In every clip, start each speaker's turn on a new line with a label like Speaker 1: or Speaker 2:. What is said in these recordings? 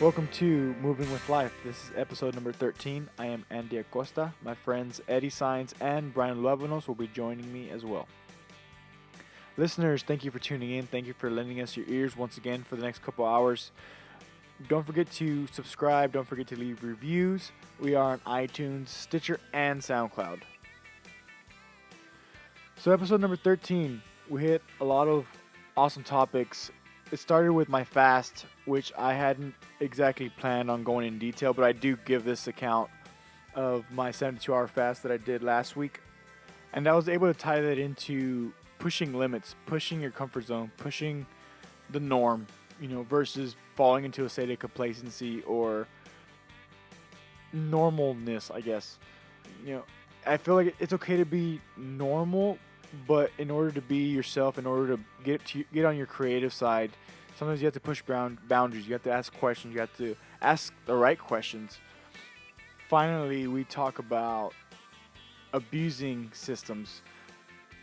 Speaker 1: Welcome to Moving with Life. This is episode number 13. I am Andy Acosta. My friends Eddie Sainz and Brian Luevanos will be joining me as well. Listeners, thank you for tuning in. Thank you for lending us your ears once again for the next couple hours. Don't forget to subscribe. Don't forget to leave reviews. We are on iTunes, Stitcher, and SoundCloud. So episode number 13, we hit a lot of awesome topics. It started with my fast, which I hadn't exactly planned on going in detail, but I do give this account of my 72-hour fast that I did last week. And I was able to tie that into pushing limits, pushing your comfort zone, pushing the norm, versus falling into a state of complacency or normalness, I guess. I feel like it's okay to be normal, but in order to be yourself, in order to get on your creative side, sometimes you have to push boundaries. You have to ask questions. You have to ask the right questions. Finally, we talk about abusing systems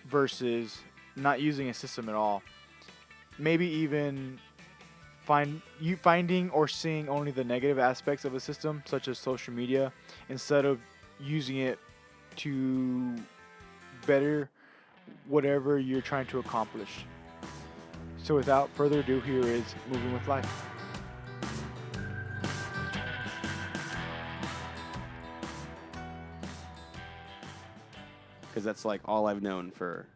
Speaker 1: versus not using a system at all. Maybe even finding or seeing only the negative aspects of a system, such as social media, instead of using it to better whatever you're trying to accomplish. So without further ado, here is Moving with Life.
Speaker 2: Because that's like all I've known for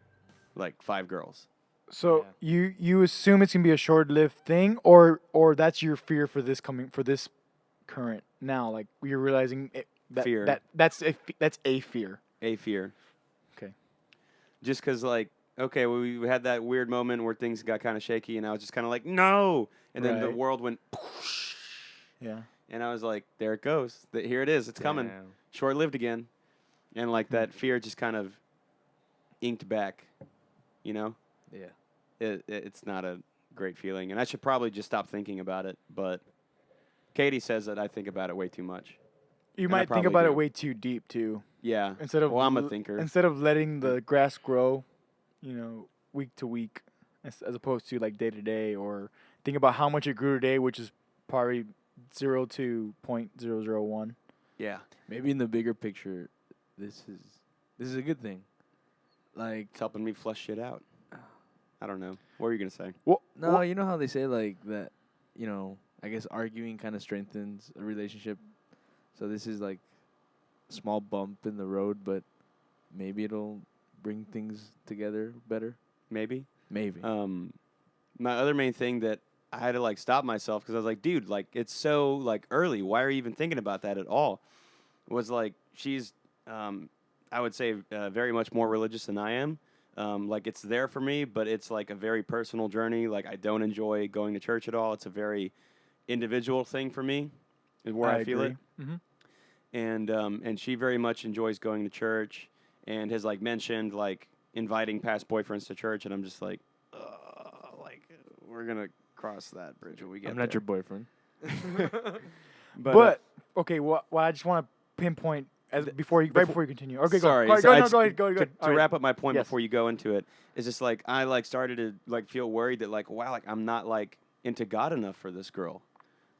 Speaker 2: like 5 girls.
Speaker 1: So you assume it's gonna be a short-lived thing, or that's your fear for this current now, like you're realizing
Speaker 2: Fear.
Speaker 1: that's a fear.
Speaker 2: A fear.
Speaker 1: Okay.
Speaker 2: Just because okay, we had that weird moment where things got kind of shaky and I was just kind of like, no. And then the
Speaker 1: Right.
Speaker 2: world went,
Speaker 1: Yeah.
Speaker 2: and I was like, there it goes. Here it is. It's coming.
Speaker 3: Damn.
Speaker 2: Short-lived again. And that fear just kind of inked back,
Speaker 3: Yeah.
Speaker 2: It's not a great feeling. And I should probably just stop thinking about it. But Katie says that I think about it way too much.
Speaker 1: You
Speaker 2: And I
Speaker 1: might think
Speaker 2: probably
Speaker 1: about
Speaker 2: do.
Speaker 1: it way too deep too.
Speaker 2: Yeah.
Speaker 1: Instead of
Speaker 2: well, I'm a thinker.
Speaker 1: Instead of letting the grass grow, week to week, as opposed to like day to day, or think about how much it grew today, which is probably 0 to 0.001.
Speaker 2: Yeah.
Speaker 3: Maybe in the bigger picture, this is a good thing. Like,
Speaker 2: It's helping me flush shit out. I don't know. What were you going to say?
Speaker 3: no, you know how they say like that, I guess arguing kind of strengthens a relationship. So this is like a small bump in the road, but maybe it'll bring things together better.
Speaker 2: Maybe.
Speaker 3: Maybe.
Speaker 2: My other main thing that I had to stop myself because I was like, dude, it's so early. Why are you even thinking about that at all? Was she's, I would say, very much more religious than I am. It's there for me, but it's a very personal journey. I don't enjoy going to church at all. It's a very individual thing for me, is where I feel
Speaker 1: agree.
Speaker 2: it.
Speaker 1: Mm-hmm.
Speaker 2: And she very much enjoys going to church and has mentioned inviting past boyfriends to church, and I'm just we're gonna cross that bridge when we get
Speaker 3: I'm not
Speaker 2: there.
Speaker 3: your boyfriend.
Speaker 1: But okay, what I just want to pinpoint before you continue. Okay,
Speaker 2: sorry,
Speaker 1: go ahead. Go ahead.
Speaker 2: To wrap up my point
Speaker 1: Yes.
Speaker 2: before you go into it, is just I started to feel worried that wow, I'm not into God enough for this girl.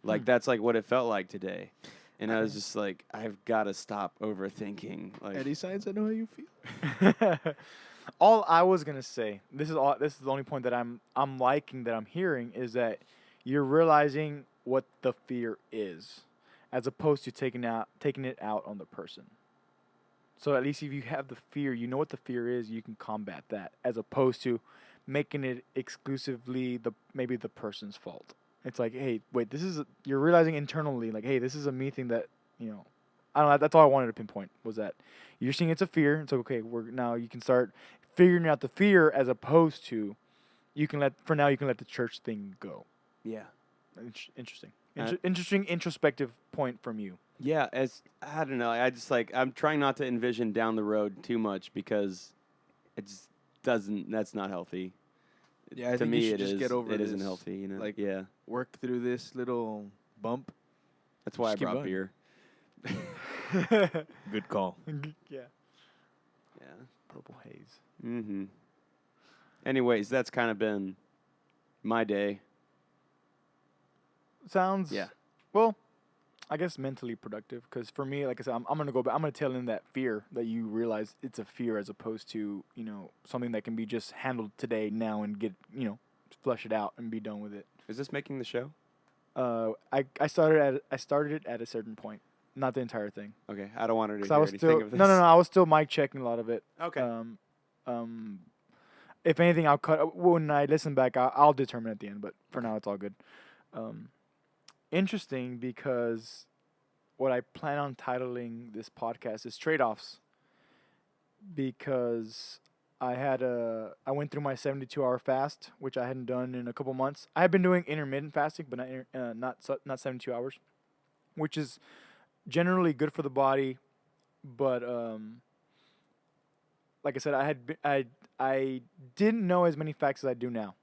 Speaker 2: That's what it felt like today. And I was just I've got to stop overthinking.
Speaker 3: Eddie Sainz, I know how you feel.
Speaker 1: All I was gonna say, this is the only point that I'm liking, that I'm hearing, is that you're realizing what the fear is, as opposed to taking it out on the person. So at least if you have the fear, you know what the fear is, you can combat that, as opposed to making it exclusively maybe the person's fault. It's like, hey, wait, you're realizing internally, hey, this is a me thing that, I don't know, that's all I wanted to pinpoint, was that you're seeing it's a fear. It's like, okay, now you can start figuring out the fear, as opposed to you can let the church thing go.
Speaker 2: Yeah.
Speaker 1: Interesting. Interesting introspective point from you.
Speaker 2: Yeah, I don't know. I just I'm trying not to envision down the road too much because it just doesn't. That's not healthy.
Speaker 3: Yeah, I
Speaker 2: to
Speaker 3: think
Speaker 2: me
Speaker 3: you should
Speaker 2: it
Speaker 3: just
Speaker 2: is.
Speaker 3: get over
Speaker 2: It
Speaker 3: this.
Speaker 2: isn't healthy. Yeah.
Speaker 3: Work through this little bump.
Speaker 2: That's why I
Speaker 3: Just keep
Speaker 2: brought
Speaker 3: going.
Speaker 2: beer.
Speaker 3: Good call.
Speaker 1: Yeah.
Speaker 2: Yeah.
Speaker 1: Purple haze.
Speaker 2: Mm-hmm. Anyways, that's kind of been my day.
Speaker 1: Sounds
Speaker 2: Yeah.
Speaker 1: Well, I guess mentally productive because for me, like I said, I'm gonna go back. I'm gonna tell in that fear that you realize it's a fear as opposed to something that can be just handled today now and get flush it out and be done with it.
Speaker 2: Is this making the show?
Speaker 1: I started it at a certain point, not the entire thing.
Speaker 2: Okay, I don't want her to
Speaker 1: Because I
Speaker 2: hear
Speaker 1: was
Speaker 2: anything
Speaker 1: still
Speaker 2: of this.
Speaker 1: no, I was still mic checking a lot of it.
Speaker 2: Okay.
Speaker 1: Um, if anything, I'll cut when I listen back. I'll determine at the end, but for now, it's all good. Um, interesting because what I plan on titling this podcast is trade offs because I went through my 72-hour fast, which I hadn't done in a couple months. I had been doing intermittent fasting, but not 72 hours, which is generally good for the body, but like I said, I didn't know as many facts as I do now,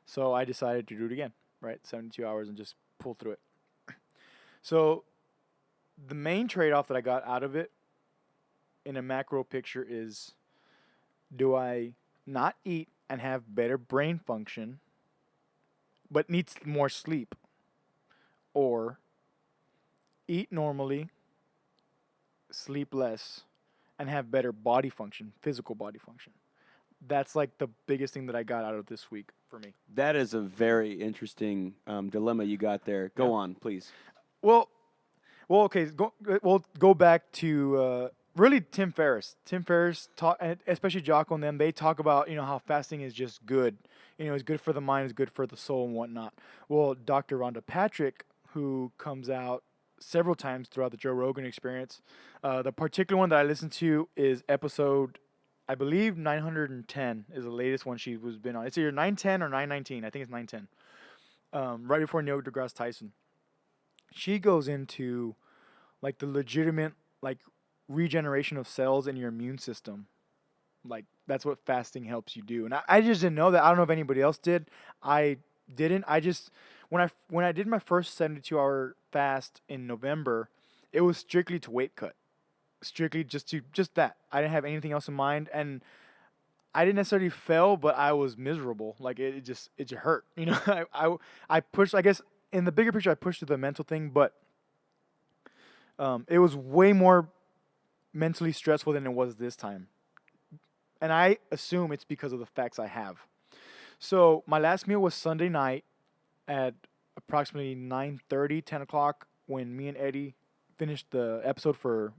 Speaker 1: so I decided to do it again, right? 72 hours and just pull through it. So the main trade off that I got out of it in a macro picture is, do I not eat and have better brain function but needs more sleep, or eat normally, sleep less, and have better body function, physical body function? That's like the biggest thing that I got out of this week for me.
Speaker 2: That is a very interesting dilemma you got there. Go
Speaker 1: Yeah.
Speaker 2: on, please.
Speaker 1: Well, okay. We'll go back to really Tim Ferriss. Tim Ferriss talk, and especially Jocko and them. They talk about how fasting is just good. It's good for the mind, it's good for the soul and whatnot. Well, Dr. Rhonda Patrick, who comes out several times throughout the Joe Rogan Experience, the particular one that I listened to is episode, I believe 910 is the latest one she was been on. It's either 910 or 919. I think it's 910. Right before Neil deGrasse Tyson. She goes into like the legitimate like regeneration of cells in your immune system. Like that's what fasting helps you do. And I just didn't know that. I don't know if anybody else did. I didn't. I just when I did my first 72-hour fast in November, it was strictly to weight cut. Strictly just that. I didn't have anything else in mind, and I didn't necessarily fail, but I was miserable. Like it just hurt. I pushed. I guess in the bigger picture, I pushed through the mental thing, but it was way more mentally stressful than it was this time, and I assume it's because of the facts I have. So my last meal was Sunday night at approximately 9:30, 10 o'clock, when me and Eddie finished the episode for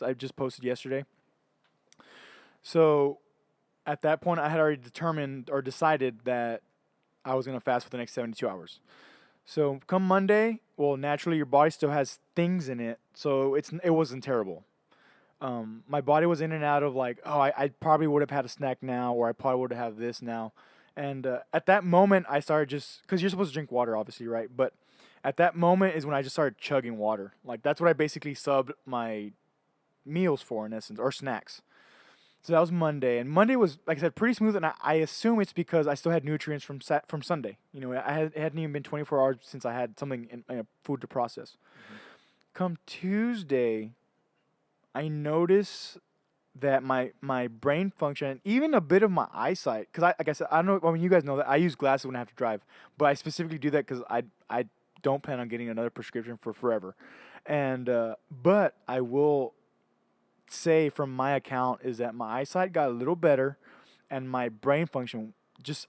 Speaker 1: I just posted yesterday. So at that point, I had already determined or decided that I was gonna fast for the next 72 hours. So come Monday, well, naturally your body still has things in it, so it wasn't terrible. My body was in and out of like, oh, I probably would have had a snack now, or I probably would have this now. And at that moment, I started just, because you're supposed to drink water, obviously, right? But at that moment is when I just started chugging water. Like, that's what I basically subbed my meals for, in essence, or snacks. So that was Monday. And Monday was, like I said, pretty smooth. And I assume it's because I still had nutrients from Sunday. It hadn't even been 24 hours since I had something in food to process. Mm-hmm. Come Tuesday, I notice that my brain function and even a bit of my eyesight, because like I said, I don't know. I mean, you guys know that I use glasses when I have to drive, but I specifically do that because I don't plan on getting another prescription for forever, and but I will say from my account is that my eyesight got a little better, and my brain function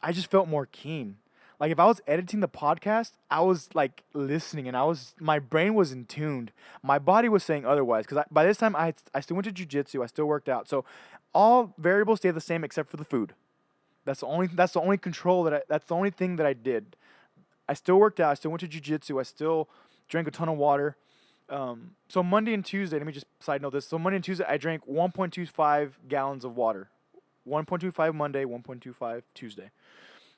Speaker 1: I just felt more keen. Like if I was editing the podcast, I was like listening, and my brain was in tuned. My body was saying otherwise, because by this time I still went to jiu-jitsu, I still worked out, so all variables stayed the same except for the food. That's the only control that's the only thing that I did. I still worked out, I still went to jiu-jitsu, I still drank a ton of water. So Monday and Tuesday, let me just side note this. So Monday and Tuesday, I drank 1.25 gallons of water. 1.25 Monday, 1.25 Tuesday.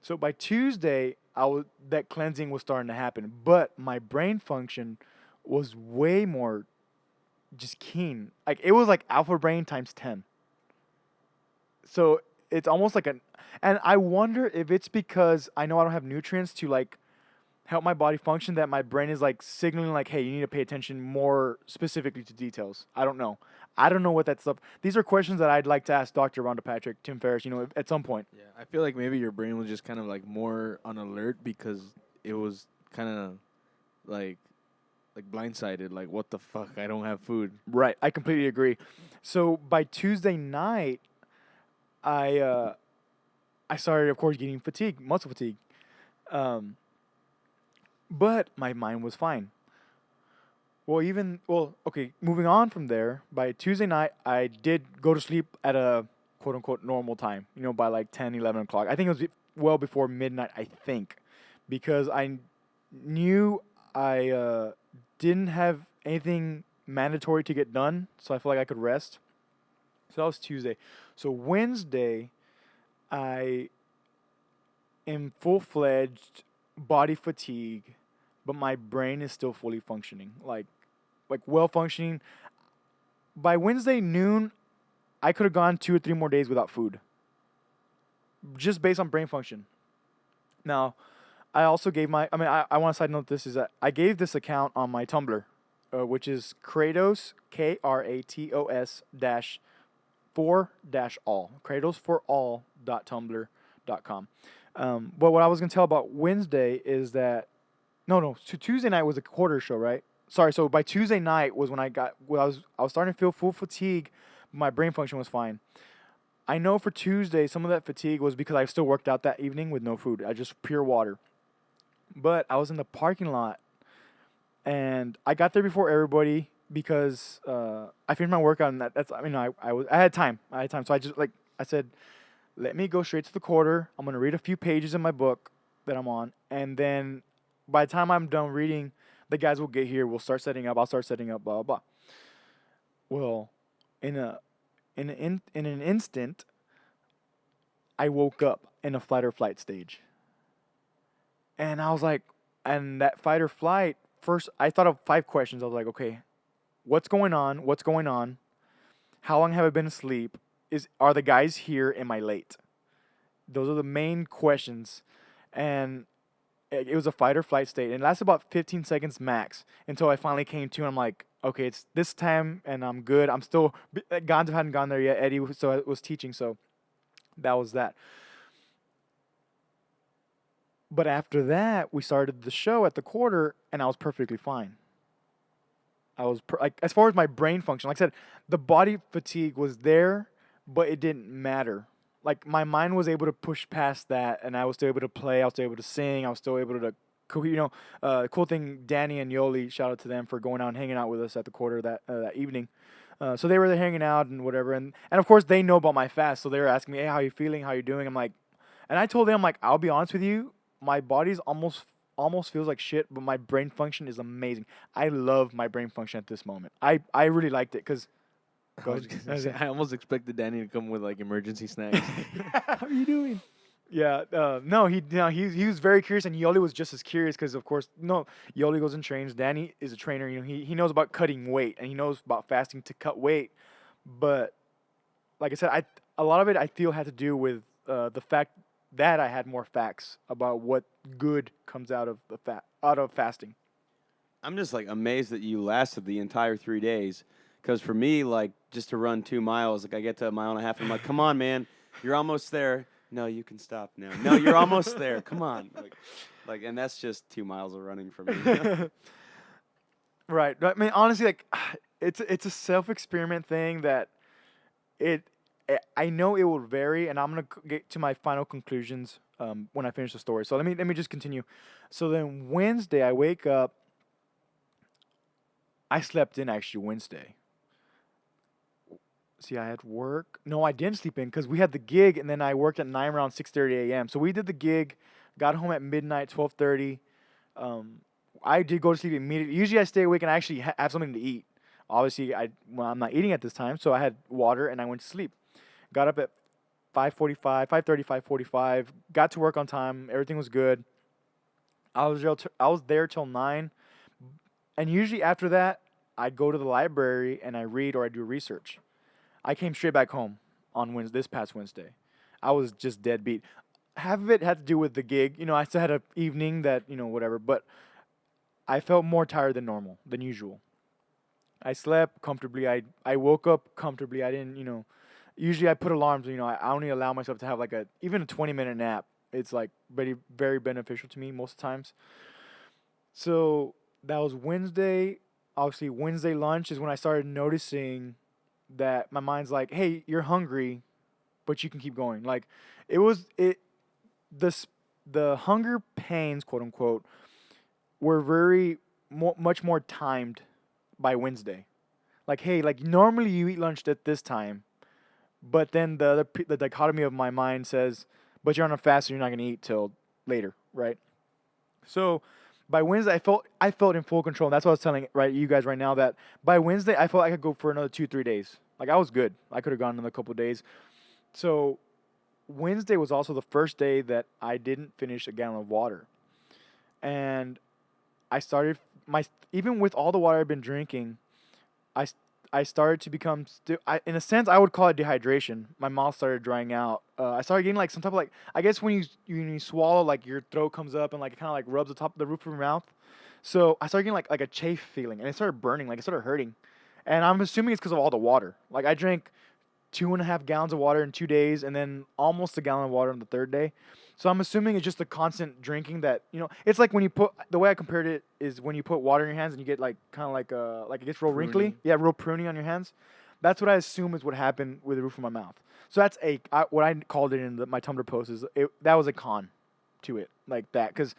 Speaker 1: So by Tuesday, that cleansing was starting to happen, but my brain function was way more just keen. Like it was like alpha brain times 10. So it's almost like and I wonder if it's because I know I don't have nutrients to like help my body function, that my brain is like signaling like, hey, you need to pay attention more specifically to details. I don't know. I don't know what that stuff. These are questions that I'd like to ask Dr. Rhonda Patrick, Tim Ferriss, at some point.
Speaker 3: Yeah, I feel like maybe your brain was just kind of like more on alert because it was kind of like like blindsided, like what the fuck? I don't have food.
Speaker 1: Right. I completely agree. So by Tuesday night, I I started, of course, getting fatigue, muscle fatigue. Um, but my mind was fine. Okay, moving on from there, by Tuesday night, I did go to sleep at a quote unquote normal time, by like 10, 11 o'clock. I think it was well before midnight, I think, because I knew I didn't have anything mandatory to get done, so I felt like I could rest. So that was Tuesday. So Wednesday, I am full fledged body fatigue, but my brain is still fully functioning, like well functioning. By Wednesday noon, I could have gone 2 or 3 more days without food, just based on brain function. Now, I also gave I want to side note this is that I gave this account on my Tumblr, which is Kratos, Kratos dash 4 dash all, Kratos4all.tumblr.com. But what I was going to tell about Wednesday is that, no, so Tuesday night was a quarter show, right? Sorry, so by Tuesday night was when I was starting to feel full fatigue, but my brain function was fine. I know for Tuesday, some of that fatigue was because I still worked out that evening with no food. I just pure water. But I was in the parking lot, and I got there before everybody because I finished my workout, and I had time. So I said, let me go straight to the quarter. I'm gonna read a few pages in my book that I'm on, and then by the time I'm done reading, the guys will get here. We'll start setting up. I'll start setting up. Blah blah blah. Well, in an instant, I woke up in a fight or flight stage. And I was like, and that fight or flight, first, I thought of 5 questions. I was like, okay, what's going on? What's going on? How long have I been asleep? Are the guys here? Am I late? Those are the main questions. And it was a fight or flight state. And it lasted about 15 seconds max until I finally came to, and I'm like, okay, it's this time and I'm good. I'm still, Gonzo hadn't gone there yet. Eddie was teaching, so that was that. But after that, we started the show at the quarter, and I was perfectly fine. I was as far as my brain function, like I said, the body fatigue was there, but it didn't matter. Like my mind was able to push past that, and I was still able to play. I was still able to sing. I was still able to, cool thing. Danny and Yoli, shout out to them for going out and hanging out with us at the quarter that evening. So they were there hanging out and whatever, and of course they know about my fast, so they were asking me, hey, how you feeling? How you doing? I'm like, and I told them, like, I'll be honest with you. My body's almost feels like shit, but my brain function is amazing. I love my brain function at this moment. I really liked it because
Speaker 3: I almost expected Danny to come with like emergency snacks. How are you doing?
Speaker 1: Yeah, he was very curious, and Yoli was just as curious because, of course, Yoli goes and trains. Danny is a trainer. He knows about cutting weight, and he knows about fasting to cut weight. But like I said, a lot of it I feel had to do with the fact that I had more facts about what good comes out of fasting.
Speaker 2: I'm just like amazed that you lasted the entire 3 days. Because for me, like just to run 2 miles, like I get to 1.5 miles, I'm like, come on, man, you're almost there. No, you can stop now. No, you're almost there. Come on, and that's just 2 miles of running for me.
Speaker 1: Right. I mean, honestly, like it's a self-experiment thing that I know it will vary, and I'm gonna get to my final conclusions when I finish the story. So let me just continue. So then Wednesday, I wake up. I slept in actually Wednesday. See, I had work. No, I didn't sleep in because we had the gig, and then I worked at 9 around 6:30 a.m. So we did the gig, got home at midnight, 12:30. I did go to sleep immediately. Usually I stay awake and I actually have something to eat. Obviously, I'm not eating at this time, so I had water and I went to sleep. Got up at 5:45, 5:30, 5:45. Got to work on time. Everything was good. I was there till 9, and usually after that, I go to the library and I read or I do research. I came straight back home on this past Wednesday. I was just dead beat. Half of it had to do with the gig. I still had an evening that, whatever, but I felt more tired than usual. I slept comfortably. I woke up comfortably. I didn't, usually I put alarms, I only allow myself to have even a 20-minute nap. It's like very, very beneficial to me most times. So that was Wednesday. Obviously, Wednesday lunch is when I started noticing that my mind's like, "Hey, you're hungry, but you can keep going." Like, it was it the s- the hunger pains, quote unquote, were much more timed by Wednesday. Like, hey, like normally you eat lunch at this time, but then the dichotomy of my mind says, "But you're on a fast, so you're not gonna eat till later, right?" So by Wednesday, I felt in full control. And that's what I was telling you guys right now that by Wednesday I felt I could go for another 2 3 days. Like I was good. I could have gone another couple days. So Wednesday was also the first day that I didn't finish a gallon of water, and I started my even with all the water I've been drinking, I s- I started to become in a sense I would call it dehydration. My mouth started drying out. I started getting like some type of like I guess when you swallow like your throat comes up and like it kind of like rubs the top of the roof of your mouth. So I started getting like a chafe feeling and it started burning like it started hurting, and I'm assuming it's because of all the water. Like I drank 2.5 gallons of water in 2 days, and then almost a gallon of water on the third day. So I'm assuming it's just the constant drinking that it's like when you put the way I compared it is when you put water in your hands and you get like kind of like it gets real wrinkly,
Speaker 3: Pruny.
Speaker 1: yeah, real pruny on your hands. That's what I assume is what happened with the roof of my mouth. So that's what I called it in my Tumblr post is that was a con to it like that because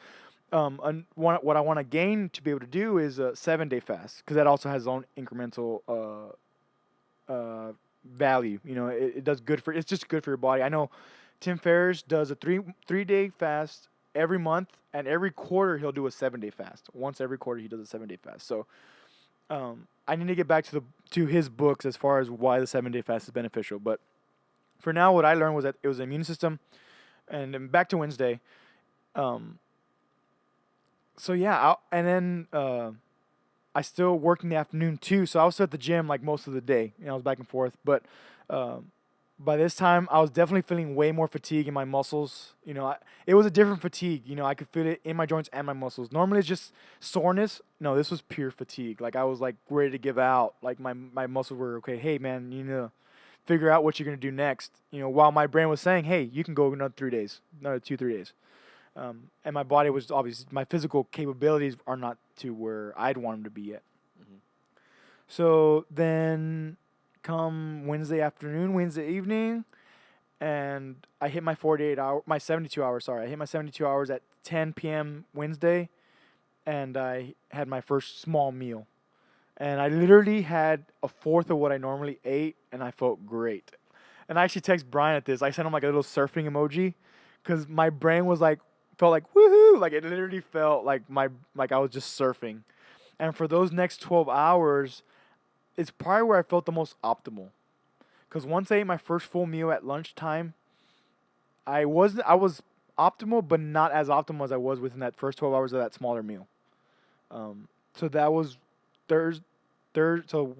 Speaker 1: what I want to gain to be able to do is a 7 day fast because that also has its own incremental value. It does good for. It's just good for your body. I know Tim Ferriss does a three day fast every month, and every quarter he'll do a 7 day fast. Once every quarter he does a 7 day fast. So I need to get back to his books as far as why the 7 day fast is beneficial. But for now, what I learned was that it was the immune system, and then back to Wednesday. Um, so yeah, and then I still worked in the afternoon too, so I was at the gym like most of the day. I was back and forth, but um, by this time I was definitely feeling way more fatigue in my muscles. It was a different fatigue. I could feel it in my joints and my muscles. Normally it's just soreness. No, this was pure fatigue. Like I was like ready to give out. Like my muscles were okay. Hey man, you know, figure out what you're gonna do next. While my brain was saying, hey, you can go another 3 days, another 2 3 days. And my body was obviously my physical capabilities are not to where I'd want them to be yet.
Speaker 3: Mhm.
Speaker 1: So then, come Wednesday afternoon, Wednesday evening, and I hit my 72 hours. Sorry, I hit my 72 hours at 10 p.m. Wednesday, and I had my first small meal, and I literally had a fourth of what I normally ate, and I felt great. And I actually text Brian at this. I sent him like a little surfing emoji, because my brain was like felt like woohoo, like it literally felt like I was just surfing. And for those next 12 hours, it's probably where I felt the most optimal. Because once I ate my first full meal at lunchtime, I was optimal, but not as optimal as I was within that first 12 hours of that smaller meal. So that was Thursday. So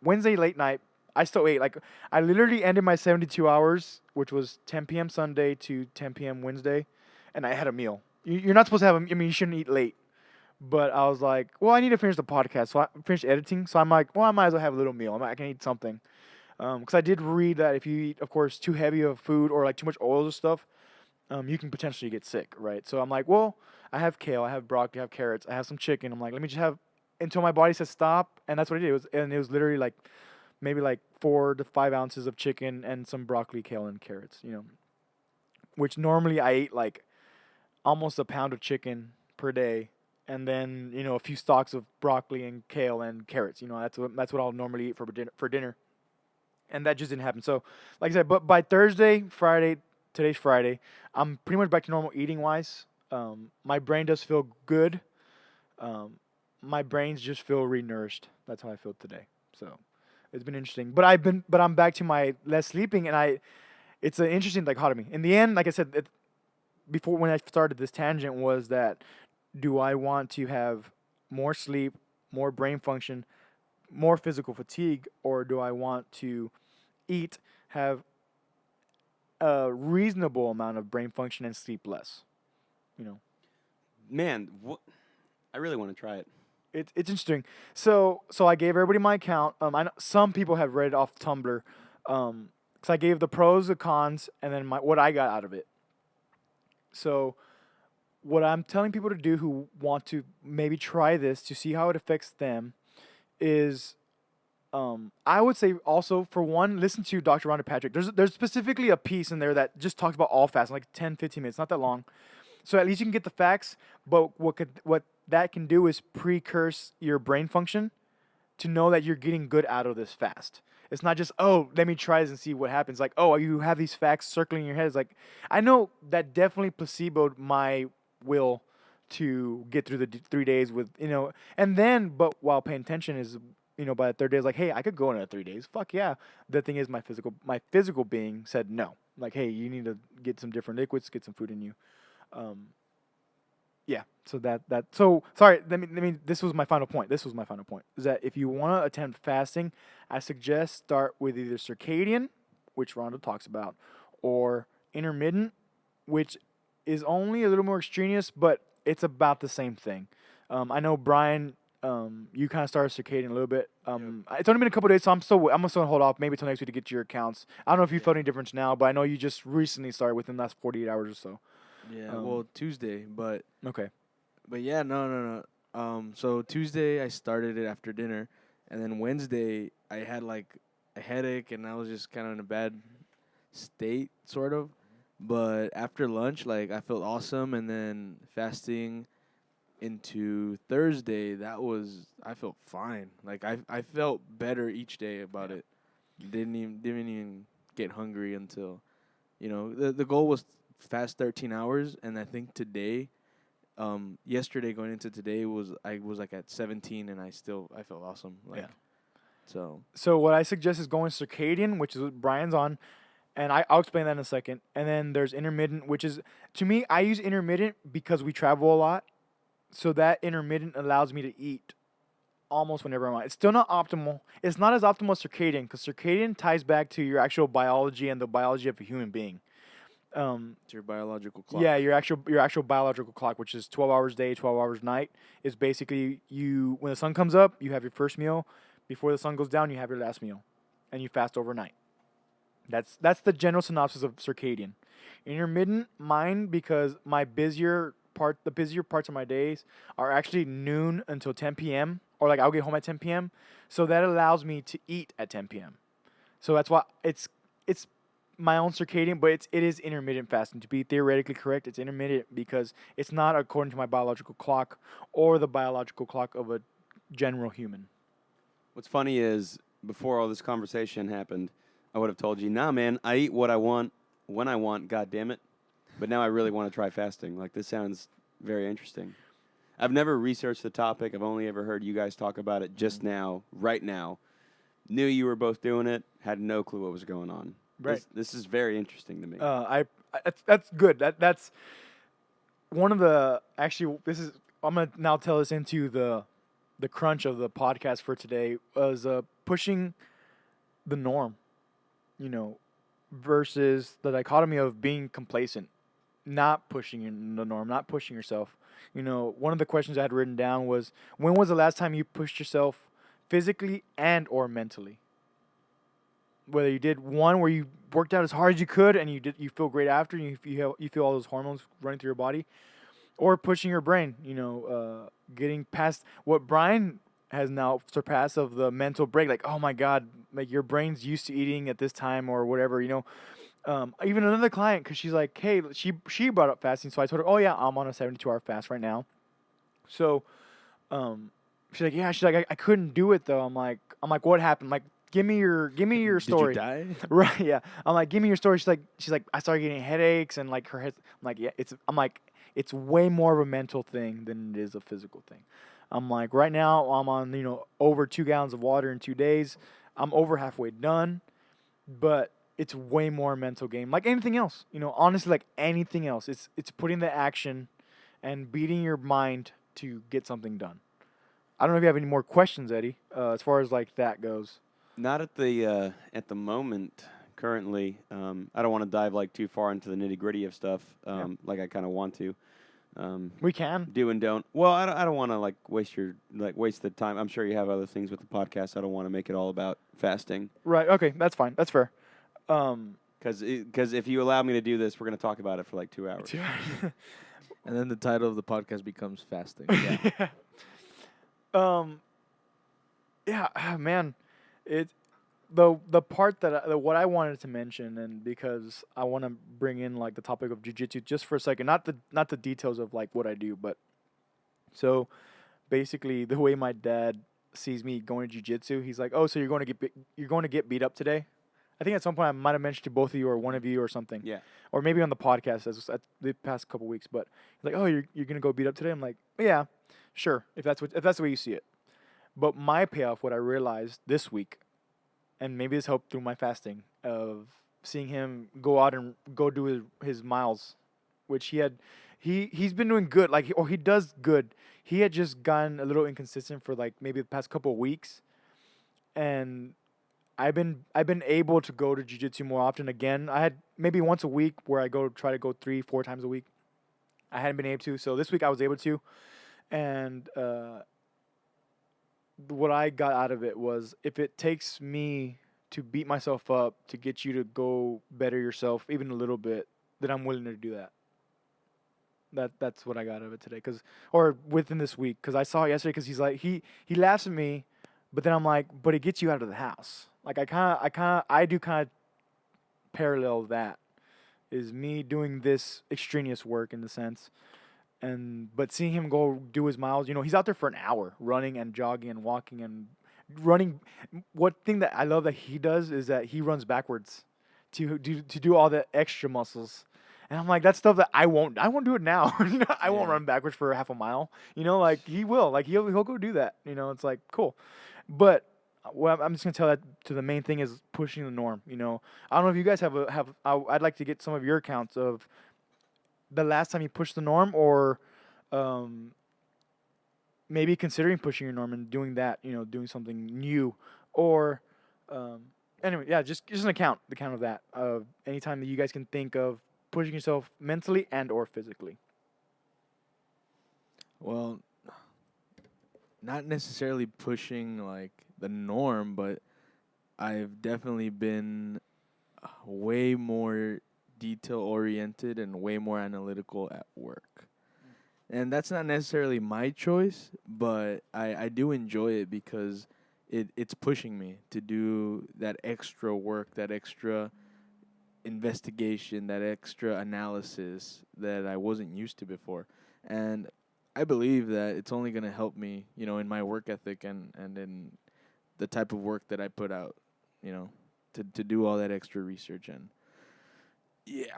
Speaker 1: Wednesday late night, I still ate. Like I literally ended my 72 hours, which was 10 p.m. Sunday to 10 p.m. Wednesday, and I had a meal. You're not supposed to have. I mean, you shouldn't eat late. But I was like, well, I need to finish the podcast, so I finished editing. So I'm like, well, I might as well have a little meal. I can eat something. Because I did read that if you eat, of course, too heavy of food or like too much oils or stuff, you can potentially get sick, right? So I'm like, well, I have kale, I have broccoli, I have carrots, I have some chicken. I'm like, let me just have until my body says stop, and that's what I did. It was literally like maybe like 4 to 5 ounces of chicken and some broccoli, kale, and carrots. Which normally I eat like almost a pound of chicken per day, and then a few stalks of broccoli and kale and carrots. That's what I'll normally eat for dinner, and that just didn't happen. So, like I said, but by Thursday, Friday, today's Friday, I'm pretty much back to normal eating wise. My brain does feel good. Um, my brains just feel renourished. That's how I feel today. So it's been interesting. But I'm back to my less sleeping, and it's an interesting dichotomy. In the end, like I said, before when I started this tangent was that do I want to have more sleep, more brain function, more physical fatigue, or do I want to eat, have a reasonable amount of brain function and sleep less? You know,
Speaker 2: Man, I really want to try it.
Speaker 1: it's interesting. So I gave everybody my account. I know some people have read it off Tumblr. Because I gave the pros, the cons, and then what I got out of it. So what I'm telling people to do who want to maybe try this to see how it affects them is I would say also for one, listen to Dr. Rhonda Patrick. There's specifically a piece in there that just talks about all fasting, like 10, 15 minutes, not that long. So at least you can get the facts, but what that can do is precurse your brain function to know that you're getting good out of this fast. It's not just, oh, let me try this and see what happens. Like, oh, you have these facts circling in your head. It's like, I know that definitely placeboed my will to get through the 3 days with, and then, but while paying attention is, by the third day, it's like, hey, I could go in 3 days. Fuck yeah. The thing is, my physical being said no. Like, hey, you need to get some different liquids, get some food in you. Yeah. So so sorry. Let me. This was my final point. Is that if you want to attempt fasting, I suggest start with either circadian, which Rhonda talks about, or intermittent, which is only a little more extraneous, but it's about the same thing. I know Brian. You kind of started circadian a little bit. It's only been a couple days, so I'm gonna still hold off maybe till next week to get your accounts. I don't know if you felt any difference now, but I know you just recently started within the last 48 hours or so.
Speaker 3: Yeah, well, Tuesday, but
Speaker 1: Okay.
Speaker 3: yeah, no. So Tuesday I started it after dinner, and then Wednesday I had like a headache, and I was just kind of in a bad state, sort of. But after lunch, like I felt awesome, and then fasting into Thursday, I felt fine. Like I felt better each day about it. Didn't even get hungry until, the goal was fast 13 hours, and I think today, yesterday going into today I was like at 17, and I felt awesome. Like,
Speaker 1: yeah.
Speaker 3: So
Speaker 1: what I suggest is going circadian, which is what Brian's on, and I'll explain that in a second. And then there's intermittent, which is, to me, I use intermittent because we travel a lot. So that intermittent allows me to eat almost whenever I want. It's still not optimal. It's not as optimal as circadian, because circadian ties back to your actual biology and the biology of a human being.
Speaker 3: it's your biological clock.
Speaker 1: Yeah, your actual biological clock, which is 12 hours day, 12 hours night, is basically when the sun comes up, you have your first meal. Before the sun goes down, you have your last meal, and you fast overnight. That's the general synopsis of circadian. Intermittent, mine, because the busier parts of my days are actually noon until 10 p.m. or like I'll get home at 10 p.m. So that allows me to eat at 10 p.m. So that's why it's my own circadian, but it is intermittent fasting. To be theoretically correct, it's intermittent because it's not according to my biological clock or the biological clock of a general human.
Speaker 2: What's funny is before all this conversation happened, I would have told you, nah, man, I eat what I want when I want. God damn it! But now I really want to try fasting. Like, this sounds very interesting. I've never researched the topic. I've only ever heard you guys talk about it just now, right now. Knew you were both doing it. Had no clue what was going on.
Speaker 1: Right.
Speaker 2: This is very interesting to me.
Speaker 1: That's good. That's one of the I'm gonna now tell this into the crunch of the podcast for today was pushing the norm, versus the dichotomy of being complacent, not pushing the norm, not pushing yourself. One of the questions I had written down was, when was the last time you pushed yourself physically and or mentally? Whether you did one where you worked out as hard as you could and you feel great after, and you feel all those hormones running through your body, or pushing your brain, getting past what Brian has now surpassed of the mental break. Like, oh my God, like your brain's used to eating at this time or whatever, Even another client, because she's like, hey, she brought up fasting, so I told her, oh yeah, I'm on a 72-hour fast right now. So, she's like, yeah, I couldn't do it though. I'm like, what happened? I'm like, give me your story.
Speaker 3: Did you die?
Speaker 1: Right? Yeah. I'm like, give me your story. She's like, I started getting headaches and like her head. I'm like, yeah, it's way more of a mental thing than it is a physical thing. I'm like, right now I'm on, over 2 gallons of water in 2 days. I'm over halfway done, but it's way more a mental game. Like anything else, honestly, like anything else. It's putting the action and beating your mind to get something done. I don't know if you have any more questions, Eddie, as far as like that goes.
Speaker 2: Not at the moment currently. I don't want to dive like too far into the nitty gritty of stuff. Like I kind of want to.
Speaker 1: We can
Speaker 2: do and don't. Well, I don't want to like waste the time. I'm sure you have other things with the podcast. I don't want to make it all about fasting.
Speaker 1: Right. Okay. That's fine. That's fair.
Speaker 2: Because if you allow me to do this, we're going to talk about it for like 2 hours.
Speaker 3: And then the title of the podcast becomes fasting.
Speaker 1: Yeah. Um. Yeah, man. It the part what I wanted to mention, and because I want to bring in like the topic of jujitsu just for a second, not the details of like what I do, but so basically the way my dad sees me going to jujitsu, he's like, "Oh, so you're going to get beat up today?" I think at some point I might have mentioned to both of you or one of you or something,
Speaker 2: Yeah.
Speaker 1: or maybe on the podcast as at the past couple weeks. But he's like, "Oh, you're gonna go beat up today?" I'm like, "Yeah, sure. If that's the way you see it." But my payoff, what I realized this week, and maybe this helped through my fasting, of seeing him go out and go do his miles, which he's been doing good, like or he does good. He had just gotten a little inconsistent for like maybe the past couple of weeks, and I've been able to go to jiu-jitsu more often again. I had maybe once a week where I try to go 3-4 times a week. I hadn't been able to, so this week I was able to, and what I got out of it was if it takes me to beat myself up to get you to go better yourself even a little bit, then I'm willing to do that. That's what I got out of it today, or within this week, because I saw it yesterday. Because he's like he laughs at me, but then I'm like, but it gets you out of the house. Like I do kind of parallel that is me doing this extraneous work in the sense, but seeing him go do his miles, he's out there for an hour running and jogging and walking and running. What thing that I love that he does is that he runs backwards to do all the extra muscles. And I'm like, that's stuff that I won't do it now. I won't
Speaker 3: Yeah.
Speaker 1: run backwards for half a mile. Like he will. Like he'll go do that. It's like cool. But well, I'm just gonna tell that to the main thing is pushing the norm. I don't know if you guys I'd like to get some of your accounts of the last time you pushed the norm, or um, maybe considering pushing your norm and doing that, doing something new, or um, anyway, yeah, just an the count of that, of anytime that you guys can think of pushing yourself mentally and or physically.
Speaker 3: Well, not necessarily pushing like the norm, but I've definitely been way more detail oriented and way more analytical at work. And that's not necessarily my choice, but I do enjoy it because it's pushing me to do that extra work, that extra investigation, that extra analysis that I wasn't used to before. And I believe that it's only going to help me, in my work ethic and in the type of work that I put out, to do all that extra research and yeah.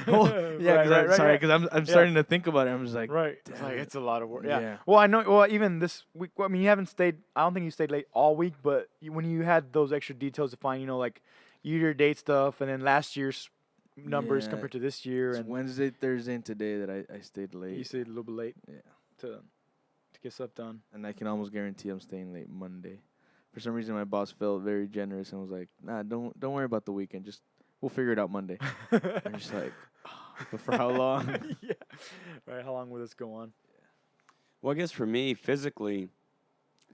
Speaker 3: Well, yeah,
Speaker 1: Right.
Speaker 3: because I'm
Speaker 1: Yeah.
Speaker 3: starting to think about it. I'm just like,
Speaker 1: Right. It's
Speaker 3: damn
Speaker 1: like
Speaker 3: it.
Speaker 1: it's a lot of work. Yeah.
Speaker 3: Yeah.
Speaker 1: Well, I know. Well, even this week. Well, I mean, you haven't stayed. I don't think you stayed late all week. But when you had those extra details to find, like year-to-date stuff, and then last year's numbers
Speaker 3: Yeah,
Speaker 1: compared to this year,
Speaker 3: it's
Speaker 1: and
Speaker 3: Wednesday, Thursday, and today that I stayed late.
Speaker 1: you stayed a little bit late
Speaker 3: Yeah,
Speaker 1: to get stuff done.
Speaker 3: and I can almost guarantee I'm staying late Monday. For some reason, my boss felt very generous and was like, "Nah, don't worry about the weekend. Just we'll figure it out Monday." I'm just like, but for how long?
Speaker 1: Yeah. Right. How long will this go on?
Speaker 2: Well, I guess for me, physically,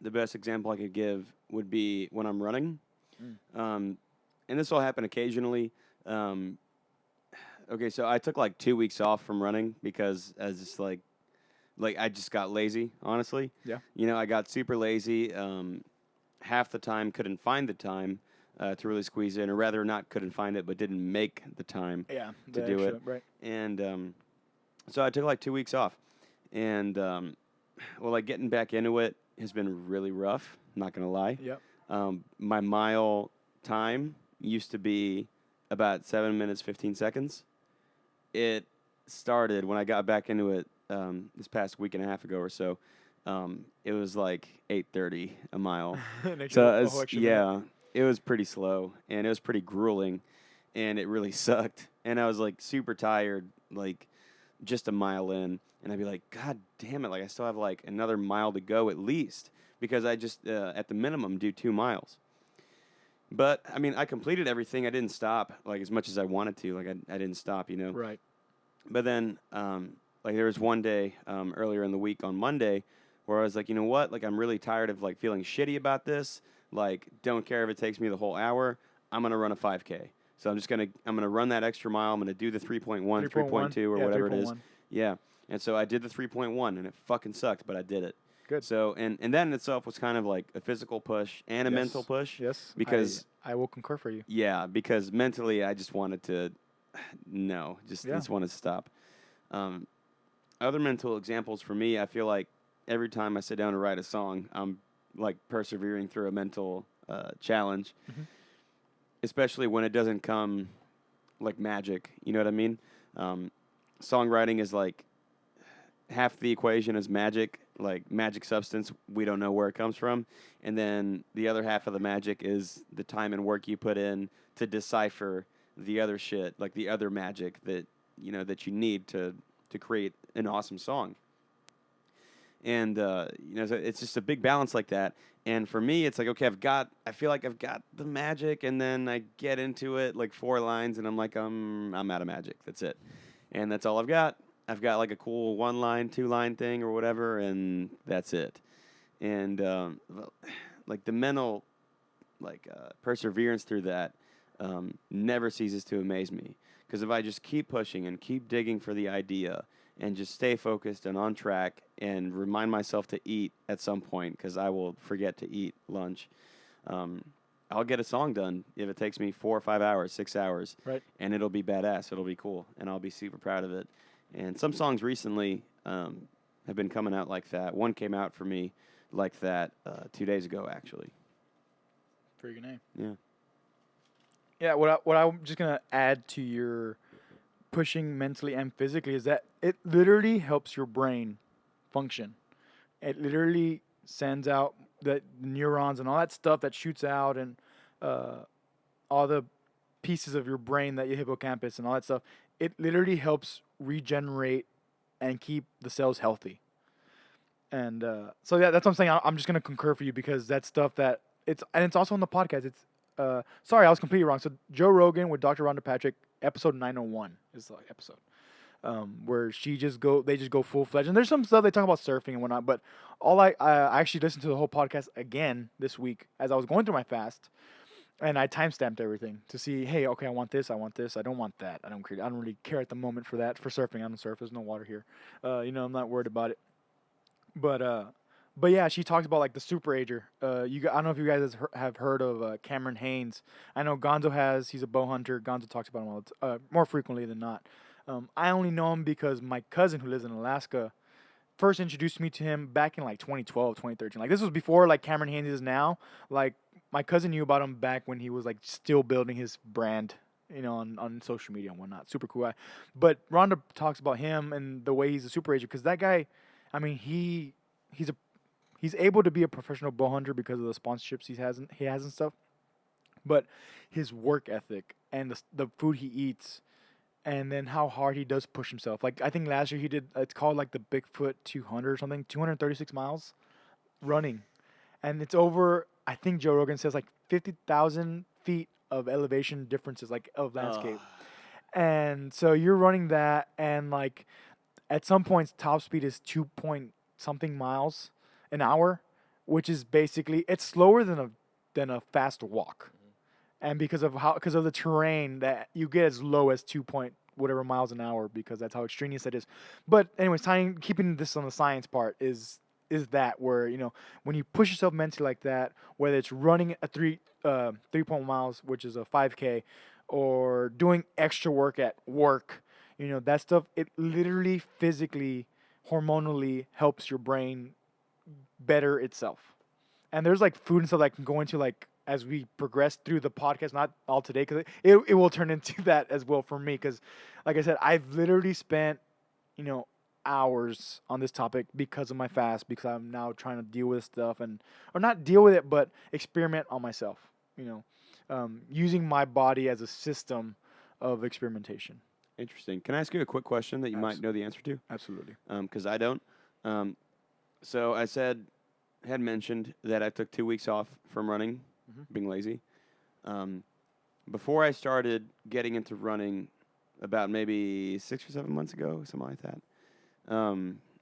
Speaker 2: the best example I could give would be when I'm running. And this will happen occasionally. Okay, so I took like 2 weeks off from running because I was just like I just got lazy, honestly.
Speaker 1: Yeah.
Speaker 2: I got super lazy. Half the time couldn't find the time to really squeeze in, or rather not couldn't find it, but didn't make the time
Speaker 1: Yeah.
Speaker 2: to
Speaker 1: the
Speaker 2: do
Speaker 1: extra,
Speaker 2: it.
Speaker 1: Right.
Speaker 2: And so I took like 2 weeks off. And, well, like getting back into it has been really rough, not going to lie.
Speaker 1: Yep.
Speaker 2: My mile time used to be about 7 minutes, 15 seconds. It started when I got back into it this past week and a half ago or so. It was like 8:30 a mile. So yeah, it was pretty slow and it was pretty grueling, and it really sucked. And I was like super tired, like just a mile in, and I'd be like, God damn it! Like I still have like another mile to go at least, because I just at the minimum do 2 miles. But I mean, I completed everything. I didn't stop like as much as I wanted to. Like I didn't stop,
Speaker 1: Right.
Speaker 2: But then like there was one day earlier in the week on Monday where I was like, you know what? Like I'm really tired of like feeling shitty about this. Like don't care if it takes me the whole hour. I'm gonna run a 5K. So I'm gonna run that extra mile. I'm gonna do the 3.1,
Speaker 1: 3.1,
Speaker 2: 3.2, or
Speaker 1: yeah,
Speaker 2: whatever it is.
Speaker 1: 3.1.
Speaker 2: Yeah. And so I did the 3.1, and it fucking sucked, but I did it.
Speaker 1: Good.
Speaker 2: So and that in itself was kind of like a physical push and a
Speaker 1: Yes.
Speaker 2: mental push.
Speaker 1: Yes.
Speaker 2: Because
Speaker 1: I will concur for you.
Speaker 2: yeah, because mentally I just wanted to just wanted to stop. Other mental examples for me, I feel like every time I sit down to write a song, I'm like persevering through a mental challenge,
Speaker 1: Mhm.
Speaker 2: especially when it doesn't come like magic. You know what I mean? Songwriting is like half the equation is magic, like magic substance. We don't know where it comes from. And then the other half of the magic is the time and work you put in to decipher the other shit, like the other magic that that you need to create an awesome song. And so it's just a big balance like that. And for me, it's like, okay, I feel like I've got the magic, and then I get into it like 4 lines, and I'm like, I'm out of magic. That's it, and that's all I've got. I've got like a cool 1-line, 2-line thing or whatever, and that's it. And like the mental perseverance through that never ceases to amaze me. Because if I just keep pushing and keep digging for the idea and just stay focused and on track and remind myself to eat at some point, because I will forget to eat lunch, I'll get a song done if it takes me 4 or 5 hours, 6 hours.
Speaker 1: Right.
Speaker 2: And it'll be badass. It'll be cool. And I'll be super proud of it. And some songs recently have been coming out like that. One came out for me like that 2 days ago, actually.
Speaker 1: Pretty good name.
Speaker 2: Yeah.
Speaker 1: Yeah, what I'm just gonna add to your pushing mentally and physically is that it literally helps your brain function. It literally sends out the neurons and all that stuff that shoots out, and all the pieces of your brain, that your hippocampus and all that stuff. It literally helps regenerate and keep the cells healthy. And so yeah, that's what I'm saying. I'm just gonna concur for you, because that's stuff that it's also on the podcast. It's sorry, I was completely wrong. So Joe Rogan with Dr. Rhonda Patrick, episode 901 is the episode where they just go full fledged. And there's some stuff they talk about surfing and whatnot. But I actually listened to the whole podcast again this week as I was going through my fast, and I timestamped everything to see, hey, okay, I want this, I don't want that, I don't really care at the moment for that. For surfing, I don't surf. There's no water here. I'm not worried about it. But yeah, she talks about like the super ager. I don't know if you guys have heard of Cameron Haynes. I know Gonzo has. He's a bow hunter. Gonzo talks about him more frequently than not. I only know him because my cousin who lives in Alaska first introduced me to him back in like 2012, 2013. Like this was before like Cameron Haynes is now. Like my cousin knew about him back when he was like still building his brand, on social media and whatnot. Super cool guy. But Rhonda talks about him and the way he's a super ager, because that guy, I mean, he's able to be a professional bow hunter because of the sponsorships he has and stuff. But his work ethic and the food he eats, and then how hard he does push himself. Like I think last year he did. It's called like the Bigfoot 200 or something. 236 miles running, and it's over. I think Joe Rogan says like 50,000 feet of elevation differences, like of landscape. And so you're running that, and like at some points top speed is 2 point something miles an hour, which is basically, it's slower than a fast walk. And because of the terrain, that you get as low as 2 point whatever miles an hour, because that's how extraneous it is. But anyways, keeping this on the science part is that where when you push yourself mentally like that, whether it's running a 3 miles, which is a 5K, or doing extra work at work, that stuff, it literally physically, hormonally helps your brain better itself. And there's like food and stuff that I can go into like as we progress through the podcast, not all today, because it will turn into that as well for me, because like I said, I've literally spent hours on this topic because of my fast, because I'm now trying to deal with stuff, or not deal with it, but experiment on myself, using my body as a system of experimentation.
Speaker 2: Interesting. Can I ask you a quick question that you might know the answer to?
Speaker 1: Absolutely.
Speaker 2: Because I don't. So I had mentioned that I took 2 weeks off from running, being lazy. Before I started getting into running, about maybe 6 or 7 months ago, something like that.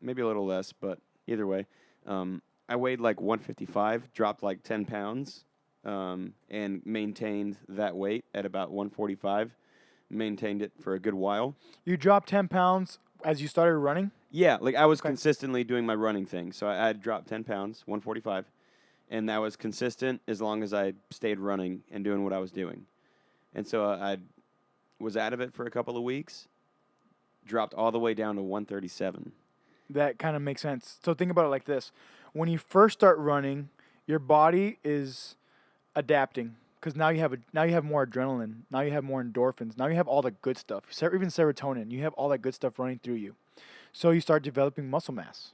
Speaker 2: Maybe a little less, but either way, I weighed like 155, dropped like 10 pounds and maintained that weight at about 145. Maintained it for a good while.
Speaker 1: You dropped 10 pounds as you started running?
Speaker 2: Yeah, like I was
Speaker 1: Okay.
Speaker 2: consistently doing my running thing. So I dropped 10 pounds, 145, and that was consistent as long as I stayed running and doing what I was doing. And so I was out of it for a couple of weeks, dropped all the way down to 137.
Speaker 1: That kind of makes sense. So think about it like this. When you first start running, your body is adapting because now you have more adrenaline. Now you have more endorphins. Now you have all the good stuff. Even serotonin. You have all that good stuff running through you. So you start developing muscle mass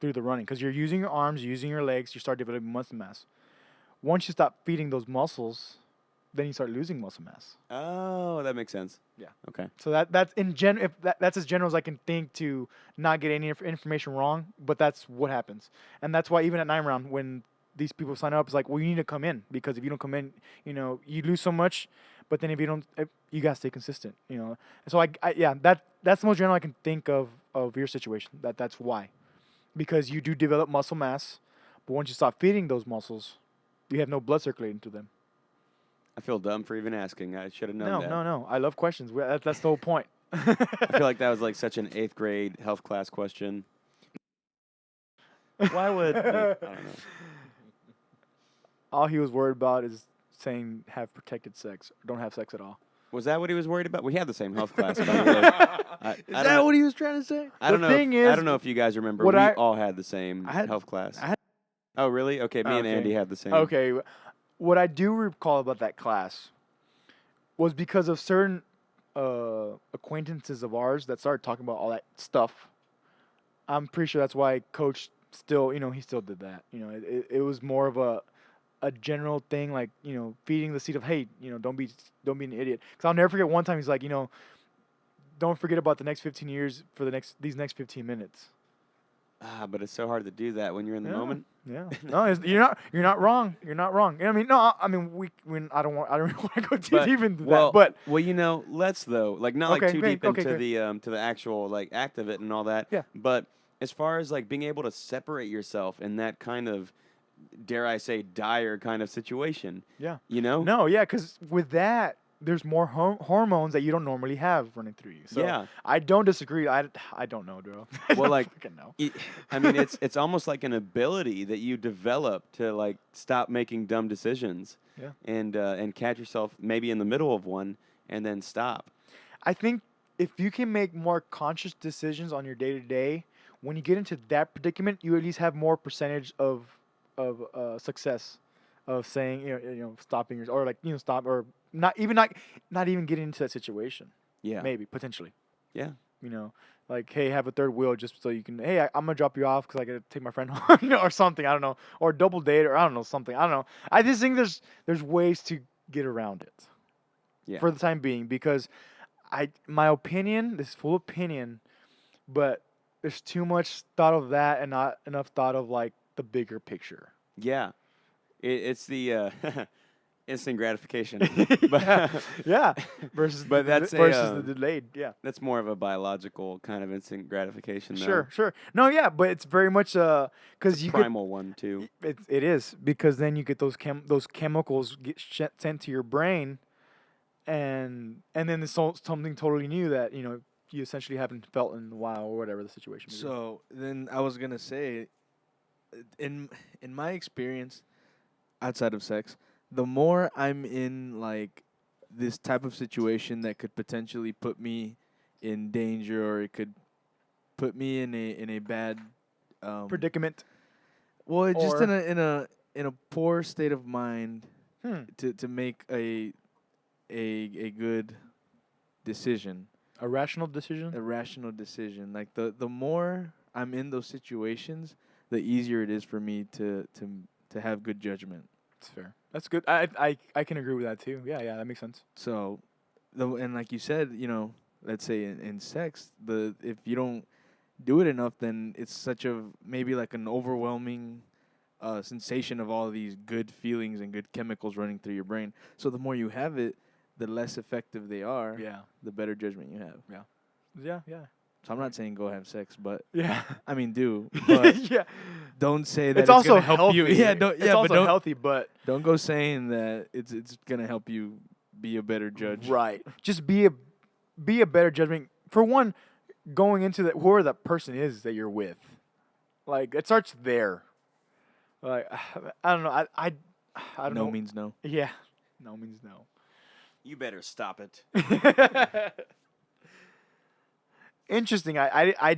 Speaker 1: through the running because you're using your arms, you're using your legs. You start developing muscle mass. Once you stop feeding those muscles, then you start losing muscle mass.
Speaker 2: Oh, that makes sense.
Speaker 1: Yeah.
Speaker 2: Okay.
Speaker 1: So that's in if that's as general as I can think to not get any information wrong, but that's what happens, and that's why even at 9 round when these people sign up, it's like, well, you need to come in because if you don't come in, you lose so much. But then if you don't, you gotta stay consistent, And so yeah, that's the most general I can think of your situation. That's why, because you do develop muscle mass, but once you stop feeding those muscles, you have no blood circulating to them.
Speaker 2: I feel dumb for even asking. I should have known
Speaker 1: No,
Speaker 2: that.
Speaker 1: no. I love questions. That's the whole point.
Speaker 2: I feel like that was like such an 8th grade health class question. Why would I don't know.
Speaker 1: All he was worried about is saying have protected sex or don't have sex at all.
Speaker 2: Was that what he was worried about? We had the same health class, by the way.
Speaker 3: Is that what he was trying to say?
Speaker 2: I don't know.
Speaker 1: thing
Speaker 2: I
Speaker 1: is,
Speaker 2: don't know if you guys remember.
Speaker 1: what
Speaker 2: We
Speaker 1: I-
Speaker 2: all had the same
Speaker 3: I had-
Speaker 2: health class.
Speaker 3: I had-
Speaker 2: Oh, really? Okay, me and
Speaker 1: Okay.
Speaker 2: Andy had the same.
Speaker 1: Okay, what I do recall about that class was because of certain acquaintances of ours that started talking about all that stuff. I'm pretty sure that's why Coach still, he still did that. It was more of a general thing, like feeding the seed of, hey, don't be an idiot. Because I'll never forget one time he's like, don't forget about the next 15 years for these next 15 minutes.
Speaker 2: But it's so hard to do that when you're in the moment.
Speaker 1: Yeah, no, you're not wrong. You're not wrong. I mean, no, I mean I don't really want to go too deep into that. But
Speaker 2: let's though, like not like
Speaker 1: Okay,
Speaker 2: too
Speaker 1: great,
Speaker 2: deep into
Speaker 1: okay, great.
Speaker 2: to the actual like act of it and all that.
Speaker 1: Yeah.
Speaker 2: But as far as like being able to separate yourself in that kind of, dare I say, dire kind of situation.
Speaker 1: yeah,
Speaker 2: No,
Speaker 1: yeah, because with that, there's more hormones that you don't normally have running through you. So
Speaker 2: Yeah.
Speaker 1: I don't disagree. I don't know, bro. I
Speaker 2: Well,
Speaker 1: don't
Speaker 2: like,
Speaker 1: fucking know.
Speaker 2: I mean, it's almost like an ability that you develop to like stop making dumb decisions.
Speaker 1: Yeah.
Speaker 2: And catch yourself maybe in the middle of one and then stop.
Speaker 1: I think if you can make more conscious decisions on your day to day, when you get into that predicament, you at least have more percentage of success of saying stopping or like stop or not even getting into that situation.
Speaker 2: Yeah.
Speaker 1: Maybe potentially.
Speaker 2: Yeah.
Speaker 1: Like, hey, have a third wheel just so you can. Hey, I'm gonna drop you off because I gotta take my friend home or something. I don't know, or double date or I don't know something. I don't know. I just think there's ways to get around it.
Speaker 2: Yeah.
Speaker 1: For the time being, because my opinion, this is full opinion, but there's too much thought of that and not enough thought of like the bigger picture.
Speaker 2: Yeah. It's the instant gratification.
Speaker 1: Yeah. Versus
Speaker 2: But that's
Speaker 1: the delayed. Yeah.
Speaker 2: That's more of a biological kind of instant gratification, though.
Speaker 1: Sure. No, yeah, but it's very much because you
Speaker 2: Primal one too.
Speaker 1: It is because then you get those chemicals get sent to your brain, and then there's something totally new that you essentially haven't felt in a while or whatever the situation is.
Speaker 3: So then I was gonna say, in my experience, outside of sex, the more I'm in like this type of situation that could potentially put me in danger, or it could put me in a bad
Speaker 1: predicament.
Speaker 3: Well, it's just
Speaker 1: or-
Speaker 3: in a poor state of mind
Speaker 1: Hmm.
Speaker 3: to make a good decision,
Speaker 1: A rational decision.
Speaker 3: a rational decision. Like the more I'm in those situations, the easier it is for me to have good judgment.
Speaker 1: That's fair. That's good. I can agree with that too. Yeah, that makes sense.
Speaker 3: So, and like you said, let's say in sex, if you don't do it enough, then it's such a maybe like an overwhelming sensation of all these good feelings and good chemicals running through your brain. So the more you have it, the less effective they are.
Speaker 1: Yeah.
Speaker 3: The better judgment you have.
Speaker 1: Yeah.
Speaker 3: So I'm not saying go have sex, but
Speaker 1: Yeah.
Speaker 3: I mean do. But
Speaker 1: Yeah.
Speaker 3: don't say that
Speaker 1: It's also
Speaker 3: gonna help
Speaker 1: healthy.
Speaker 3: you. Yeah, don't.
Speaker 1: It's
Speaker 3: Yeah,
Speaker 1: also
Speaker 3: but don't
Speaker 1: healthy, but
Speaker 3: don't go saying that it's gonna help you be a better judge.
Speaker 1: right. Just be a better judgment. For one, going into that, whoever that person is that you're with, like it starts there. Like I don't know. I don't
Speaker 3: No
Speaker 1: know.
Speaker 3: means no.
Speaker 1: Yeah. No means no.
Speaker 2: You better stop it.
Speaker 1: Interesting. I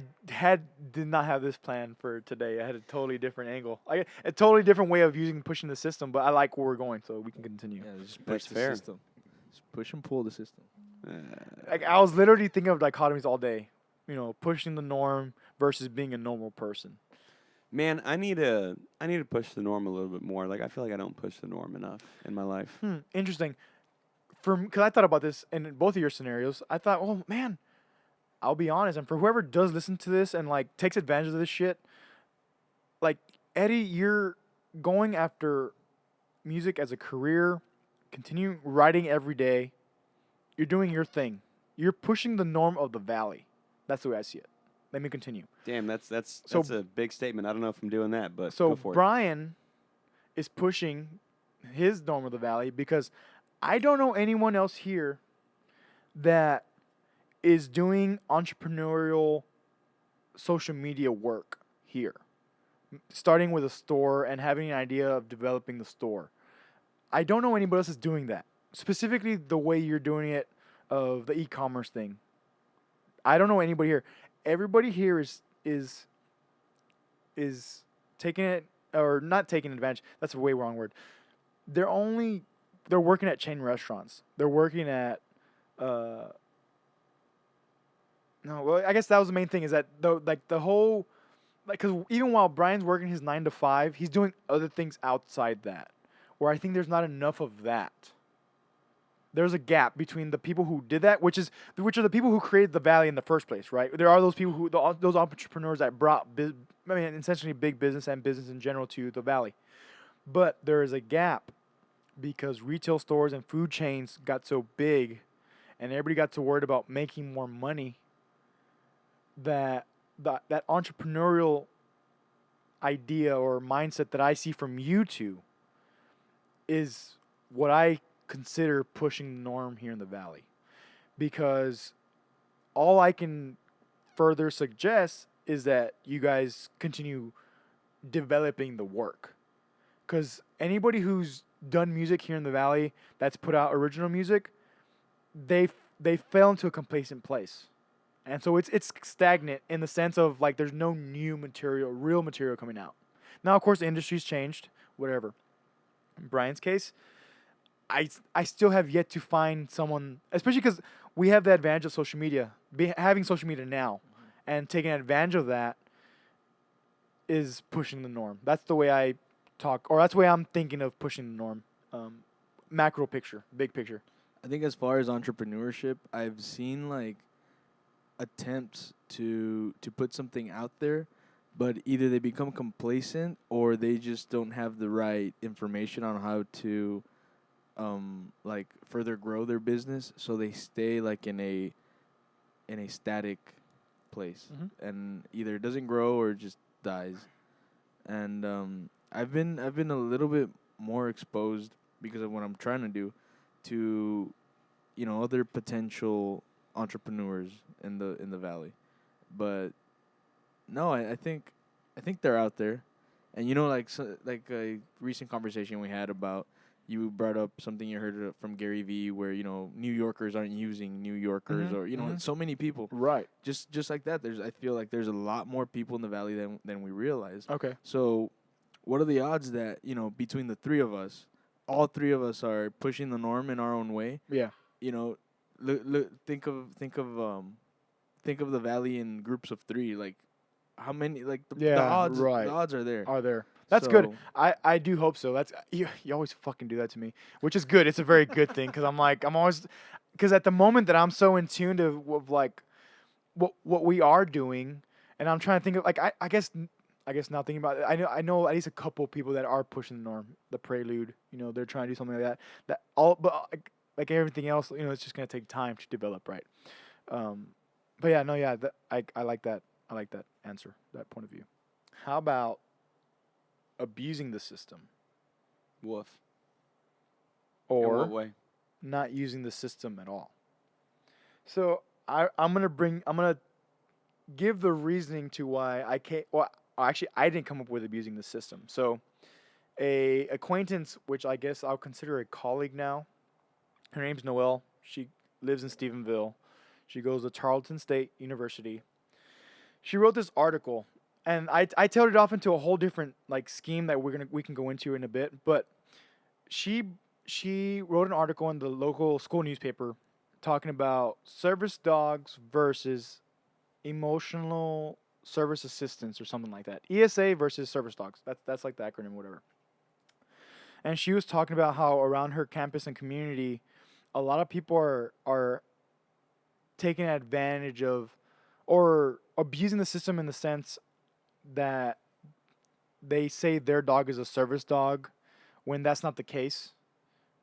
Speaker 1: did not have this plan for today. I had a totally different angle. A totally different way of pushing the system, but I like where we're going, so we can continue.
Speaker 3: Yeah, just push
Speaker 2: That's
Speaker 3: the
Speaker 2: fair.
Speaker 3: system. Just push and pull the system.
Speaker 1: Like I was literally thinking of dichotomies all day. Pushing the norm versus being a normal person.
Speaker 2: Man, I need to push the norm a little bit more. Like I feel like I don't push the norm enough in my life.
Speaker 1: Interesting. Because I thought about this in both of your scenarios. I thought, oh man, I'll be honest, and for whoever does listen to this and like takes advantage of this shit, like Eddie, you're going after music as a career, continue writing every day. You're doing your thing. You're pushing the norm of the valley. That's the way I see it. Let me continue.
Speaker 2: Damn, that's
Speaker 1: So-
Speaker 2: a big statement. I don't know if I'm doing that, but
Speaker 1: So
Speaker 2: go for it.
Speaker 1: Brian is pushing his norm of the valley because I don't know anyone else here that is doing entrepreneurial social media work here. Starting with a store and having an idea of developing the store. I don't know anybody else is doing that. Specifically the way you're doing it of the e-commerce thing. I don't know anybody here. Everybody here is taking it or not taking advantage. That's a way wrong word. They're working at chain restaurants. They're working at no, well, I guess that was the main thing is that the whole because even while Brian's working his 9 to 5, he's doing other things outside that. Where I think there's not enough of that. There's a gap between the people who did that, which are the people who created the valley in the first place, right? There are those people those entrepreneurs that brought essentially big business and business in general to the valley. But there is a gap because retail stores and food chains got so big and everybody got so worried about making more money that entrepreneurial idea or mindset that I see from you two is what I consider pushing the norm here in the valley. Because all I can further suggest is that you guys continue developing the work. Because anybody who's done music here in the valley that's put out original music, they fell into a complacent place. And so it's stagnant in the sense of like there's no new material, real material coming out. Now, of course, the industry's changed, whatever. In Brian's case, I still have yet to find someone, especially because we have the advantage of social media, having social media now, and taking advantage of that is pushing the norm. That's the way I talk, or that's the way I'm thinking of pushing the norm. Macro picture, big picture.
Speaker 3: I think as far as entrepreneurship, I've seen like attempts to put something out there, but either they become complacent or they just don't have the right information on how to like further grow their business, so they stay like in a static place, and either it doesn't grow or it just dies. And I've been a little bit more exposed because of what I'm trying to do to other potential entrepreneurs in the valley. But no, I think they're out there. And like a recent conversation we had about, you brought up something you heard from Gary Vee where New Yorkers aren't using New Yorkers, or so many people,
Speaker 1: Right.
Speaker 3: just like that. I feel like there's a lot more people in the valley than we realize.
Speaker 1: Okay.
Speaker 3: So what are the odds that between the three of us, all three of us are pushing the norm in our own way?
Speaker 1: Yeah.
Speaker 3: Think of the valley in groups of three. Like how many? Like the odds.
Speaker 1: right.
Speaker 3: The odds are there.
Speaker 1: Are there? That's good.
Speaker 3: So-
Speaker 1: I do hope so. That's you always fucking do that to me, which is good. It's a very good thing because I'm always because at the moment that I'm so in tune to like what we are doing, and I'm trying to think of like I guess now thinking about it, I know at least a couple people that are pushing the norm. The Prelude, they're trying to do something like that. But like everything else, it's just gonna take time to develop, right? But yeah, no, yeah, I like that. I like that answer, that point of view. How about abusing the system
Speaker 2: Woof. In what
Speaker 1: or
Speaker 2: way?
Speaker 1: not using the system at all? So I'm gonna give the reasoning to why I can't. Well, actually, I didn't come up with abusing the system. So a acquaintance, which I guess I'll consider a colleague now. Her name's Noelle. She lives in Stephenville. She goes to Tarleton State University. She wrote this article, and I tailed it off into a whole different like scheme that we can go into in a bit. But she she wrote an article in the local school newspaper talking about service dogs versus emotional service assistants or something like that. ESA versus service dogs. That's like the acronym, whatever. And she was talking about how around her campus and community, a lot of people are taking advantage of or abusing the system in the sense that they say their dog is a service dog when that's not the case.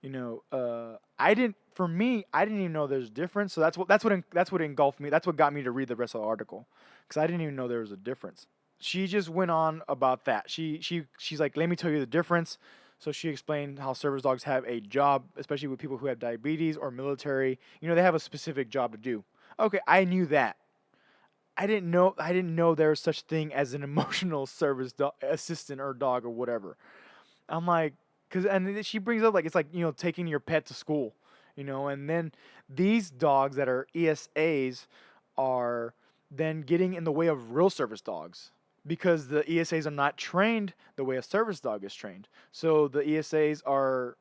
Speaker 1: I didn't. For me, I didn't even know there's a difference. So that's what engulfed me. That's what got me to read the rest of the article, because I didn't even know there was a difference. She just went on about that. She's like, let me tell you the difference. So she explained how service dogs have a job, especially with people who have diabetes or military. They have a specific job to do. Okay, I knew that. I didn't know there was such thing as an emotional service assistant or dog or whatever. I'm like, and she brings up like it's like taking your pet to school, and then these dogs that are ESAs are then getting in the way of real service dogs because the ESAs are not trained the way a service dog is trained. So the ESAs are,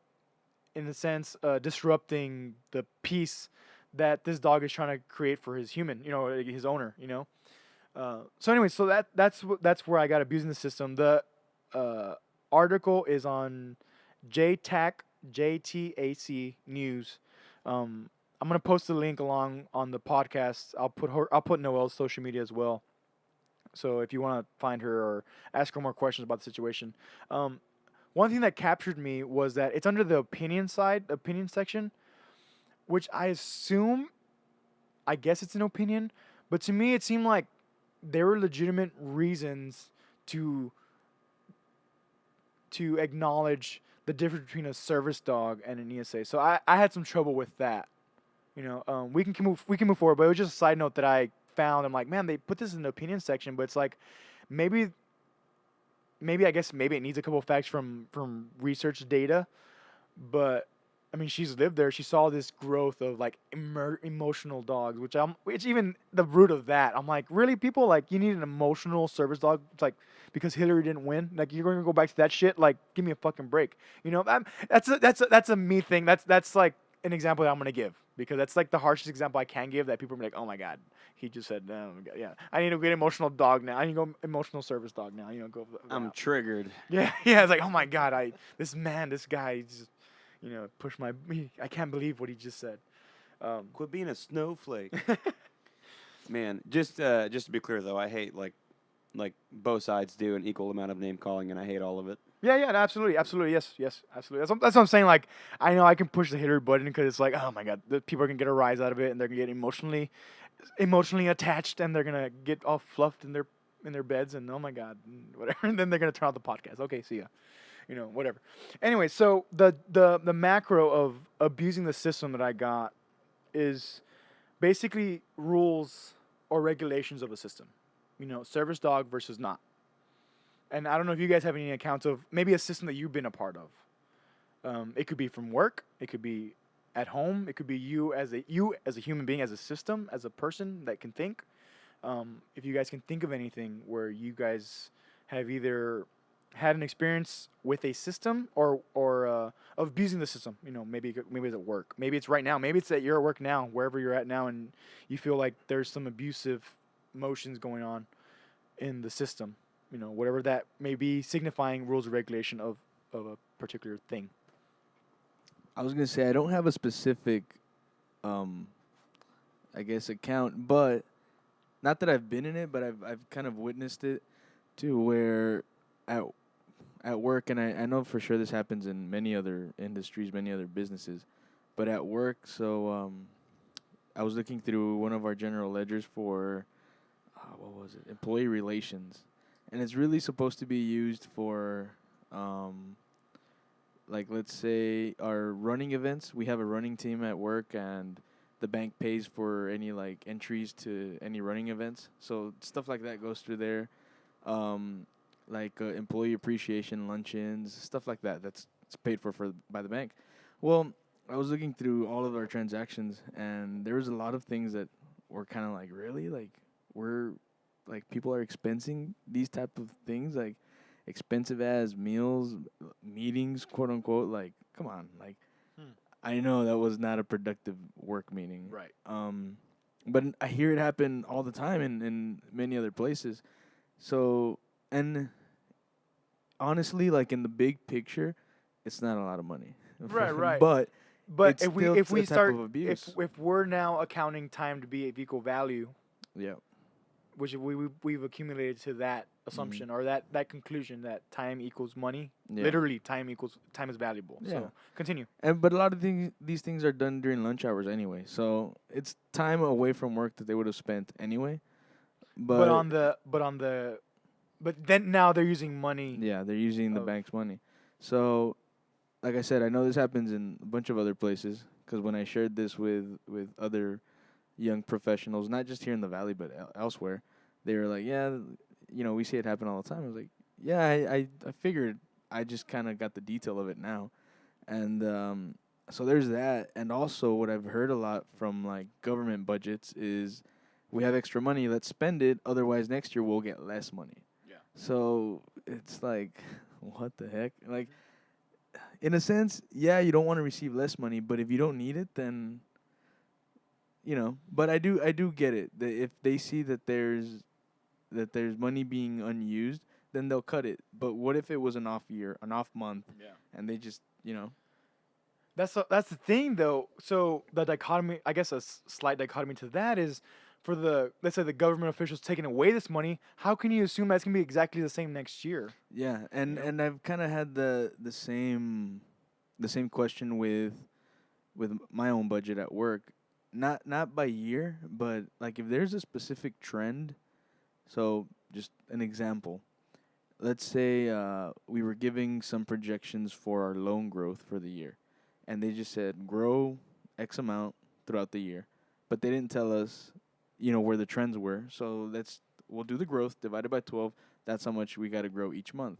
Speaker 1: in a sense, disrupting the peace that this dog is trying to create for his human, his owner, so anyway, so that's where I got abusing the system. The article is on JTAC JTAC News. I'm gonna post the link along on the podcast. I'll put Noelle's social media as well. So if you want to find her or ask her more questions about the situation, one thing that captured me was that it's under the opinion section, which I assume, I guess it's an opinion, but to me it seemed like there were legitimate reasons to acknowledge the difference between a service dog and an ESA. So I had some trouble with that. We can move forward, but it was just a side note that I found. I'm like, man, they put this in the opinion section, but it's like maybe maybe it needs a couple of facts from research data, but I mean, she's lived there. She saw this growth of like emotional dogs, which even the root of that. I'm like, really, people like you need an emotional service dog? It's like because Hillary didn't win. Like you're going to go back to that shit? Like, give me a fucking break. That's a me thing. That's like an example that I'm gonna give because that's like the harshest example I can give. That people are like, oh my god, he just said, oh my god, yeah, I need to get emotional dog now. I need to go emotional service dog now. Go.
Speaker 2: I'm triggered.
Speaker 1: Yeah, yeah. It's like, oh my god, this guy just push my. I can't believe what he just said.
Speaker 2: Quit being a snowflake. Man, just to be clear though, I hate like both sides do an equal amount of name calling, and I hate all of it.
Speaker 1: Yeah, yeah, no, absolutely, absolutely, yes, absolutely. That's what I'm saying. Like, I know I can push the hitter button because it's like, oh my god, the people are gonna get a rise out of it, and they're gonna get emotionally attached, and they're gonna get all fluffed in their beds, and oh my god, and whatever. And then they're gonna turn off the podcast. Okay, see ya. Whatever. Anyway, so the macro of abusing the system that I got is basically rules or regulations of a system. Service dog versus not. And I don't know if you guys have any accounts of maybe a system that you've been a part of. It could be from work. It could be at home. It could be you as a human being, as a system, as a person that can think. If you guys can think of anything where you guys have either had an experience with a system or of abusing the system. Maybe it's at work. Maybe it's right now. Maybe it's that you're at work now, wherever you're at now, and you feel like there's some abusive motions going on in the system. Whatever that may be, signifying rules or regulation of a particular thing.
Speaker 3: I was gonna say I don't have a specific, I guess account, but not that I've been in it, but I've kind of witnessed it too, where at work, and I know for sure this happens in many other industries, many other businesses, but at work, so I was looking through one of our general ledgers for what was it? Employee relations, and it's really supposed to be used for like let's say our running events. We have a running team at work, and the bank pays for any like entries to any running events. So stuff like that goes through there. Like employee appreciation luncheons, stuff like that. That's it's paid for by the bank. Well, I was looking through all of our transactions, and there was a lot of things that were kind of like, really, like we're like people are expensing these type of things, like expensive as meals, meetings, quote unquote. Like, come on, like I know that was not a productive work meeting,
Speaker 1: Right.
Speaker 3: but I hear it happen all the time in many other places. So, and honestly, like in the big picture, it's not a lot of money.
Speaker 1: Right, right.
Speaker 3: But
Speaker 1: But
Speaker 3: it's
Speaker 1: if we
Speaker 3: still
Speaker 1: if
Speaker 3: a
Speaker 1: we
Speaker 3: type
Speaker 1: start
Speaker 3: of abuse.
Speaker 1: if we're now accounting time to be of equal value,
Speaker 3: Yeah.
Speaker 1: which we've accumulated to that assumption or that conclusion that time equals money.
Speaker 3: Yeah.
Speaker 1: Literally, time is valuable.
Speaker 3: Yeah.
Speaker 1: So continue.
Speaker 3: But a lot of these things are done during lunch hours anyway. So it's time away from work that they would have spent anyway.
Speaker 1: But then now they're using money.
Speaker 3: yeah, they're using the
Speaker 1: of-
Speaker 3: bank's money. So, like I said, I know this happens in a bunch of other places because when I shared this with other young professionals, not just here in the valley but elsewhere, they were like, "Yeah, we see it happen all the time." I was like, "Yeah, I figured. I just kind of got the detail of it now." And so there's that. And also what I've heard a lot from like government budgets is we have extra money, let's spend it, otherwise next year we'll get less money.
Speaker 1: Yeah.
Speaker 3: So it's like, what the heck? Like, in a sense, yeah, you don't want to receive less money, but if you don't need it, then, but I do get it. That if they see that there's money being unused, then they'll cut it. But what if it was an off year, an off month,
Speaker 1: Yeah.
Speaker 3: and they just,
Speaker 1: That's the thing though. So the dichotomy, I guess, slight dichotomy to that is, for let's say the government officials taking away this money, how can you assume that's gonna be exactly the same next year?
Speaker 3: yeah, and I've kind of had the same question with my own budget at work, not by year, but like if there's a specific trend. So just an example. Let's say we were giving some projections for our loan growth for the year, and they just said grow X amount throughout the year, but they didn't tell us, where the trends were. So we'll do the growth divided by 12. That's how much we got to grow each month.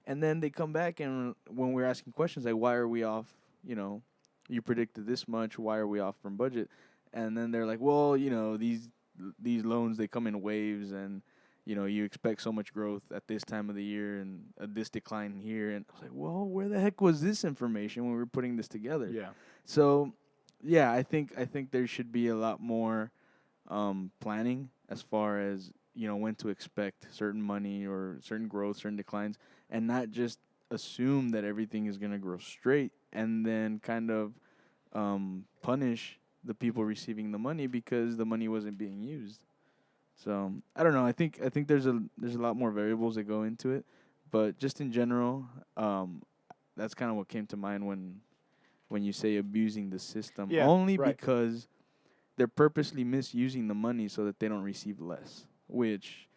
Speaker 3: And then they come back, and when we're asking questions like, why are we off? You predicted this much. Why are we off from budget? And then they're like, well, these loans, they come in waves, and you expect so much growth at this time of the year and this decline here. And I was like, well, where the heck was this information when we were putting this together?
Speaker 1: Yeah.
Speaker 3: So, yeah, I think there should be a lot more planning as far as when to expect certain money or certain growth, certain declines, and not just assume that everything is going to grow straight and then kind of punish the people receiving the money because the money wasn't being used. So I don't know. I think there's a lot more variables that go into it, but just in general, that's kind of what came to mind when you say abusing the system.
Speaker 1: Yeah,
Speaker 3: Only
Speaker 1: right.
Speaker 3: because they're purposely misusing the money so that they don't receive less. Which,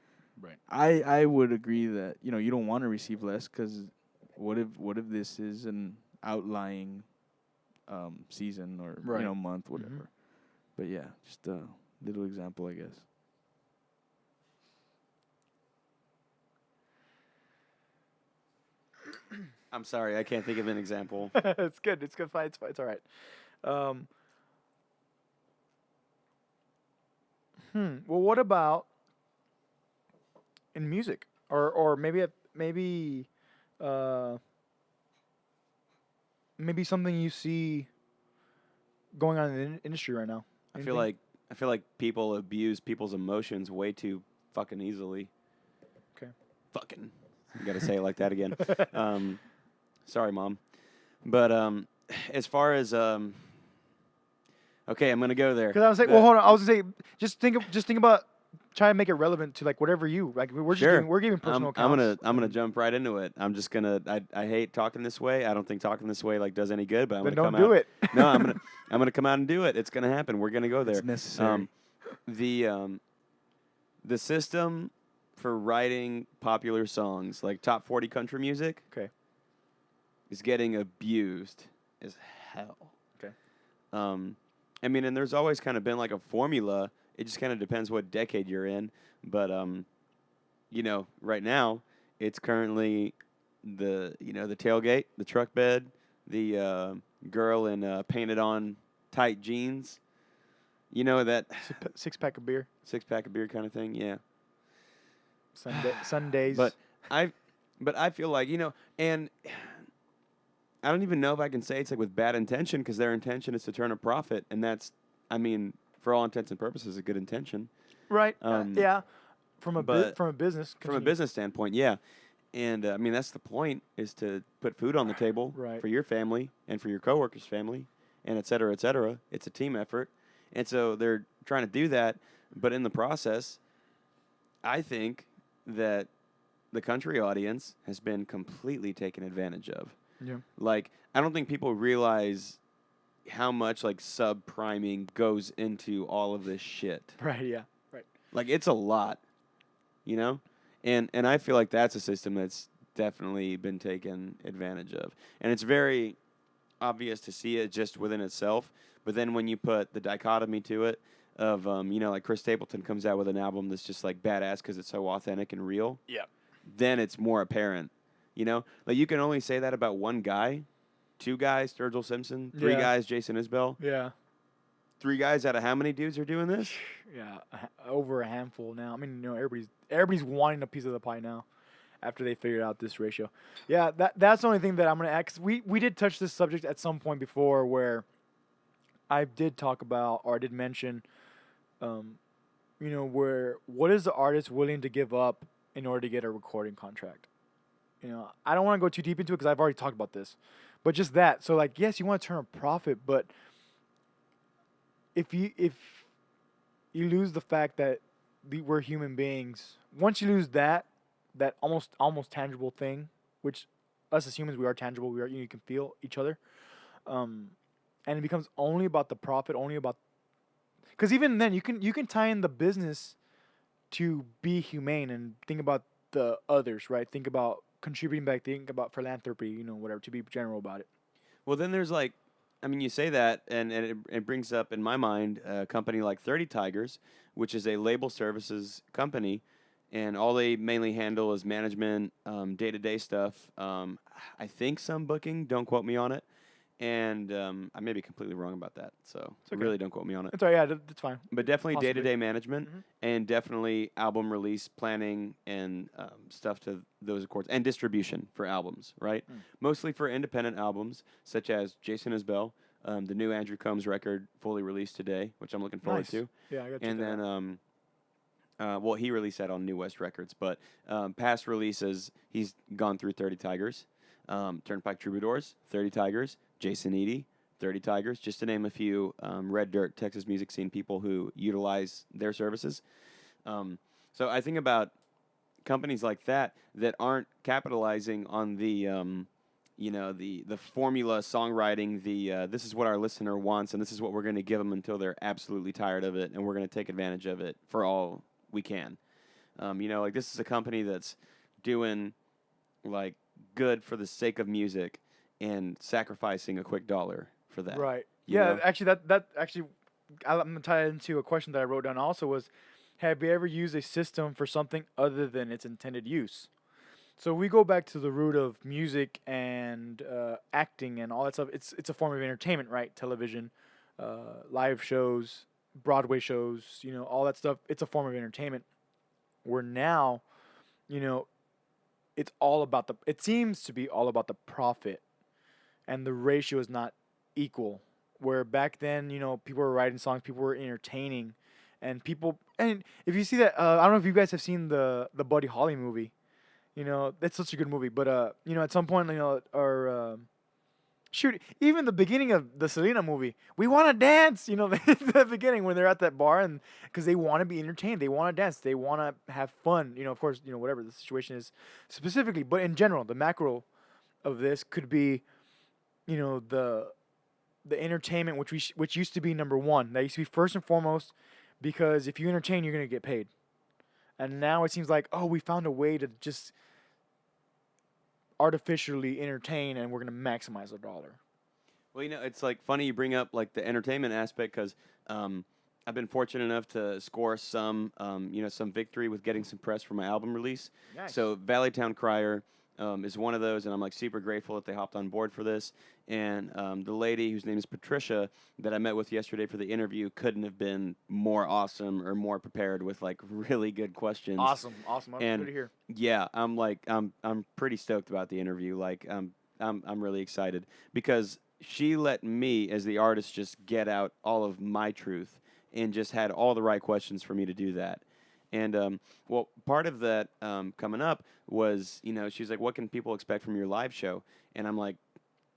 Speaker 1: Right.
Speaker 3: I would agree that you don't want to receive less because what if this is an outlying season or
Speaker 1: Right.
Speaker 3: month, whatever. But yeah, just a little example, I guess.
Speaker 2: I'm sorry, I can't think of an example.
Speaker 1: It's good. It's good. Fine. It's fine. It's all right. Well, what about in music, or maybe something you see going on in the industry right now?
Speaker 2: I feel like people abuse people's emotions way too fucking easily.
Speaker 1: Okay.
Speaker 2: Fucking. You gotta say it like that again. Sorry, Mom. But as far as okay, I'm gonna go there.
Speaker 1: Because I was like, well, hold on. I was gonna say, just think about try to make it relevant to like whatever you like. We're just
Speaker 2: Sure.
Speaker 1: giving personal accounts.
Speaker 2: I'm gonna jump right into it. I'm just gonna. I hate talking this way. I don't think talking this way like does any good. But I'm
Speaker 1: Then
Speaker 2: gonna
Speaker 1: don't
Speaker 2: come
Speaker 1: do
Speaker 2: out.
Speaker 1: it.
Speaker 2: No, I'm gonna come out and do it. It's gonna happen. We're gonna go there.
Speaker 3: It's necessary.
Speaker 2: The system for writing popular songs, like top 40 country music,
Speaker 1: Okay.
Speaker 2: is getting abused as hell.
Speaker 1: Okay.
Speaker 2: I mean, and there's always kind of been like a formula. It just kind of depends what decade you're in. But you know, right now it's currently the tailgate, the truck bed, the girl in painted on tight jeans. You know that
Speaker 1: 6-pack of beer.
Speaker 2: 6-pack of beer kind of thing. Yeah.
Speaker 1: Sundays.
Speaker 2: But I feel like, and I don't even know if I can say it's like with bad intention, because their intention is to turn a profit, and that's, I mean, for all intents and purposes, a good intention.
Speaker 1: right. Yeah. From a
Speaker 2: but
Speaker 1: from a business.
Speaker 2: From a business standpoint, yeah. And I mean, that's the point, is to put food on the table
Speaker 1: Right.
Speaker 2: for your family and for your coworkers' family, and et cetera, et cetera. It's a team effort. And so they're trying to do that, but in the process, I think that the country audience has been completely taken advantage of.
Speaker 1: Yeah.
Speaker 2: Like, I don't think people realize how much like subpriming goes into all of this shit.
Speaker 1: Right. Yeah. Right.
Speaker 2: Like, it's a lot, you know? And I feel like that's a system that's definitely been taken advantage of. And it's very obvious to see it just within itself. But then when you put the dichotomy to it of, like Chris Stapleton comes out with an album that's just like badass because it's so authentic and real.
Speaker 1: Yeah.
Speaker 2: Then it's more apparent, Like, you can only say that about one guy, 2 guys, Sturgill Simpson, 3
Speaker 1: Yeah.
Speaker 2: guys, Jason Isbell.
Speaker 1: Yeah.
Speaker 2: 3 guys out of how many dudes are doing this?
Speaker 1: Yeah. Over a handful now. I mean, everybody's wanting a piece of the pie now, after they figured out this ratio. Yeah. That's the only thing that I'm gonna add. 'Cause we did touch this subject at some point before, where I did talk about, or I did mention, where what is the artist willing to give up in order to get a recording contract? I don't want to go too deep into it because I've already talked about this, but just that. So, like, yes, you want to turn a profit, but if you lose the fact that we're human beings, once you lose that almost tangible thing, which us as humans, we are tangible. We are, you can feel each other. And it becomes only about the profit, only about, because even then you can tie in the business to be humane and think about the others, right? Think about contributing back, think about philanthropy, whatever, to be general about it.
Speaker 2: Well, then there's like, I mean, you say that, and it brings up in my mind a company like 30 Tigers, which is a label services company, and all they mainly handle is management, day-to-day stuff. I think some booking, don't quote me on it. And I may be completely wrong about that, so
Speaker 1: okay.
Speaker 2: Really don't quote me on it.
Speaker 1: It's all right, yeah, that's fine.
Speaker 2: But definitely
Speaker 1: Possibly.
Speaker 2: day-to-day management, and definitely album release planning and stuff to those accords, and distribution for albums, right? Mostly for independent albums, such as Jason Isbell, the new Andrew Combs record, fully released today, which I'm looking forward to.
Speaker 1: Yeah, I got to.
Speaker 2: And then, well, he released that on New West Records, but past releases, he's gone through 30 Tigers, Turnpike Troubadours, 30 Tigers, Jason Eady, 30 Tigers, just to name a few Red Dirt, Texas music scene people who utilize their services. So I think about companies like that aren't capitalizing on the, the formula songwriting, this is what our listener wants, and this is what we're going to give them until they're absolutely tired of it, and we're going to take advantage of it for all we can. Like, this is a company that's doing, like, good for the sake of music and sacrificing a quick dollar for that.
Speaker 1: Right.
Speaker 2: You
Speaker 1: Yeah,
Speaker 2: know?
Speaker 1: actually, that actually, I'm going to tie it into a question that I wrote down also was, have you ever used a system for something other than its intended use? So we go back to the root of music and acting and all that stuff. It's a form of entertainment, right? Television, live shows, Broadway shows, all that stuff. It's a form of entertainment. Where now, it seems to be all about the profit, and the ratio is not equal. Where back then, people were writing songs, people were entertaining, and if you see that, I don't know if you guys have seen the Buddy Holly movie. That's such a good movie. But at some point, Shoot, even the beginning of the Selena movie, we want to dance. You know, the beginning when they're at that bar and because they want to be entertained, they want to dance, they want to have fun. You know, of course, you know whatever the situation is specifically, but in general, the macro of this could be, you know, the entertainment which used to be number one. That used to be first and foremost, because if you entertain, you're gonna get paid. And now it seems like, oh, we found a way to just artificially entertain, and we're gonna maximize the dollar.
Speaker 2: Well, it's like funny you bring up like the entertainment aspect because I've been fortunate enough to score some, some victory with getting some press for my album release.
Speaker 1: Nice.
Speaker 2: So Valleytown Crier is one of those, and I'm like super grateful that they hopped on board for this. And the lady whose name is Patricia that I met with yesterday for the interview couldn't have been more awesome or more prepared with like really good questions.
Speaker 1: Awesome.
Speaker 2: And
Speaker 1: Good to hear.
Speaker 2: yeah, I'm pretty stoked about the interview. Like I'm really excited because she let me as the artist just get out all of my truth and just had all the right questions for me to do that. And well, part of that coming up was, she's like, "What can people expect from your live show?" And I'm like,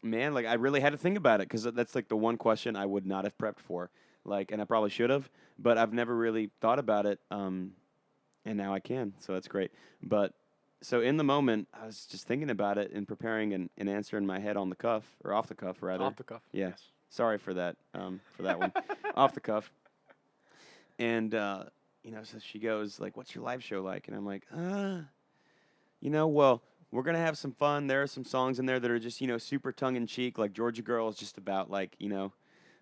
Speaker 2: "Man, like I really had to think about it because that's like the one question I would not have prepped for, like, and I probably should have, but I've never really thought about it, and now I can, so that's great." But so in the moment, I was just thinking about it and preparing an answer in my head on the cuff or off the cuff rather.
Speaker 1: Off the cuff.
Speaker 2: Yeah.
Speaker 1: Yes.
Speaker 2: Sorry for that one, off the cuff. And so she goes like, "What's your live show like?" And I'm like, well, we're gonna have some fun. There are some songs in there that are just super tongue in cheek. Like Georgia Girl is just about like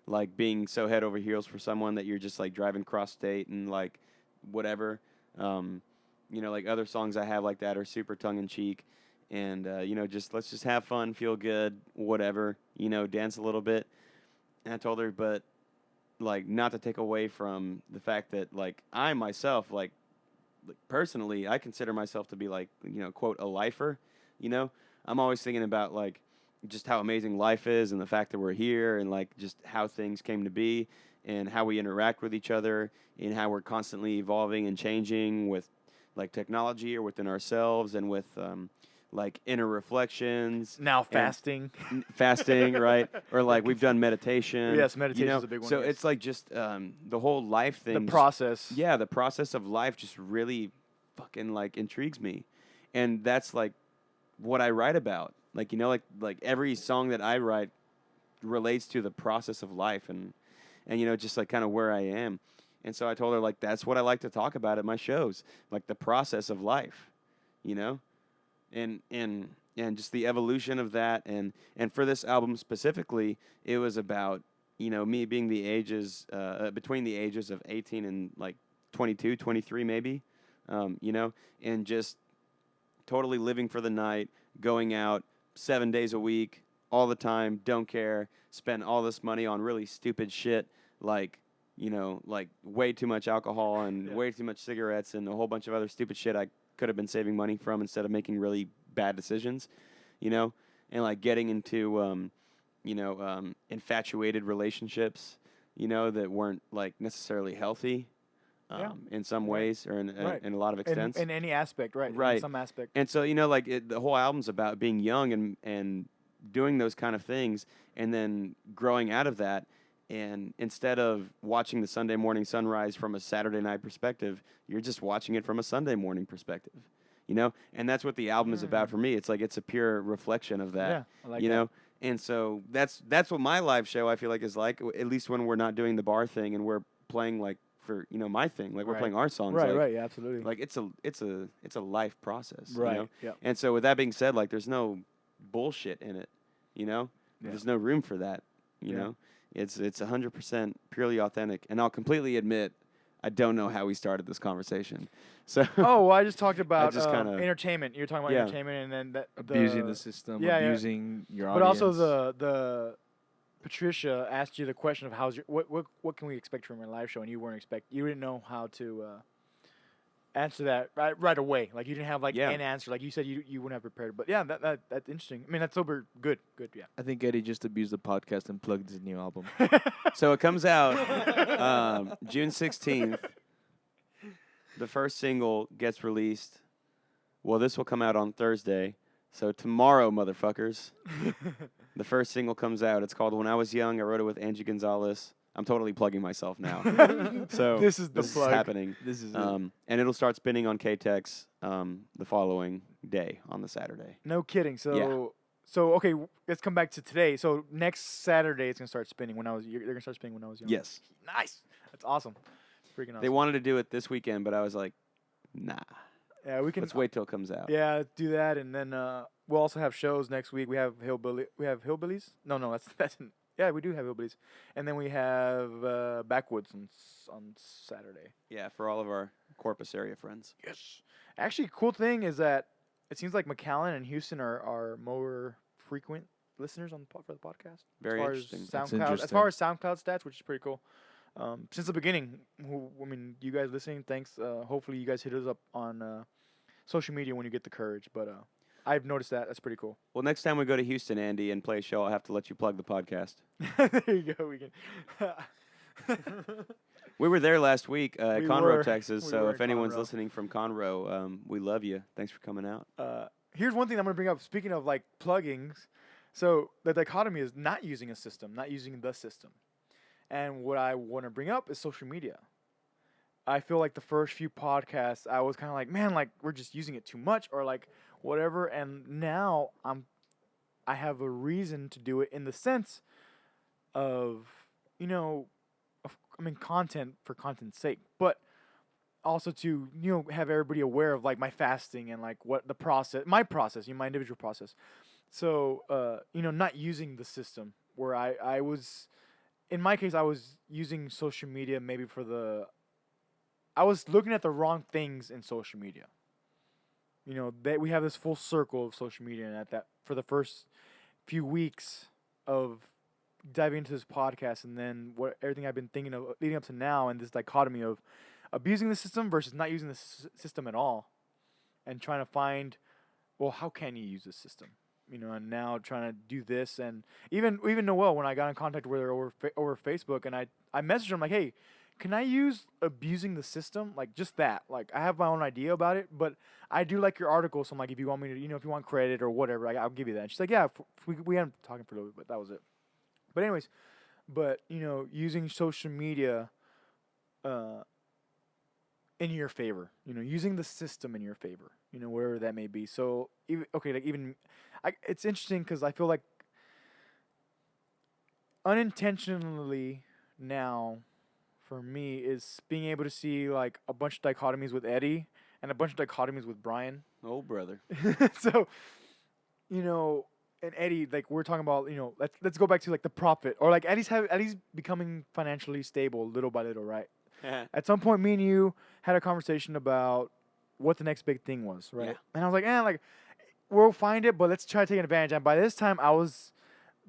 Speaker 2: like being so head over heels for someone that you're just like driving cross state and like whatever. Like other songs I have like that are super tongue in cheek, and just let's just have fun, feel good, whatever. Dance a little bit. And I told her, but like not to take away from the fact that like I myself like personally I consider myself to be like quote a lifer. I'm always thinking about like just how amazing life is and the fact that we're here and like just how things came to be and how we interact with each other and how we're constantly evolving and changing with like technology or within ourselves and with like inner reflections.
Speaker 1: Now fasting.
Speaker 2: Fasting, right? Or like we've done meditation.
Speaker 1: Yes, meditation is a big one.
Speaker 2: So
Speaker 1: yes.
Speaker 2: it's like just the whole life thing.
Speaker 1: The process.
Speaker 2: Yeah, the process of life just really fucking like intrigues me, and that's like what I write about. Like like every song that I write relates to the process of life, and just like kind of where I am. And so I told her like that's what I like to talk about at my shows, like the process of life, and just the evolution of that, and for this album specifically, it was about me being the ages between the ages of 18 and like 22, 23 maybe, and just totally living for the night, going out 7 days a week, all the time, don't care, spend all this money on really stupid shit like like way too much alcohol and way too much cigarettes and a whole bunch of other stupid shit I could have been saving money from instead of making really bad decisions, and like getting into, infatuated relationships, that weren't like necessarily healthy, in some ways or in a lot of extents.
Speaker 1: In any aspect, right?
Speaker 2: Right.
Speaker 1: In some aspect.
Speaker 2: And so, like the whole album's about being young and doing those kind of things and then growing out of that. And instead of watching the Sunday morning sunrise from a Saturday night perspective, you're just watching it from a Sunday morning perspective, And that's what the album is about for me. It's like it's a pure reflection of that,
Speaker 1: Yeah, I like that.
Speaker 2: And so that's what my live show I feel like is like. At least when we're not doing the bar thing and we're playing like for my thing, like we're
Speaker 1: Right.
Speaker 2: playing our songs,
Speaker 1: Right,
Speaker 2: like,
Speaker 1: right, yeah, absolutely.
Speaker 2: like it's a life process,
Speaker 1: Right, yeah.
Speaker 2: And so with that being said, like there's no bullshit in it, There's no room for that, you know. It's 100% purely authentic, and I'll completely admit I don't know how we started this conversation. So
Speaker 1: Oh, well, I just talked about
Speaker 2: just kinda-
Speaker 1: entertainment. You're talking about
Speaker 2: Yeah.
Speaker 1: entertainment, and then
Speaker 3: Abusing the system,
Speaker 1: yeah, yeah.
Speaker 3: abusing your
Speaker 1: But
Speaker 3: audience.
Speaker 1: also the Patricia asked you the question of how's your what can we expect from your live show, and you didn't know how to answer that right away. Like you didn't have like
Speaker 2: Yeah.
Speaker 1: an answer. Like you said you wouldn't have prepared. But yeah, that's interesting. I mean, that's super good. Good, yeah.
Speaker 3: I think Eddie just abused the podcast and plugged his new album.
Speaker 2: So it comes out June 16th. The first single gets released. Well, this will come out on Thursday. So tomorrow, motherfuckers, The first single comes out. It's called "When I Was Young." I wrote it with Angie Gonzalez. I'm totally plugging myself now. So
Speaker 1: This is the plug.
Speaker 2: happening.
Speaker 3: This is it.
Speaker 2: And it'll start spinning on KTEX the following day on the Saturday.
Speaker 1: No kidding. So
Speaker 2: Yeah.
Speaker 1: so okay, let's come back to today. So next Saturday it's gonna start spinning. They're gonna start spinning when I was young.
Speaker 2: Yes.
Speaker 1: Nice. That's awesome. Freaking awesome.
Speaker 2: They wanted to do it this weekend, but I was like, nah.
Speaker 1: Yeah, we can.
Speaker 2: Let's wait till it comes out.
Speaker 1: Yeah, do that, and then we'll also have shows next week. We have hillbillies. No, that's. Yeah, we do have hillbillies, and then we have backwoods on Saturday.
Speaker 2: Yeah, for all of our Corpus area friends.
Speaker 1: Yes. Actually, cool thing is that it seems like McAllen and Houston are more frequent listeners for the podcast.
Speaker 2: Very
Speaker 1: as far
Speaker 2: interesting.
Speaker 1: As
Speaker 3: That's
Speaker 1: SoundCloud, as far as SoundCloud stats, which is pretty cool. Since the beginning, you guys listening, thanks. Hopefully, you guys hit us up on social media when you get the courage. But I've noticed that. That's pretty cool.
Speaker 2: Well, next time we go to Houston, Andy, and play a show, I'll have to let you plug the podcast.
Speaker 1: There you go. We can.
Speaker 2: We were there last week at
Speaker 1: We
Speaker 2: Conroe,
Speaker 1: were.
Speaker 2: Texas.
Speaker 1: We
Speaker 2: So
Speaker 1: were
Speaker 2: if
Speaker 1: in
Speaker 2: anyone's
Speaker 1: Conroe.
Speaker 2: listening from Conroe, we love you. Thanks for coming out.
Speaker 1: Here's one thing I'm gonna bring up. Speaking of like pluggings, so the dichotomy is not using a system, not using the system. And what I want to bring up is social media. I feel like the first few podcasts, I was kind of like, man, like we're just using it too much, or like whatever. And now I have a reason to do it in the sense of, content for content's sake, but also to have everybody aware of like my fasting and like what the process, my process, my individual process. So not using the system where I was. In my case, I was using social media maybe I was looking at the wrong things in social media. That we have this full circle of social media, and at that for the first few weeks of diving into this podcast, and then everything I've been thinking of leading up to now, and this dichotomy of abusing the system versus not using the system at all, and trying to find, well, how can you use the system? And now trying to do this, and even Noel, when I got in contact with her over Facebook, and I messaged her, I'm like, hey, can I use abusing the system? Like just that. Like I have my own idea about it, but I do like your article, so I'm like, if you want me to, if you want credit or whatever, I'll give you that. And she's like, yeah, we ended up talking for a little bit, but that was it. But anyways, using social media, in your favor, using the system in your favor, whatever that may be. So it's interesting because I feel like unintentionally now, for me, is being able to see like a bunch of dichotomies with Eddie and a bunch of dichotomies with Brian.
Speaker 2: Oh, brother.
Speaker 1: So, and Eddie, like we're talking about, let's go back to like the profit, or like Eddie's becoming financially stable little by little, right? At some point, me and you had a conversation about what the next big thing was, right?
Speaker 2: Yeah.
Speaker 1: And I was like, we'll find it, but let's try to take advantage. And by this time, I was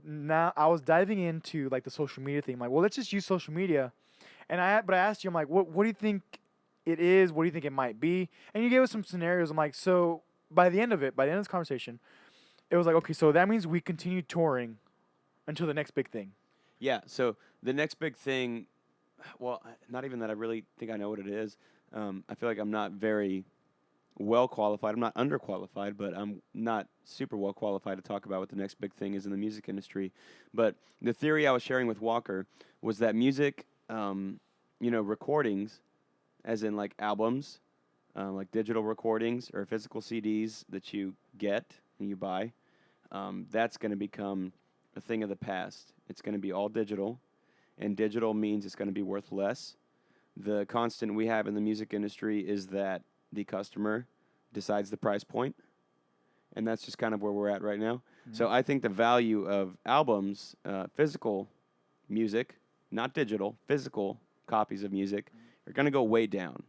Speaker 1: diving into like the social media thing. I'm like, well, let's just use social media. And I asked you, I'm like, what do you think it is? What do you think it might be? And you gave us some scenarios. I'm like, so by the end of this conversation, it was like, okay, so that means we continue touring until the next big thing.
Speaker 2: Yeah, so the next big thing, well, not even that I really think I know what it is. I feel like I'm not very well qualified. I'm not underqualified, but I'm not super well qualified to talk about what the next big thing is in the music industry. But the theory I was sharing with Walker was that music, recordings, as in like albums, like digital recordings or physical CDs that you get and you buy, that's going to become a thing of the past. It's going to be all digital. And digital means it's going to be worth less. The constant we have in the music industry is that the customer decides the price point, and that's just kind of where we're at right now. Mm-hmm. So I think the value of albums, physical music, not digital, physical copies of music, are going to go way down.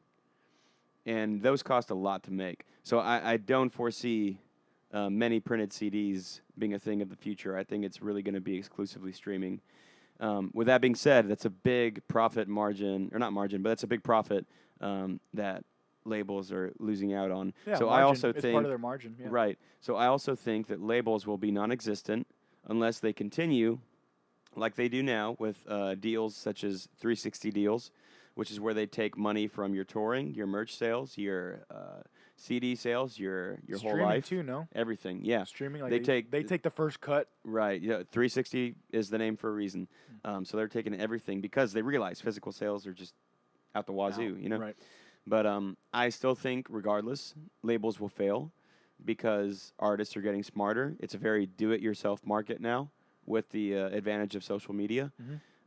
Speaker 2: And those cost a lot to make. So I don't foresee many printed CDs being a thing of the future. I think it's really going to be exclusively streaming. With that being said, that's a big profit margin, or not margin, but that's a big profit that labels are losing out on.
Speaker 1: Yeah,
Speaker 2: so
Speaker 1: margin.
Speaker 2: I also
Speaker 1: it's
Speaker 2: think
Speaker 1: part of their margin. Yeah.
Speaker 2: Right. So I also think that labels will be non-existent unless they continue, like they do now, with deals such as 360 deals, which is where they take money from your touring, your merch sales, your CD sales, your whole
Speaker 1: Streaming
Speaker 2: life,
Speaker 1: too, no?
Speaker 2: everything. Yeah,
Speaker 1: Streaming, like
Speaker 2: They
Speaker 1: they
Speaker 2: take-
Speaker 1: take the first cut.
Speaker 2: right. Yeah, 360 is the name for a reason. So they're taking everything because they realize physical sales are just out the wazoo, you know.
Speaker 1: Right.
Speaker 2: But I still think, regardless, labels will fail because artists are getting smarter. It's a very do-it-yourself market now with the advantage of social media.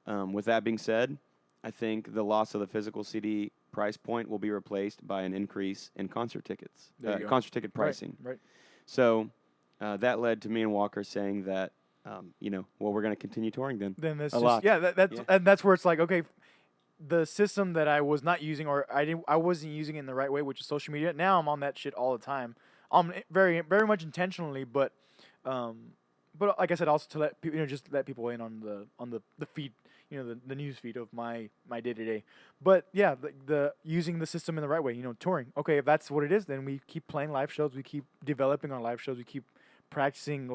Speaker 2: With that being said, I think the loss of the physical CD price point will be replaced by an increase in concert tickets,
Speaker 1: There you go.
Speaker 2: concert ticket pricing.
Speaker 1: Right.
Speaker 2: So that led to me and Walker saying that, we're going to continue touring then.
Speaker 1: Then that's
Speaker 2: A
Speaker 1: just
Speaker 2: lot.
Speaker 1: that's
Speaker 2: Yeah.
Speaker 1: and that's where it's like, okay, the system that I was not using, or I wasn't using it in the right way, which is social media. Now I'm on that shit all the time. Very very much intentionally, but like I said, also to let people, just let people in on the feed, the news feed of my day to day. But yeah, the using the system in the right way, touring. Okay, if that's what it is, then we keep playing live shows, we keep developing our live shows, we keep practicing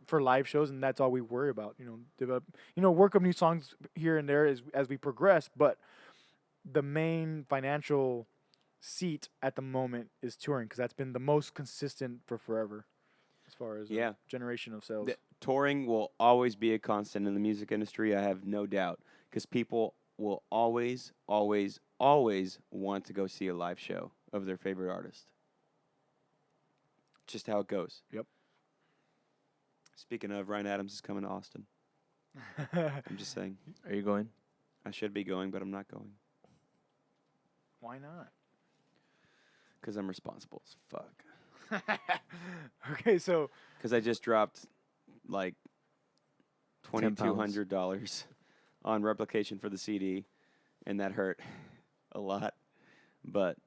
Speaker 1: for live shows, and that's all we worry about. Develop, work up new songs here and there as we progress. But the main financial seat at the moment is touring, because that's been the most consistent for forever, as far as
Speaker 2: Yeah.
Speaker 1: generation of sales.
Speaker 2: Touring will always be a constant in the music industry, I have no doubt, because people will always, always, always want to go see a live show of their favorite artist. Just how it goes.
Speaker 1: Yep.
Speaker 2: Speaking of, Ryan Adams is coming to Austin. I'm just saying.
Speaker 3: Are you going?
Speaker 2: I should be going, but I'm not going.
Speaker 1: Why not?
Speaker 2: Because I'm responsible as fuck.
Speaker 1: Okay, so
Speaker 2: Because I just dropped like
Speaker 3: £10.
Speaker 2: $2,200 on replication for the CD, and that hurt a lot. But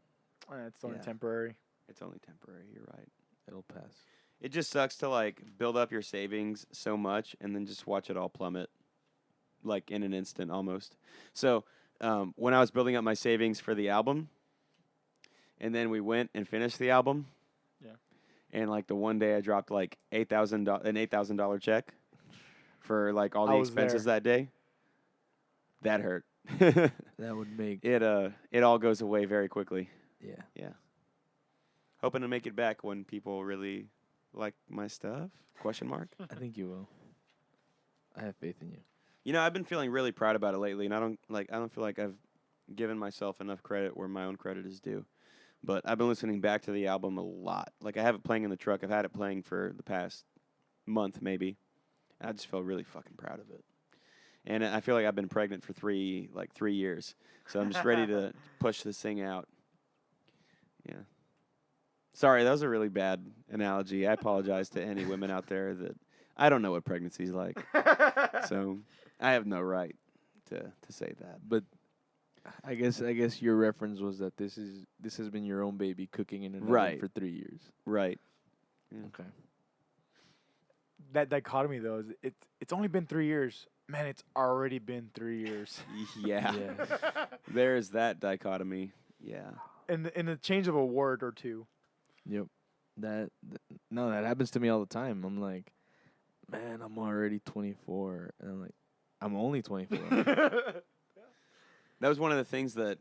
Speaker 1: it's only
Speaker 2: Yeah.
Speaker 1: temporary.
Speaker 2: it's only temporary. You're right.
Speaker 3: It'll pass.
Speaker 2: It just sucks to like build up your savings so much and then just watch it all plummet, like in an instant almost. So when I was building up my savings for the album, and then we went and finished the album,
Speaker 1: Yeah.
Speaker 2: and like the one day I dropped like an $8,000 check for like all the
Speaker 1: I was
Speaker 2: expenses
Speaker 1: there.
Speaker 2: that day. That hurt.
Speaker 3: That would make
Speaker 2: It all goes away very quickly.
Speaker 3: yeah.
Speaker 2: Hoping to make it back when people really like my stuff? Question mark.
Speaker 3: I think you will. I have faith in you.
Speaker 2: I've been feeling really proud about it lately, and I don't feel like I've given myself enough credit where my own credit is due. But I've been listening back to the album a lot. Like I have it playing in the truck. I've had it playing for the past month maybe. I just feel really fucking proud of it. And I feel like I've been pregnant for 3 years. So I'm just ready to push this thing out. Yeah. Sorry, that was a really bad analogy. I apologize to any women out there that I don't know what pregnancy's like. So I have no right to say that.
Speaker 3: But I guess your reference was that this has been your own baby cooking in an oven
Speaker 2: Right.
Speaker 3: for 3 years.
Speaker 2: Right.
Speaker 3: Okay.
Speaker 1: That dichotomy though is it's only been 3 years. Man, it's already been 3 years.
Speaker 2: Yeah.
Speaker 3: Yeah.
Speaker 2: There's that dichotomy. Yeah.
Speaker 1: In a change of a word or two.
Speaker 3: Yep. That happens to me all the time. I'm like, man, I'm already 24, and I'm like, I'm only 24.
Speaker 2: That was one of the things that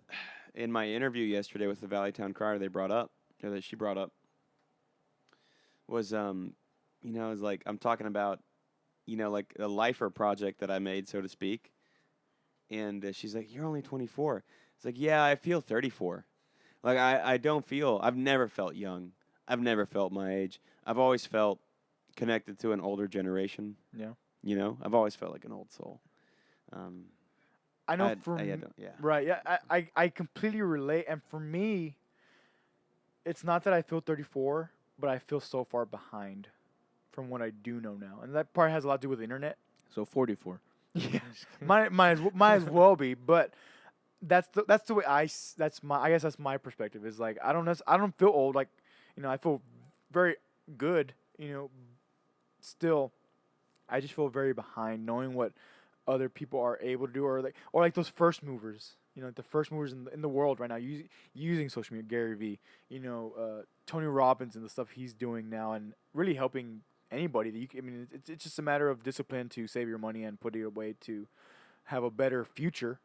Speaker 2: in my interview yesterday with the Valley Town Crier they brought up, or that she brought up, was was like I'm talking about, like a lifer project that I made, so to speak. And she's like, "You're only 24." It's like, "Yeah, I feel 34." Like I don't feel. I've never felt young. I've never felt my age. I've always felt connected to an older generation.
Speaker 1: Yeah.
Speaker 2: I've always felt like an old soul.
Speaker 1: I know
Speaker 2: Yeah.
Speaker 1: right. Yeah, I completely relate. And for me, it's not that I feel 34, but I feel so far behind from what I do know now, and that part has a lot to do with the internet.
Speaker 3: So 44.
Speaker 1: Yeah, might as well be, but that's the way I guess that's my perspective. Is like I don't feel old. Like I feel very good. Still, I just feel very behind, knowing what other people are able to do, or like those first movers. The first movers in the world right now using social media. Gary Vee, Tony Robbins and the stuff he's doing now, and really helping anybody that it's just a matter of discipline to save your money and put it away to have a better future.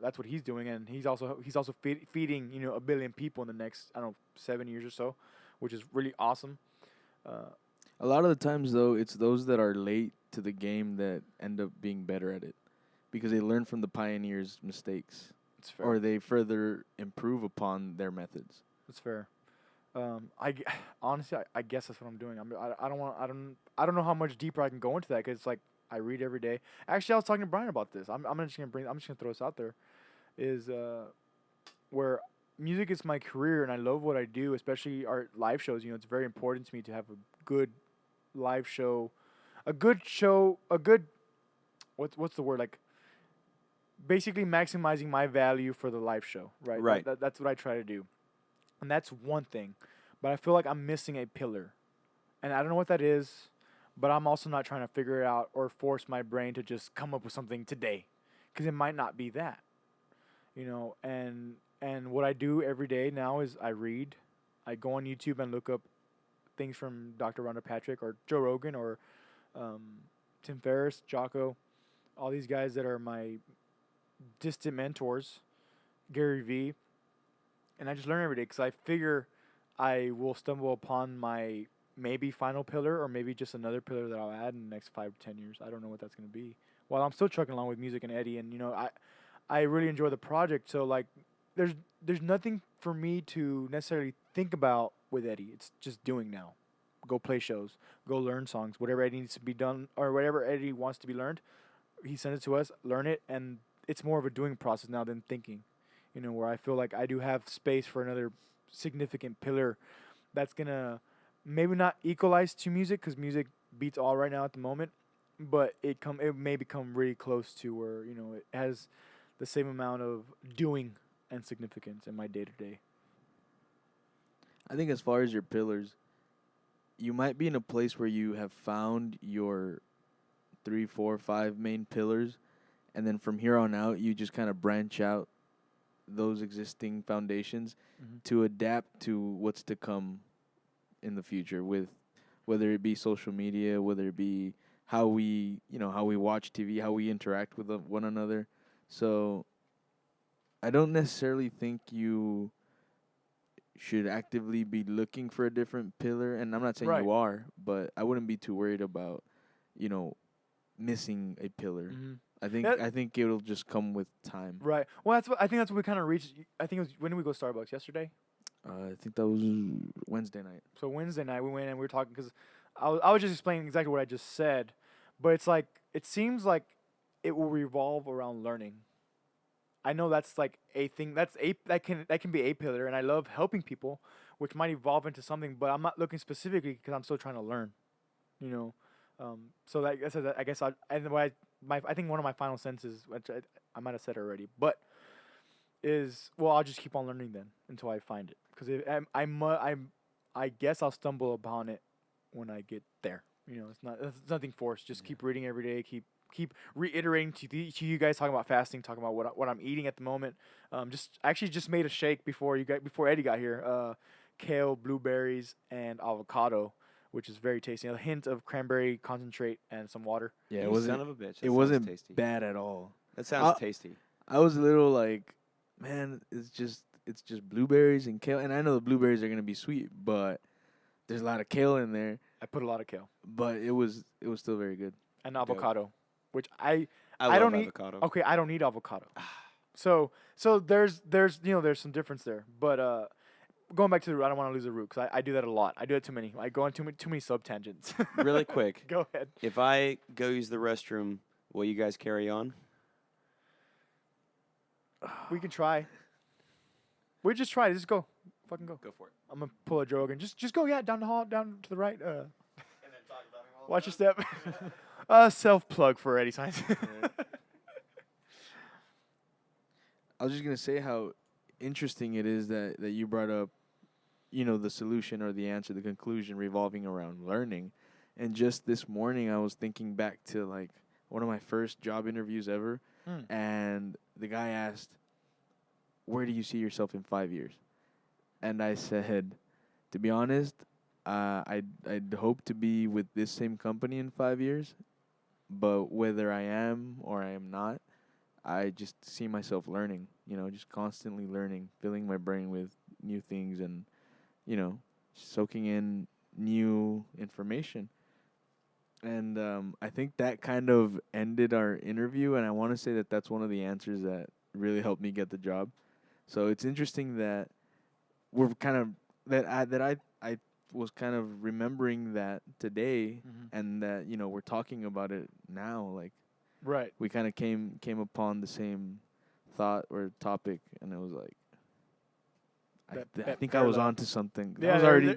Speaker 1: That's what he's doing, and he's also feeding 1 billion people in the next, I don't know, 7 years or so, which is really awesome. Uh,
Speaker 3: A lot of the times, though, it's those that are late to the game that end up being better at it because they learn from the pioneers' mistakes
Speaker 1: it's fair.
Speaker 3: or they further improve upon their methods.
Speaker 1: It's fair. Honestly, I guess that's what I'm doing. I don't know how much deeper I can go into that because it's like I read every day. Actually, I was talking to Brian about this. I'm just gonna throw this out there. Is where music is my career and I love what I do, especially our live shows. It's very important to me to have a good live show, a good what's the word, like basically maximizing my value for the live show. Right.
Speaker 2: Right.
Speaker 1: That's what I try to do. And that's one thing. But I feel like I'm missing a pillar. And I don't know what that is, but I'm also not trying to figure it out or force my brain to just come up with something today. Because it might not be that. And what I do every day now is I read. I go on YouTube and look up things from Dr. Rhonda Patrick or Joe Rogan or Tim Ferriss, Jocko, all these guys that are my distant mentors, Gary Vee. And I just learn every day because I figure I will stumble upon my maybe final pillar or maybe just another pillar that I'll add in the next 5 to 10 years. I don't know what that's going to be. While I'm still trucking along with music and Eddie, and I really enjoy the project. So like, there's nothing for me to necessarily think about with Eddie. It's just doing now. Go play shows. Go learn songs. Whatever Eddie needs to be done or whatever Eddie wants to be learned, he sends it to us. Learn it, and it's more of a doing process now than thinking. Where I feel like I do have space for another significant pillar that's gonna maybe not equalize to music because music beats all right now at the moment, but it may become really close to where it has the same amount of doing and significance in my day to day.
Speaker 3: I think as far as your pillars, you might be in a place where you have found your 3, 4, 5 main pillars, and then from here on out, you just kind of branch out those existing foundations to adapt to what's to come in the future, with whether it be social media, whether it be how we watch TV, how we interact with one another. So I don't necessarily think you should actively be looking for a different pillar, and I'm not saying
Speaker 1: Right.
Speaker 3: you are, but I wouldn't be too worried about missing a pillar. I think it'll just come with time.
Speaker 1: Right. Well, I think that's what we kind of reached. I think it was, when did we go to Starbucks? Yesterday.
Speaker 3: I think that was Wednesday night.
Speaker 1: So Wednesday night we went and we were talking because I was just explaining exactly what I just said, but it's like it seems like it will revolve around learning. I know that's like a thing that can be a pillar, and I love helping people, which might evolve into something. But I'm not looking specifically because I'm still trying to learn. So like I said, I guess I think one of my final sentences, which I might have said already, but is, well, I'll just keep on learning then until I find it, because I guess I'll stumble upon it when I get there. It's nothing forced. Just keep reading every day. Keep reiterating to you guys, talking about fasting, talking about what I'm eating at the moment. Just made a shake before Eddie got here. Kale, blueberries, and avocado, which is very tasty. A hint of cranberry concentrate and some water.
Speaker 3: Yeah,
Speaker 2: You son of a bitch.
Speaker 3: It wasn't bad at all.
Speaker 2: That sounds tasty.
Speaker 3: I was a little like, man, it's just blueberries and kale, and I know the blueberries are gonna be sweet, but there's a lot of kale in there.
Speaker 1: I put a lot of kale
Speaker 3: But it was still very good.
Speaker 1: and avocado, which I
Speaker 2: love
Speaker 1: don't eat.
Speaker 2: avocado.
Speaker 1: Okay, I don't eat avocado. So there's some difference there. But going back to the root, I don't want to lose the root because I do that a lot. I do it too many. I go on too many sub tangents.
Speaker 2: Really quick.
Speaker 1: Go ahead.
Speaker 2: If I go use the restroom, will you guys carry on?
Speaker 1: We can try. We just try. Just go. Fucking go.
Speaker 2: Go for it.
Speaker 1: I'm gonna pull a Joe Rogan. Just go. Yeah, down the hall, down to the right.
Speaker 2: And then talk about me while
Speaker 1: Watch your step. Self plug for Eddie Science.
Speaker 3: I was just gonna say how interesting it is that you brought up, the solution or the answer, the conclusion revolving around learning. And just this morning, I was thinking back to like one of my first job interviews ever, and the guy asked, "Where do you see yourself in 5 years?" And I said, to be honest, I'd hope to be with this same company in 5 years, but whether I am or I am not, I just see myself learning, just constantly learning, filling my brain with new things and, soaking in new information. And I think that kind of ended our interview, and I want to say that that's one of the answers that really helped me get the job. So it's interesting that we're kind of that I was kind of remembering that today, and that we're talking about it now. Like
Speaker 1: Right.
Speaker 3: we kind of came upon the same thought or topic, and it was like I think I was
Speaker 1: parallel.
Speaker 3: onto something. I
Speaker 1: Yeah,
Speaker 3: was already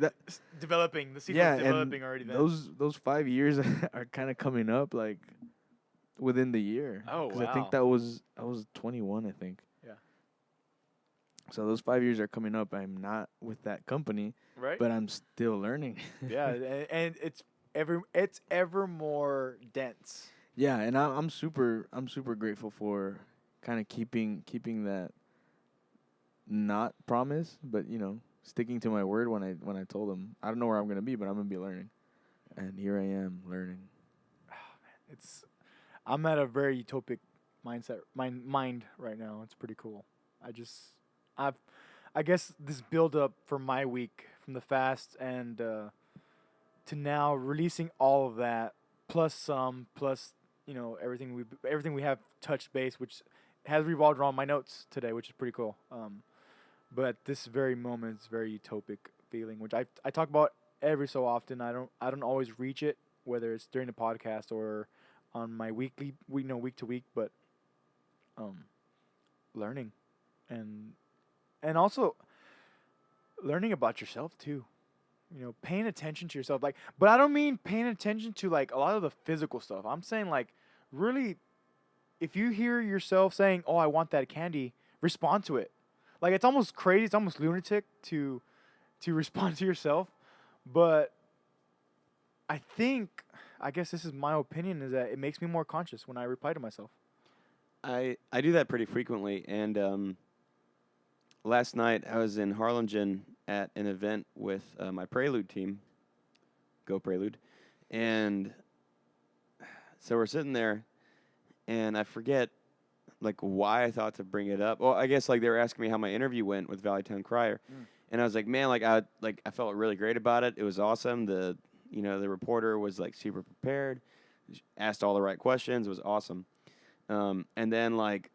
Speaker 1: developing. The seed
Speaker 3: yeah,
Speaker 1: was
Speaker 3: and
Speaker 1: developing already then.
Speaker 3: those 5 years are kind of coming up like within the year.
Speaker 1: Oh,
Speaker 3: I think
Speaker 1: wow.
Speaker 3: I was 21, I think.
Speaker 1: Yeah.
Speaker 3: So those 5 years are coming up. I'm not with that company,
Speaker 1: Right?
Speaker 3: but I'm still learning.
Speaker 1: Yeah, and it's ever more dense.
Speaker 3: Yeah, and I'm super grateful for kind of keeping that not promise, but sticking to my word when I told them I don't know where I'm gonna be, but I'm gonna be learning, and here I am learning.
Speaker 1: It's I'm at a very utopic mind right now. It's pretty cool. I just I've I guess this build up for my week from the fast and to now releasing all of that plus some plus everything we have touched base, which has revolved around my notes today, which is pretty cool. But at this very moment, it's very utopic feeling, which I talk about every so often. I don't always reach it, whether it's during the podcast or on my week to week, but um, learning and also learning about yourself too. Paying attention to yourself, like, but I don't mean paying attention to like a lot of the physical stuff. I'm saying like really, if you hear yourself saying, "Oh, I want that candy," respond to it. Like it's almost crazy, it's almost lunatic to respond to yourself, but I guess this is my opinion is that it makes me more conscious when I reply to myself.
Speaker 2: I do that pretty frequently, and last night I was in Harlingen at an event with my Prelude team, Go Prelude, and so we're sitting there, and I forget like why I thought to bring it up. Well, I guess like they were asking me how my interview went with Valley Town Crier, and I was like, man, I felt really great about it. It was awesome. The reporter was like super prepared, asked all the right questions. It was awesome. And then like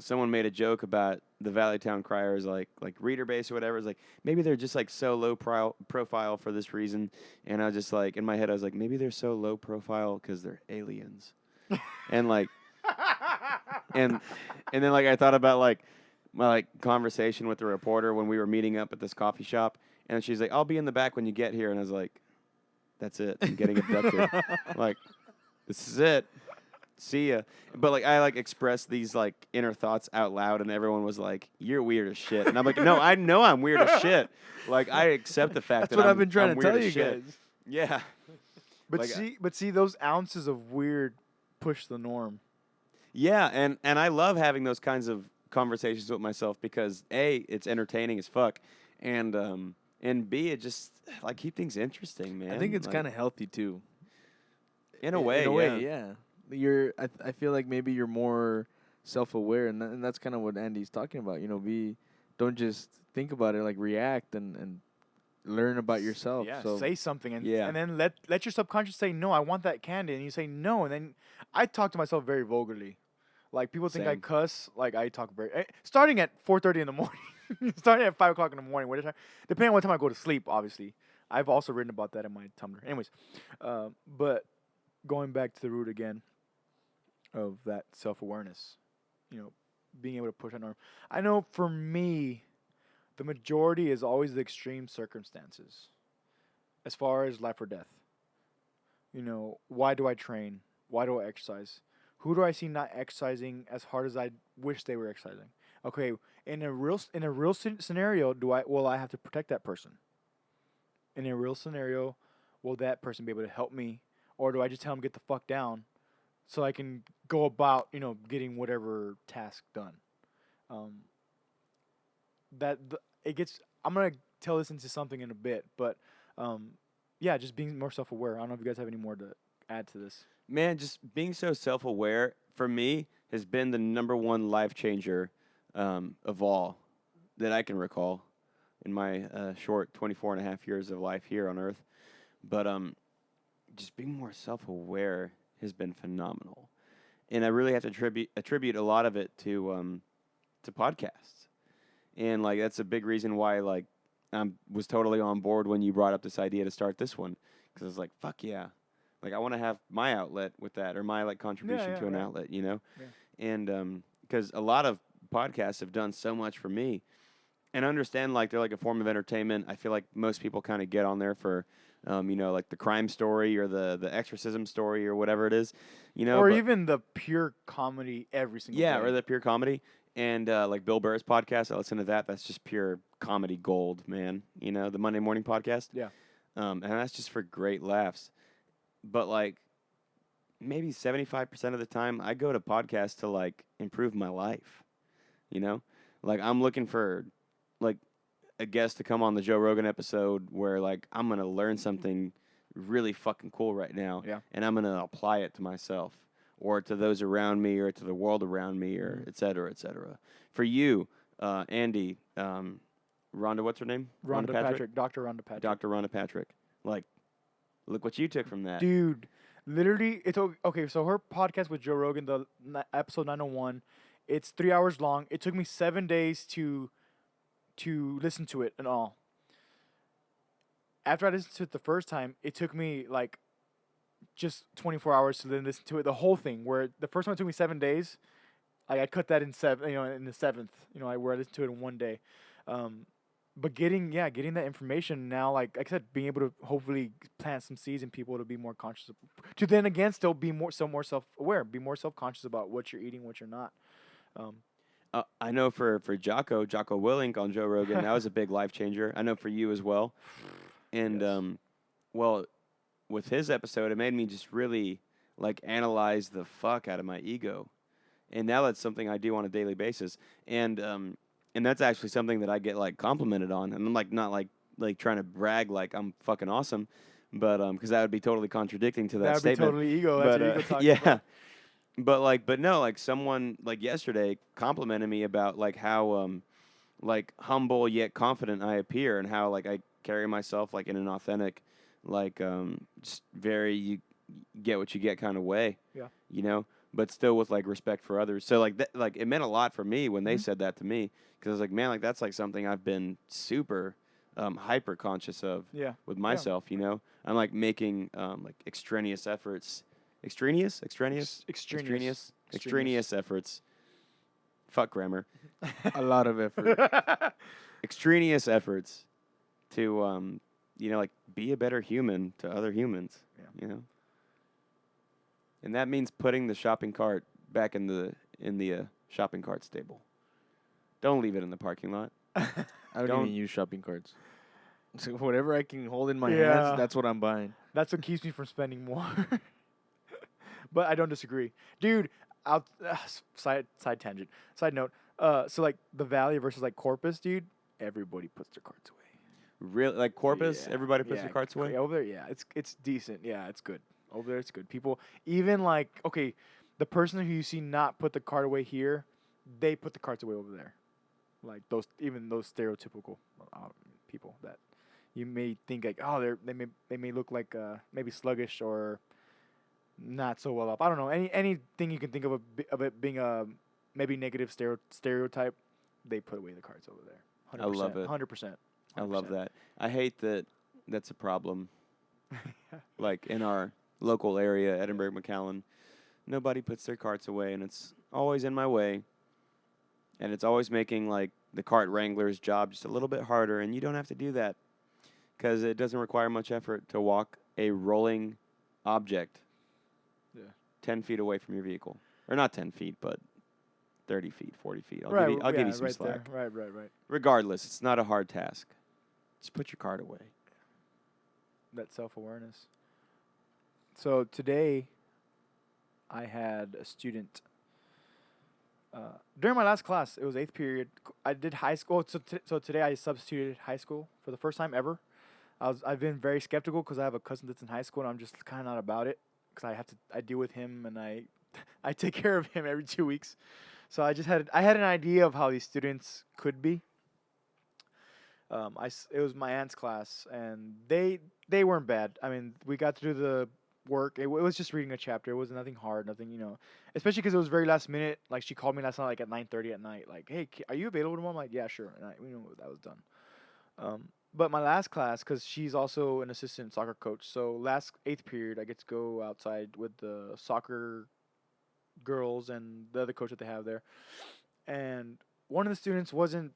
Speaker 2: someone made a joke about the Valley Town Criers like reader base or whatever. It's like maybe they're just like so low profile for this reason. And I was just like in my head I was like maybe they're so low profile because they're aliens. And like and then like I thought about like my like conversation with the reporter when we were meeting up at this coffee shop, and she's like, "I'll be in the back when you get here," and I was like, "That's it. I'm getting abducted. Like this is it. See ya." But like I like expressed these like inner thoughts out loud, and everyone was like, "You're weird as shit." And I'm like, "No, I know I'm weird as shit. Like I accept the fact
Speaker 3: That's
Speaker 2: that
Speaker 3: what
Speaker 2: I'm,
Speaker 3: I've been trying
Speaker 2: I'm
Speaker 3: to
Speaker 2: weird
Speaker 3: tell
Speaker 2: as
Speaker 3: you
Speaker 2: shit."
Speaker 3: guys.
Speaker 2: Yeah.
Speaker 1: But
Speaker 2: Like,
Speaker 1: see those ounces of weird push the norm.
Speaker 2: Yeah, and I love having those kinds of conversations with myself because A, it's entertaining as fuck, and B, it just like keep things interesting, man.
Speaker 3: I think it's
Speaker 2: Like,
Speaker 3: kind of healthy too.
Speaker 2: in a way,
Speaker 3: In a way,
Speaker 2: yeah.
Speaker 3: yeah. I feel like maybe you're more self-aware, and that's kind of what Andy's talking about. Don't just think about it, like react and learn about yourself.
Speaker 1: Yeah,
Speaker 3: So
Speaker 1: say something
Speaker 2: Yeah.
Speaker 1: and then let your subconscious say no. I want that candy, and you say no, and then I talk to myself very vulgarly. Like people think I
Speaker 2: Same.
Speaker 1: cuss. Like I talk starting at 4:30 in the morning, starting at 5 o'clock in the morning. Depending on what time I go to sleep, obviously. I've also written about that in my Tumblr. Anyways, but going back to the root again of that self awareness, being able to push that norm. I know for me, the majority is always the extreme circumstances, as far as life or death. Why do I train? Why do I exercise? Who do I see not exercising as hard as I wish they were exercising? Okay, in a real scenario, will I have to protect that person? In a real scenario, will that person be able to help me, or do I just tell them get the fuck down, so I can go about getting whatever task done? Um, it gets. I'm gonna tell this into something in a bit, but yeah, just being more self aware. I don't know if you guys have any more to add to this?
Speaker 2: Man, just being so self-aware for me has been the number one life changer of all that I can recall in my short 24 and a half years of life here on Earth. But just being more self-aware has been phenomenal, and I really have to attribute a lot of it to podcasts. And like that's a big reason why like I was totally on board when you brought up this idea to start this one, because I was like, fuck yeah, like I want to have my outlet with that, or my like contribution to an
Speaker 1: right.
Speaker 2: outlet, you know.
Speaker 1: Yeah.
Speaker 2: And because a lot of podcasts have done so much for me, and I understand like they're like a form of entertainment. I feel like most people kind of get on there for you know, like the crime story or the exorcism story or whatever it is, you know.
Speaker 1: Or
Speaker 2: But
Speaker 1: even the pure comedy every single
Speaker 2: yeah,
Speaker 1: day.
Speaker 2: or the pure comedy. And like Bill Burr's podcast, I listen to that. That's just pure comedy gold, man. You know, the Monday morning podcast.
Speaker 1: Yeah.
Speaker 2: And that's just for great laughs. But like maybe 75% of the time, I go to podcasts to like improve my life. You know, like I'm looking for like a guest to come on the Joe Rogan episode where like I'm gonna learn something really fucking cool right now,
Speaker 1: Yeah.
Speaker 2: and I'm gonna apply it to myself or to those around me or to the world around me or et cetera, et cetera. For you, Andy, Rhonda, what's her name?
Speaker 1: Rhonda Patrick. Dr. Rhonda Patrick.
Speaker 2: Dr. Rhonda Patrick. Like, look what you took from that.
Speaker 1: Dude, literally, it's okay. So her podcast with Joe Rogan, the episode 901, it's 3 hours long. It took me 7 days to listen to it and all. After I listened to it the first time, it took me like just 24 hours to then listen to it, the whole thing. Where the first one took me 7 days, I cut that in seven, in the seventh, where I listened to it in one day. But getting that information now, like I said, being able to hopefully plant some seeds in people to be more conscious, to then again still be more self-aware, be more self-conscious about what you're eating, what you're not.
Speaker 2: I know for Jocko Willink on Joe Rogan, that was a big life changer. I know for you as well. And
Speaker 1: Yes.
Speaker 2: well, with his episode, it made me just really like analyze the fuck out of my ego. And now that's something I do on a daily basis. And that's actually something that I get like complimented on. And I'm like not like trying to brag like I'm fucking awesome, but because that would be totally contradicting to that
Speaker 1: That'd be
Speaker 2: statement.
Speaker 1: totally ego. That's
Speaker 2: But
Speaker 1: your ego talking.
Speaker 2: yeah.
Speaker 1: About.
Speaker 2: But no, like someone like yesterday complimented me about like how like humble yet confident I appear, and how like I carry myself like in an authentic, like just very you get what you get kind of way.
Speaker 1: Yeah.
Speaker 2: You know, but still with like respect for others. So like that, like it meant a lot for me when they
Speaker 1: Mhm.
Speaker 2: said that to me, because I was like, man, like that's like something I've been super hyper conscious of
Speaker 1: Yeah.
Speaker 2: with myself. You know, I'm like making like extraneous efforts. Fuck grammar.
Speaker 3: A lot of effort.
Speaker 2: Extraneous efforts to like be a better human to other humans.
Speaker 1: Yeah.
Speaker 2: You know, and that means putting the shopping cart back in the shopping cart stable. Don't leave it in the parking lot.
Speaker 3: I don't
Speaker 2: Don't-
Speaker 3: even use shopping carts. So whatever I can hold in my
Speaker 1: Yeah.
Speaker 3: hands, that's what I'm buying.
Speaker 1: That's what keeps me from spending more. But I don't disagree, dude. Side tangent. Side note. So like the Valley versus like Corpus, dude. Everybody puts their carts away.
Speaker 2: Really, like Corpus,
Speaker 1: Yeah,
Speaker 2: everybody puts
Speaker 1: yeah,
Speaker 2: their carts away.
Speaker 1: over there. Yeah, it's decent. Yeah, it's good. Over there, it's good. People even like okay, the person who you see not put the cart away here, they put the carts away over there. Like those stereotypical people that you may think like they may look like maybe sluggish or not so well off. I don't know anything you can think of it being a maybe negative stereotype. They put away the carts over there. 100%,
Speaker 2: I love it.
Speaker 1: 100%.
Speaker 2: I love that. I hate that that's a problem. Like in our local area, Edinburgh, McAllen, nobody puts their carts away, and it's always in my way. And it's always making like the cart wrangler's job just a little bit harder, and you don't have to do that because it doesn't require much effort to walk a rolling object 10 feet away from your vehicle. Or not 10 feet, but 30 feet, 40 feet. I'll give you some
Speaker 1: right
Speaker 2: slack.
Speaker 1: There. Right.
Speaker 2: Regardless, it's not a hard task. Just put your cart away.
Speaker 1: That self-awareness. So today, I had a student. During my last class, it was 8th period. I did high school. So today I substituted high school for the first time ever. I've been very skeptical because I have a cousin that's in high school and I'm just kind of not about it because I deal with him and I take care of him every 2 weeks. So I had an idea of how these students could be. It was my aunt's class, and they weren't bad. I mean, we got to do the work. It was just reading a chapter. It was nothing hard, nothing, especially because it was very last minute. Like, she called me last night, like at 9:30 at night, like, "Hey, are you available tomorrow?" I'm like, "Yeah, sure." And that was done. But my last class, because she's also an assistant soccer coach, so last eighth period, I get to go outside with the soccer girls and the other coach that they have there. And one of the students wasn't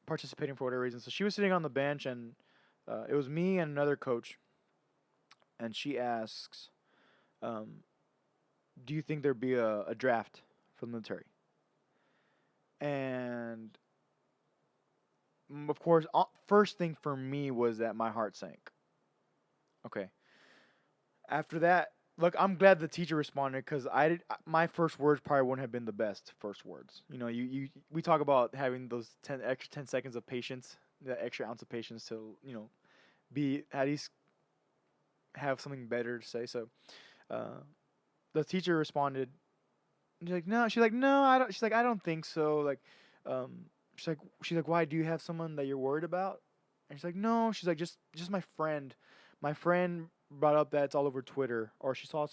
Speaker 1: participating for whatever reason, so she was sitting on the bench, and it was me and another coach. And she asks, "Do you think there'd be a draft for the military?" And of course, first thing for me was that my heart sank. Okay. After that, look, I'm glad the teacher responded, because my first words probably wouldn't have been the best first words. We talk about having those extra 10 seconds of patience, that extra ounce of patience to be at least have something better to say. So, the teacher responded. She's like, no. She's like, no, I don't. She's like, I don't think so. Like, um, she's like, why? Do you have someone that you're worried about? And she's like, no. She's like, just my friend. My friend brought up that it's all over Twitter, or she saw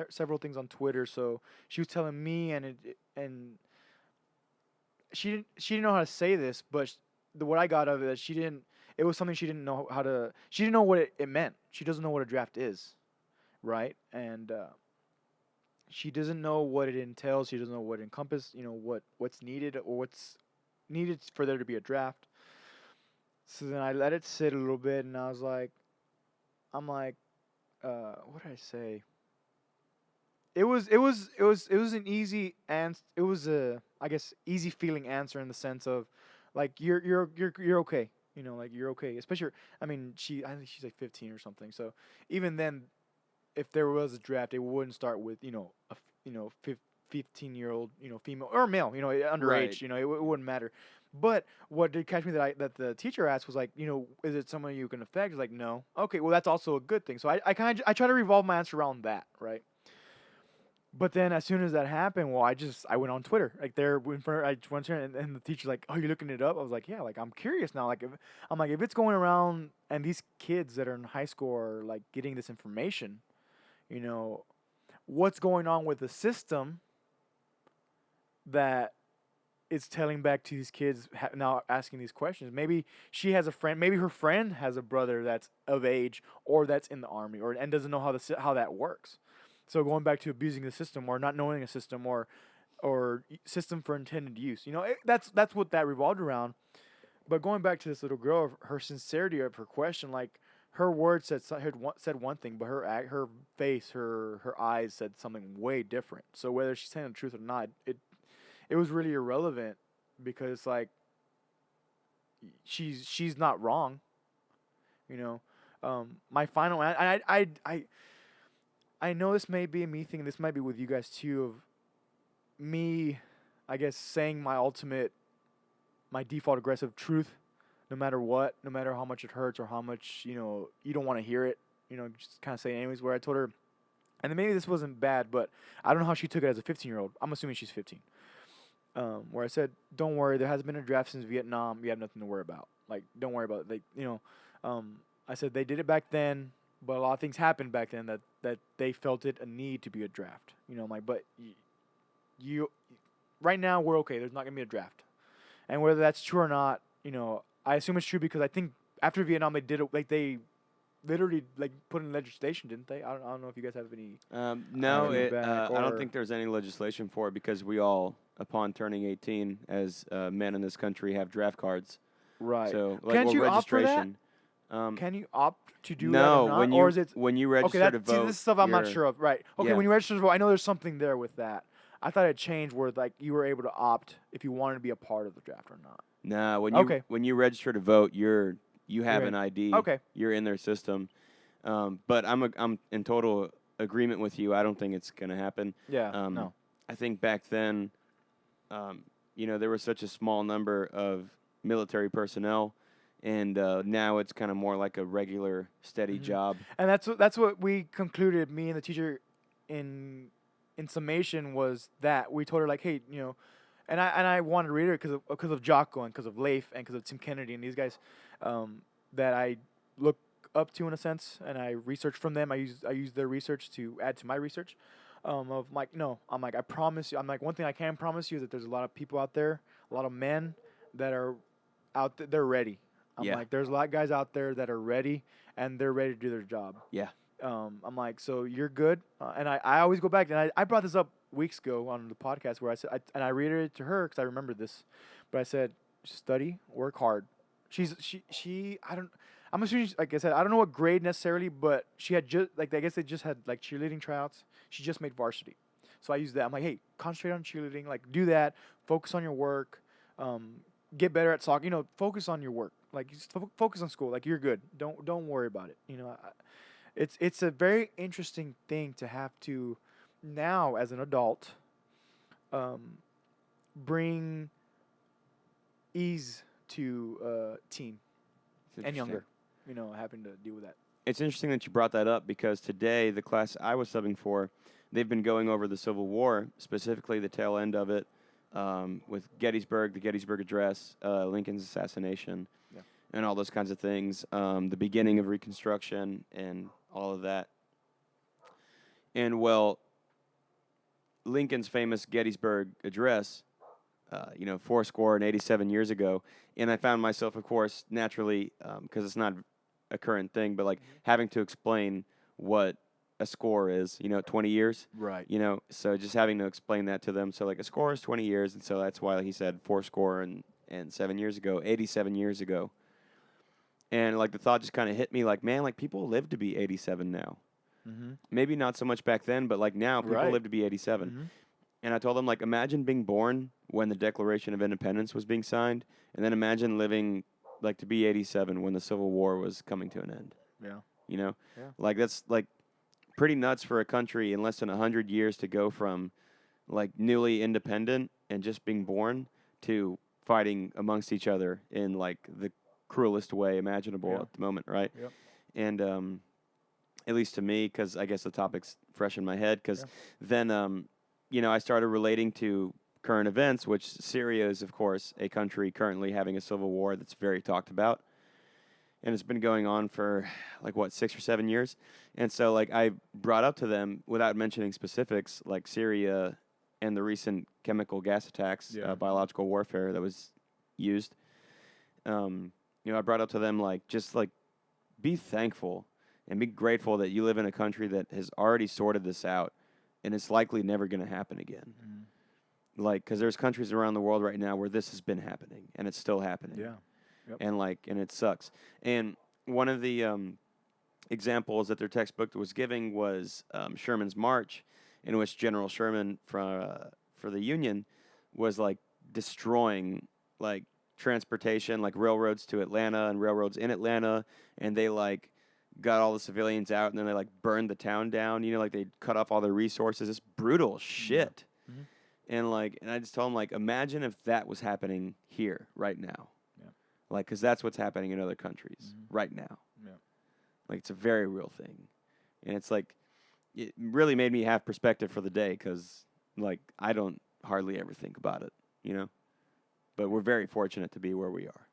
Speaker 1: several things on Twitter. So she was telling me, and she didn't know how to say this, but what I got of it, that she didn't. It was something she didn't know how to. She didn't know what it meant. She doesn't know what a draft is, right? And she doesn't know what it entails. She doesn't know what encompass. What's needed, or what's needed for there to be a draft. So then I let it sit a little bit, and I was like, what did I say? It was an easy answer. It was a, I guess, easy feeling answer, in the sense of, like, you're okay. Like, you're okay. Especially, I mean, I think she's like 15 or something. So even then, if there was a draft, it wouldn't start with 15-year-old female or male, underage.
Speaker 2: Right.
Speaker 1: It wouldn't matter. But what did catch me that the teacher asked was like, is it someone you can affect? It's like, no. Okay, well, that's also a good thing. So I try to revolve my answer around that, right? But then as soon as that happened, well, I went on Twitter, like, there in front. I went there, and the teacher's like, "Oh, you're looking it up?" I was like, "Yeah, like, I'm curious now. Like, if it's going around, and these kids that are in high school are like getting this information, you know, what's going on with the system that is telling back to these kids now asking these questions? Maybe she has a friend. Maybe her friend has a brother that's of age, or that's in the army, and doesn't know how that works." So going back to abusing the system, or not knowing a system, or system for intended use. That's what that revolved around. But going back to this little girl, her sincerity of her question, like, her words said one thing, but her face, her eyes said something way different. So whether she's saying the truth or not, it was really irrelevant, because, like, she's not wrong. My final I know this may be a me thing. This might be with you guys too. Of me, I guess, saying my default aggressive truth, no matter what, no matter how much it hurts, or how much you don't want to hear it. Just kind of say it anyways. Where I told her, and then maybe this wasn't bad, but I don't know how she took it as a 15-year-old. I'm assuming she's 15. Where I said, "Don't worry, there hasn't been a draft since Vietnam. You have nothing to worry about. Like, don't worry about it." I said they did it back then, but a lot of things happened back then that they felt it a need to be a draft. I'm like, but you right now we're okay. There's not gonna be a draft, and whether that's true or not, I assume it's true, because I think after Vietnam they did it, like, they literally, like, put in legislation, didn't they? I don't know if you guys have any.
Speaker 2: No,
Speaker 1: feedback,
Speaker 2: I don't
Speaker 1: or
Speaker 2: think there's any legislation for it, because we all, upon turning 18, as men in this country, have draft cards.
Speaker 1: right.
Speaker 2: So, like,
Speaker 1: Can't
Speaker 2: well,
Speaker 1: you opt for that?
Speaker 2: registration.
Speaker 1: Can you opt to do that
Speaker 2: No,
Speaker 1: or not, or is it
Speaker 2: when you
Speaker 1: okay?
Speaker 2: register to vote,
Speaker 1: This is stuff I'm not
Speaker 2: you're-
Speaker 1: sure of. Right. Okay,
Speaker 2: yeah.
Speaker 1: when you register to vote, I know there's something there with that. I thought it changed where, like, you were able to opt if you wanted to be a part of the draft or not.
Speaker 2: Nah,
Speaker 1: Okay.
Speaker 2: when you register to vote, you have
Speaker 1: You're
Speaker 2: an
Speaker 1: in.
Speaker 2: ID.
Speaker 1: Okay.
Speaker 2: You're in their system. But I'm in total agreement with you. I don't think it's gonna happen.
Speaker 1: Yeah. No.
Speaker 2: I think back then, there was such a small number of military personnel, and now it's kind of more like a regular, steady
Speaker 1: Mhm.
Speaker 2: job.
Speaker 1: And that's what we concluded. Me and the teacher in summation was that we told her like, hey, and I wanted to read it because of Jocko and because of Leif and because of Tim Kennedy and these guys that I look up to in a sense, and I research from them. I use their research to add to my research. Of like, no, I'm like, I promise you, I'm like, one thing I can promise you is that there's a lot of people out there, a lot of men that are out there, they're ready. I'm
Speaker 2: Yeah.
Speaker 1: like, there's a lot of guys out there that are ready and they're ready to do their job.
Speaker 2: Yeah.
Speaker 1: I'm like, so you're good. And I always go back, and I brought this up weeks ago on the podcast where I said, and I reiterated to her because I remember this, but I said, study, work hard. I'm assuming, like I said, I don't know what grade necessarily, but she had just, like, I guess they just had, like, cheerleading tryouts. She just made varsity. So I used that. I'm like, hey, concentrate on cheerleading. Like, do that. Focus on your work. Get better at soccer. Focus on your work. Like, just focus on school. Like, you're good. Don't worry about it. It's a very interesting thing to have to, now as an adult, bring ease to teen
Speaker 2: It's
Speaker 1: and
Speaker 2: interesting.
Speaker 1: younger. Having to deal with that.
Speaker 2: It's interesting that you brought that up because today the class I was subbing for, they've been going over the Civil War, specifically the tail end of it, with Gettysburg, the Gettysburg Address, Lincoln's assassination,
Speaker 1: Yeah.
Speaker 2: and all those kinds of things. The beginning of Reconstruction and all of that. And well, Lincoln's famous Gettysburg Address, 87 years ago, and I found myself, of course, naturally, because it's not a current thing, but like having to explain what a score is, 20 years,
Speaker 1: Right.
Speaker 2: so just having to explain that to them. So like a score is 20 years, and so that's why he said 7 years ago, 87 years ago. And like the thought just kind of hit me like, man, like people live to be 87 now.
Speaker 1: Mm-hmm.
Speaker 2: Maybe not so much back then, but like now people
Speaker 1: Right.
Speaker 2: live to be 87.
Speaker 1: Mm-hmm.
Speaker 2: And I told them, like, imagine being born when the Declaration of Independence was being signed, and then imagine living, like, to be 87 when the Civil War was coming to an end.
Speaker 1: Yeah.
Speaker 2: Yeah.
Speaker 1: Yeah.
Speaker 2: That's, like, pretty nuts for a country in less than 100 years to go from, like, newly independent and just being born to fighting amongst each other in, like, the cruelest way imaginable
Speaker 1: Yeah.
Speaker 2: at the moment, right?
Speaker 1: Yep.
Speaker 2: And at least to me, because I guess the topic's fresh in my head, because then I started relating to current events, which Syria is, of course, a country currently having a civil war that's very talked about. And it's been going on for, 6 or 7 years. And so, I brought up to them, without mentioning specifics, like Syria and the recent chemical gas attacks, biological warfare that was used. I brought up to them, be thankful and be grateful that you live in a country that has already sorted this out, and it's likely never going to happen again.
Speaker 1: Mm-hmm.
Speaker 2: Because there's countries around the world right now where this has been happening, and it's still happening.
Speaker 1: Yeah. Yep.
Speaker 2: And it sucks. And one of the examples that their textbook was giving was Sherman's March, in which General Sherman for the Union was destroying transportation, railroads to Atlanta and railroads in Atlanta, and they got all the civilians out, and then they burned the town down. They cut off all their resources. It's brutal shit.
Speaker 1: Mm-hmm.
Speaker 2: And I just told them imagine if that was happening here right now.
Speaker 1: Yeah.
Speaker 2: Because that's what's happening in other countries right now.
Speaker 1: Yeah.
Speaker 2: It's a very real thing, and it's it really made me have perspective for the day because I don't hardly ever think about it, But we're very fortunate to be where we are.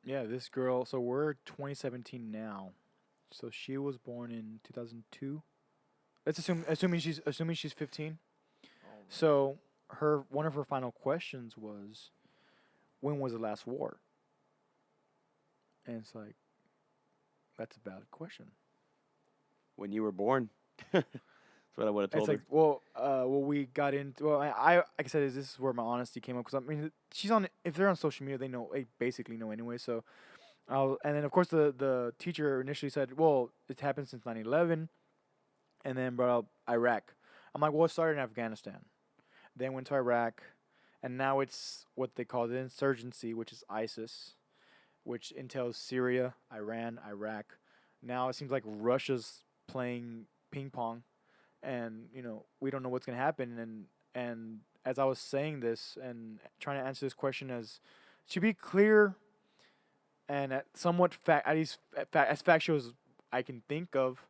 Speaker 1: Yeah, this girl. So we're 2017 now. So she was born in 2002. Let's assuming she's 15. So one of her final questions was, when was the last war? And it's that's a valid question.
Speaker 2: When you were born. That's what I would have told
Speaker 1: It's
Speaker 2: her.
Speaker 1: we got into. Well, I like I said, this is where my honesty came up because I mean, she's on. If they're on social media, they basically know anyway. So, and then of course the teacher initially said, well, it's happened since 9/11, and then brought up Iraq. I'm like, well, it started in Afghanistan, then went to Iraq, and now it's what they call the insurgency, which is ISIS, which entails Syria, Iran, Iraq. Now it seems like Russia's playing ping pong, and we don't know what's gonna happen. And as I was saying this and trying to answer this question as to be clear and at somewhat as factual as I can think of,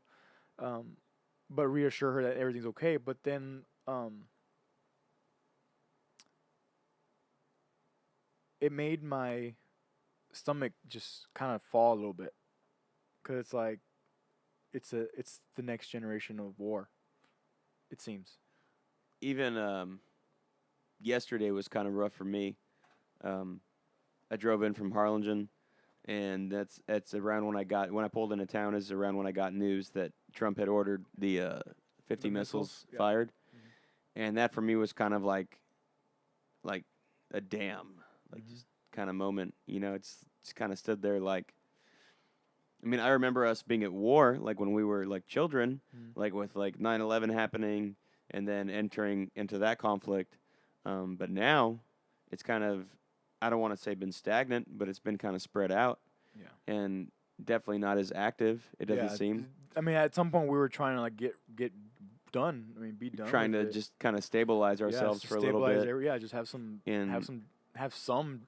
Speaker 1: but reassure her that everything's okay. But then it made my stomach just kind of fall a little bit, because it's like it's the next generation of war. It seems.
Speaker 2: Even yesterday was kind of rough for me. I drove in from Harlingen, and that's around when I pulled into town is around when I got news that Trump had ordered the 50
Speaker 1: The
Speaker 2: missiles
Speaker 1: missiles, yeah.
Speaker 2: fired,
Speaker 1: Mhm.
Speaker 2: and that for me was kind of like a damn, like
Speaker 1: Mhm.
Speaker 2: just kind of moment. It's kind of stood there like. I mean, I remember us being at war, like when we were like children,
Speaker 1: Mhm.
Speaker 2: like with like 9/11 happening, and then entering into that conflict. But now, it's kind of, I don't want to say been stagnant, but it's been kind of spread out,
Speaker 1: Yeah.
Speaker 2: and definitely not as active. It doesn't
Speaker 1: Yeah.
Speaker 2: seem.
Speaker 1: I mean, at some point we were trying to like get done. I mean, be done
Speaker 2: Trying
Speaker 1: with
Speaker 2: to
Speaker 1: it.
Speaker 2: just kind of stabilize
Speaker 1: Yeah,
Speaker 2: ourselves
Speaker 1: just
Speaker 2: for a little
Speaker 1: stabilize
Speaker 2: bit.
Speaker 1: yeah, just have some
Speaker 2: And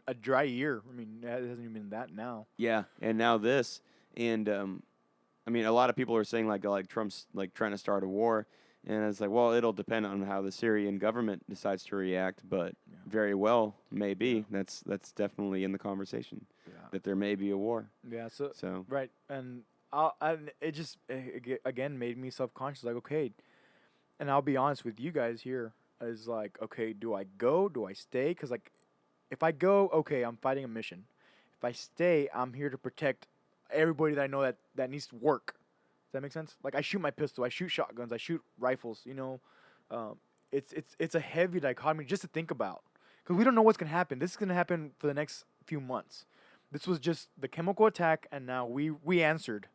Speaker 1: a dry year. I mean, it hasn't even been that now.
Speaker 2: yeah, and now this, and I mean, a lot of people are saying like Trump's like trying to start a war, and it's like, well, it'll depend on how the Syrian government decides to react, but
Speaker 1: Yeah.
Speaker 2: very well maybe
Speaker 1: Yeah.
Speaker 2: that's definitely in the conversation
Speaker 1: Yeah.
Speaker 2: that there may be a war.
Speaker 1: Yeah. So
Speaker 2: So
Speaker 1: right, and it just again made me self conscious. Like, okay, and I'll be honest with you guys here. Is like, okay, do I go? Do I stay? Because like, if I go, okay, I'm fighting a mission. If I stay, I'm here to protect everybody that I know that needs to work. Does that make sense? Like, I shoot my pistol, I shoot shotguns, I shoot rifles. Um, it's a heavy dichotomy just to think about, because we don't know what's gonna happen. This is gonna happen for the next few months. This was just the chemical attack, and now we answered.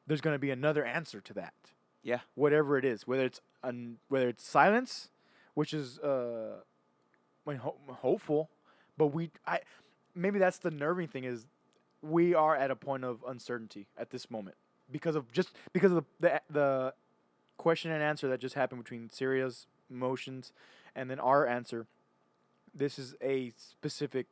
Speaker 1: There's gonna be another answer to that,
Speaker 2: yeah,
Speaker 1: whatever it is, whether it's silence, which is hopeful, but maybe that's the nerving thing, is we are at a point of uncertainty at this moment because of the question and answer that just happened between Syria's motions and then our answer. This is a specific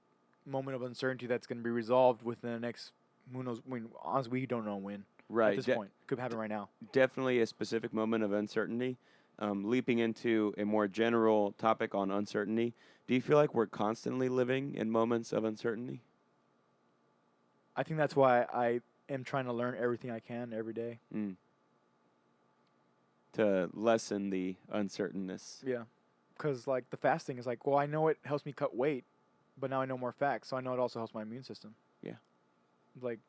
Speaker 1: moment of uncertainty that's going to be resolved within the next, who knows. I mean, honestly, we don't know when.
Speaker 2: right.
Speaker 1: At this point, could happen right now.
Speaker 2: Definitely a specific moment of uncertainty. Leaping into a more general topic on uncertainty, do you feel like we're constantly living in moments of uncertainty?
Speaker 1: I think that's why I am trying to learn everything I can every day.
Speaker 2: Mm. To lessen the uncertainness.
Speaker 1: Yeah, because like the fasting is like, well, I know it helps me cut weight, but now I know more facts, so I know it also helps my immune system.
Speaker 2: Yeah.
Speaker 1: Like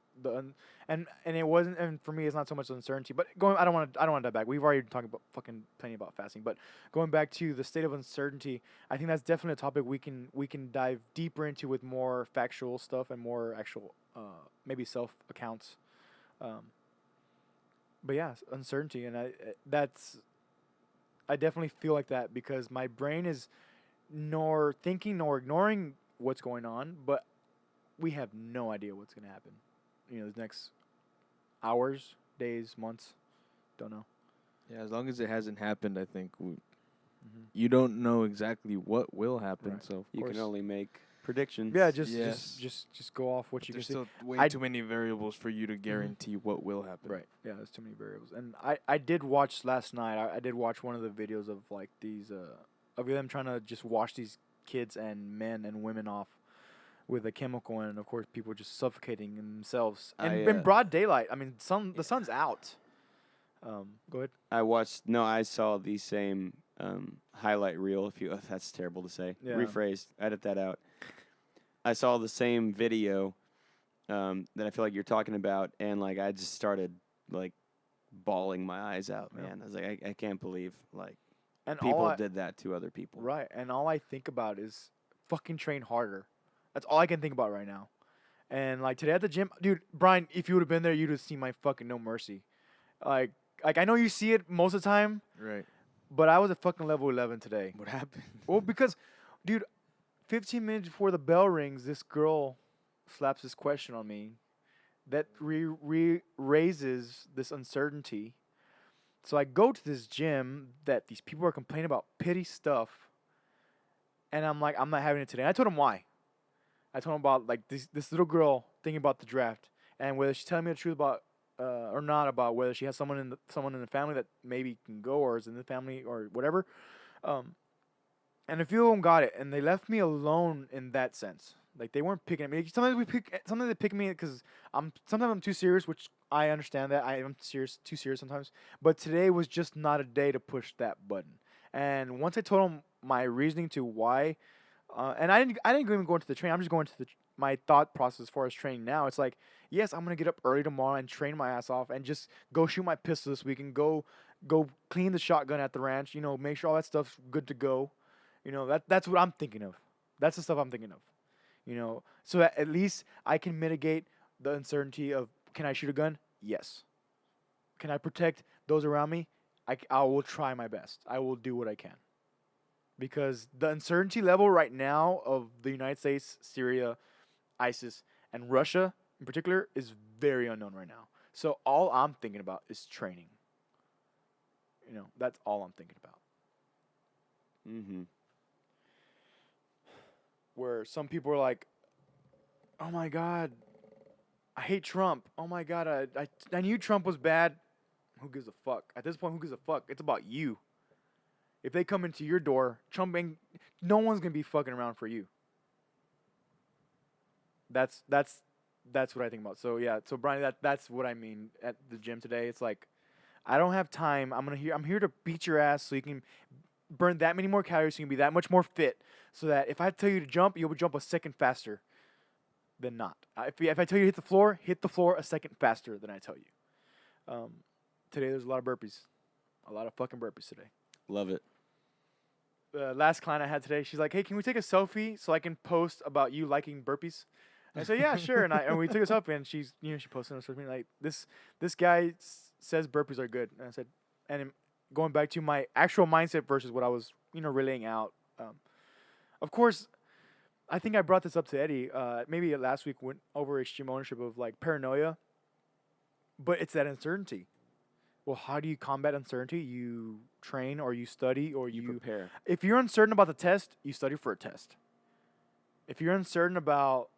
Speaker 1: and it wasn't, and for me it's not so much uncertainty, but going, I don't want to dive back. We've already talked about fucking plenty about fasting, but going back to the state of uncertainty, I think that's definitely a topic we can dive deeper into with more factual stuff and more actual maybe self accounts. But yeah, uncertainty, and I definitely feel like that because my brain is nor thinking nor ignoring what's going on, but we have no idea what's going to happen. The next hours, days, months, don't know.
Speaker 3: Yeah, as long as it hasn't happened, I think
Speaker 1: Mm-hmm.
Speaker 3: you don't know exactly what will happen.
Speaker 1: Right.
Speaker 3: So of
Speaker 2: You
Speaker 3: course,
Speaker 2: can only make predictions.
Speaker 1: Yeah,
Speaker 3: Yes.
Speaker 1: just go off what you can
Speaker 3: there's
Speaker 1: see.
Speaker 3: still way
Speaker 1: I-
Speaker 3: too many variables for you to guarantee what will happen.
Speaker 1: Right. Yeah, there's too many variables. And I did watch last night. I did watch one of the videos of like these of them trying to just wash these kids and men and women off with a chemical, and of course people just suffocating themselves and in broad daylight. I mean, the sun's out. Go ahead.
Speaker 2: I saw the same highlight reel. That's terrible to say.
Speaker 1: Yeah.
Speaker 2: Rephrased. Edit that out. I saw the same video that I feel like you're talking about, and like I just started like bawling my eyes out,
Speaker 1: Yeah.
Speaker 2: man. I was like, I can't believe like
Speaker 1: And
Speaker 2: people did that to other people.
Speaker 1: right, and all I think about is fucking train harder. That's all I can think about right now. And like today at the gym, dude, Brian, if you would have been there, you'd have seen my fucking no mercy. Like I know you see it most of the time,
Speaker 3: Right.
Speaker 1: but I was at fucking level 11 today.
Speaker 3: What happened?
Speaker 1: Well, because, dude, 15 minutes before the bell rings, this girl slaps this question on me that raises this uncertainty. So I go to this gym that these people are complaining about petty stuff, and I'm like, I'm not having it today. And I told him why. I told him about like this little girl thinking about the draft and whether she's telling me the truth about or not about whether she has someone in the family that maybe can go or is in the family or whatever. Um, and a few of them got it, and they left me alone in that sense. Like they weren't picking at me. Sometimes they pick me because sometimes I'm too serious, which I understand that I am too serious sometimes. But today was just not a day to push that button. And once I told them my reasoning to why, and I didn't even go into the train. I'm just going to my thought process as far as training now. It's like, yes, I'm gonna get up early tomorrow and train my ass off and just go shoot my pistol this week and go clean the shotgun at the ranch. You know, make sure all that stuff's good to go. You know, that's what I'm thinking of. That's the stuff I'm thinking of. You know, so that at least I can mitigate the uncertainty of, can I shoot a gun? Yes. Can I protect those around me? I will try my best. I will do what I can. Because the uncertainty level right now of the United States, Syria, ISIS, and Russia in particular is very unknown right now. So all I'm thinking about is training. You know, that's all I'm thinking about.
Speaker 2: Mm-hmm.
Speaker 1: Where some people are like, oh my God, I hate Trump. Oh my God, I knew Trump was bad. Who gives a fuck? At this point, who gives a fuck? It's about you. If they come into your door, no one's gonna be fucking around for you. That's what I think about. So yeah, so Brian, that's what I mean at the gym today. It's like, I don't have time. I'm here to beat your ass so you can burn that many more calories, so you can be that much more fit. So that if I tell you to jump, you'll jump a second faster than not. If I tell you to hit the floor a second faster than I tell you. Today there's a lot of burpees, a lot of fucking burpees today.
Speaker 2: Love it.
Speaker 1: The last client I had today, she's like, "Hey, can we take a selfie so I can post about you liking burpees?" I said, "Yeah, sure." And we took a selfie, and she posted on social media like, this guy says burpees are good. And I said, going back to my actual mindset versus what I was relaying out. Of course, I think I brought this up to Eddie. Maybe last week went over extreme ownership of like paranoia, but it's that uncertainty. Well, how do you combat uncertainty? You train or you study or
Speaker 2: You prepare.
Speaker 1: If you're uncertain about the test, you study for a test. If you're uncertain about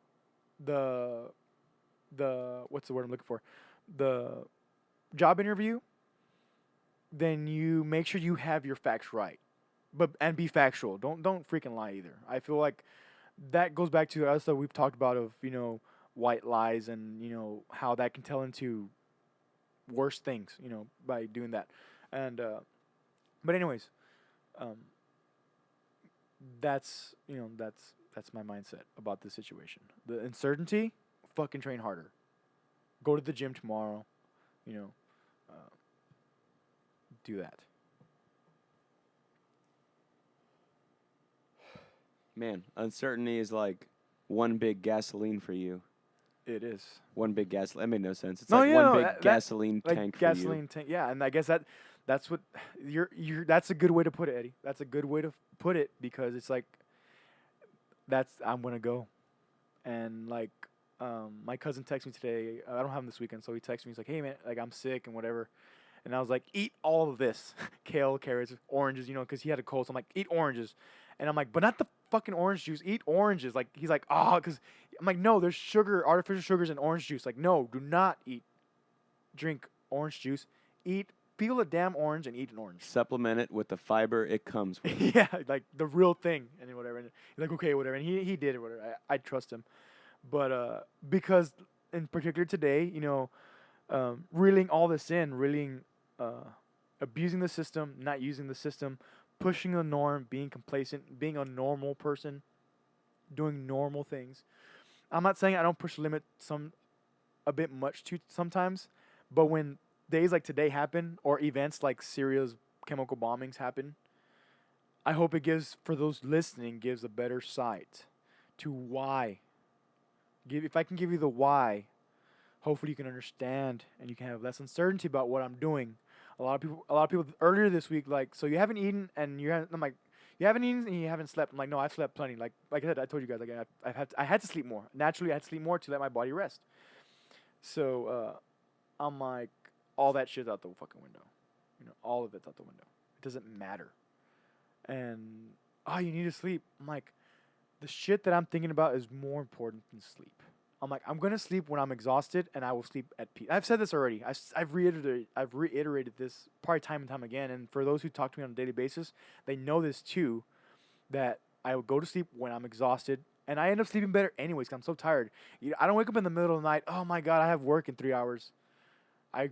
Speaker 1: the what's the word I'm looking for? The job interview, then you make sure you have your facts right. And be factual. Don't freaking lie either. I feel like that goes back to the other stuff we've talked about of, white lies and, how that can tell into worse things, by doing that. And but anyways, that's my mindset about this situation. The uncertainty, fucking train harder. Go to the gym tomorrow, do that.
Speaker 2: Man, uncertainty is like one big gasoline for you.
Speaker 1: It is.
Speaker 2: One big gasoline. That made no sense. It's
Speaker 1: No,
Speaker 2: like
Speaker 1: yeah,
Speaker 2: one
Speaker 1: no,
Speaker 2: big gasoline
Speaker 1: like
Speaker 2: tank
Speaker 1: gasoline tank. Yeah, and I guess that's what that's a good way to put it, Eddie. That's a good way to put it because it's like I'm gonna go, and like my cousin texted me today. I don't have him this weekend, so he texted me. He's like, "Hey man, like I'm sick and whatever," and I was like, "Eat all of this: kale, carrots, oranges." Because he had a cold, so I'm like, "Eat oranges," and I'm like, "But not the fucking orange juice. Eat oranges." Like he's like, because I'm like, "No, there's sugar, artificial sugars in orange juice." Like, no, do not drink orange juice. Peel a damn orange and eat an orange.
Speaker 2: Supplement it with the fiber it comes with.
Speaker 1: Yeah, like the real thing and whatever. And he's like, okay, whatever. And he did it, whatever. I trust him. But because in particular today, reeling all this in, abusing the system, not using the system, pushing the norm, being complacent, being a normal person, doing normal things. I'm not saying I don't push the limit a bit much too sometimes, but when days like today happen or events like Syria's chemical bombings happen, I hope it for those listening, gives a better sight to why. If I can give you the why, hopefully you can understand and you can have less uncertainty about what I'm doing. A lot of people earlier this week, like, so you haven't eaten and I'm like, you haven't eaten and you haven't slept. I'm like, no, I've slept plenty. Like I said, I told you guys, like I had to sleep more. Naturally, I had to sleep more to let my body rest. So I'm like, all that shit's out the fucking window. All of it's out the window. It doesn't matter. And you need to sleep. I'm like, the shit that I'm thinking about is more important than sleep. I'm like, I'm gonna sleep when I'm exhausted, and I will sleep at peace. I've said this already. I've reiterated this probably time and time again. And for those who talk to me on a daily basis, they know this too. That I will go to sleep when I'm exhausted, and I end up sleeping better anyways. 'Cause I'm so tired. I don't wake up in the middle of the night. Oh my god, I have work in 3 hours. I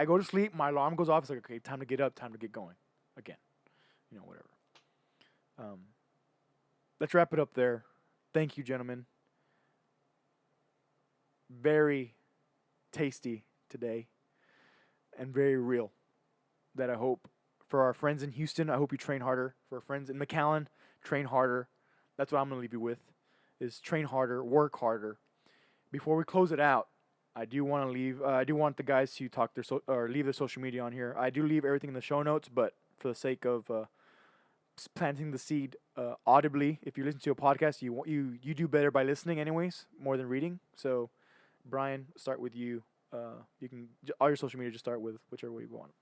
Speaker 1: go to sleep. My alarm goes off. It's like, okay, time to get up. Time to get going again. Whatever. Let's wrap it up there. Thank you, gentlemen. Very tasty today and very real. That I hope for our friends in Houston, I hope you train harder. For our friends in McAllen, train harder. That's what I'm going to leave you with, is train harder, work harder. Before we close it out, I do want to leave. I do want the guys to talk or leave their social media on here. I do leave everything in the show notes, but for the sake of planting the seed audibly, if you listen to a podcast, you do better by listening, anyways, more than reading. So, Brian, start with you. You can all your social media. Just start with whichever way you want.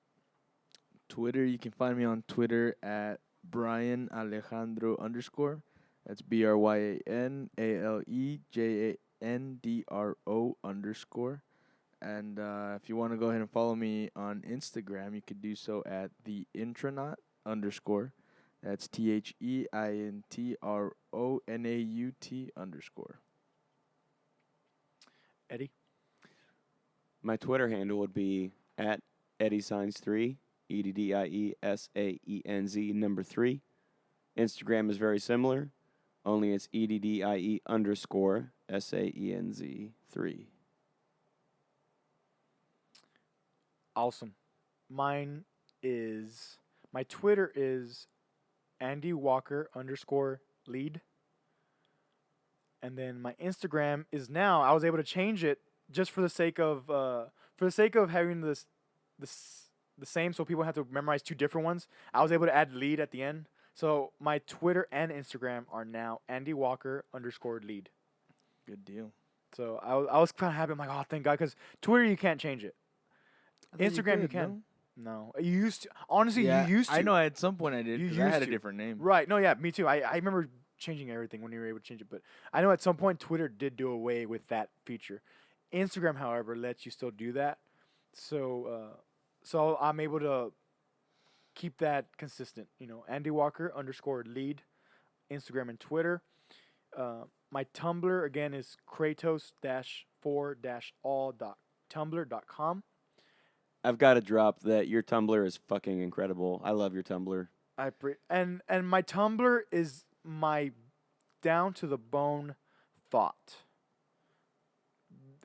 Speaker 3: Twitter, you can find me on Twitter at Brian Alejandro _. That's BryanAlejandro _. And if you want to go ahead and follow me on Instagram, you could do so at the intronaut _. That's THEINTRONAUT _.
Speaker 1: Eddie.
Speaker 2: My Twitter handle would be at EddieSigns3, EDDIESAENZ 3. Instagram is very similar, only it's EDDIE _SAENZ 3.
Speaker 1: Awesome. My Twitter is Andy Walker _lead. And then my Instagram is now, I was able to change it just for the sake of having the same, so people have to memorize two different ones. I was able to add lead at the end. So my Twitter and Instagram are now Andy Walker _lead.
Speaker 3: Good deal.
Speaker 1: So I was kind of happy. I'm like, oh, thank God, because Twitter you can't change it. Instagram you can. No, you used to. Honestly,
Speaker 3: Yeah,
Speaker 1: you used to.
Speaker 3: I know at some point I did
Speaker 1: You
Speaker 3: because I had a
Speaker 1: used to.
Speaker 3: different name.
Speaker 1: Right. No, yeah, me too. I remember changing everything when you were able to change it, but I know at some point Twitter did do away with that feature. Instagram, however, lets you still do that. So I'm able to keep that consistent. Andy Walker _lead, Instagram and Twitter. My Tumblr again is kratos-4-all.tumblr.com.
Speaker 2: I've got to drop that your Tumblr is fucking incredible. I love your Tumblr.
Speaker 1: And my Tumblr is my down to the bone thought.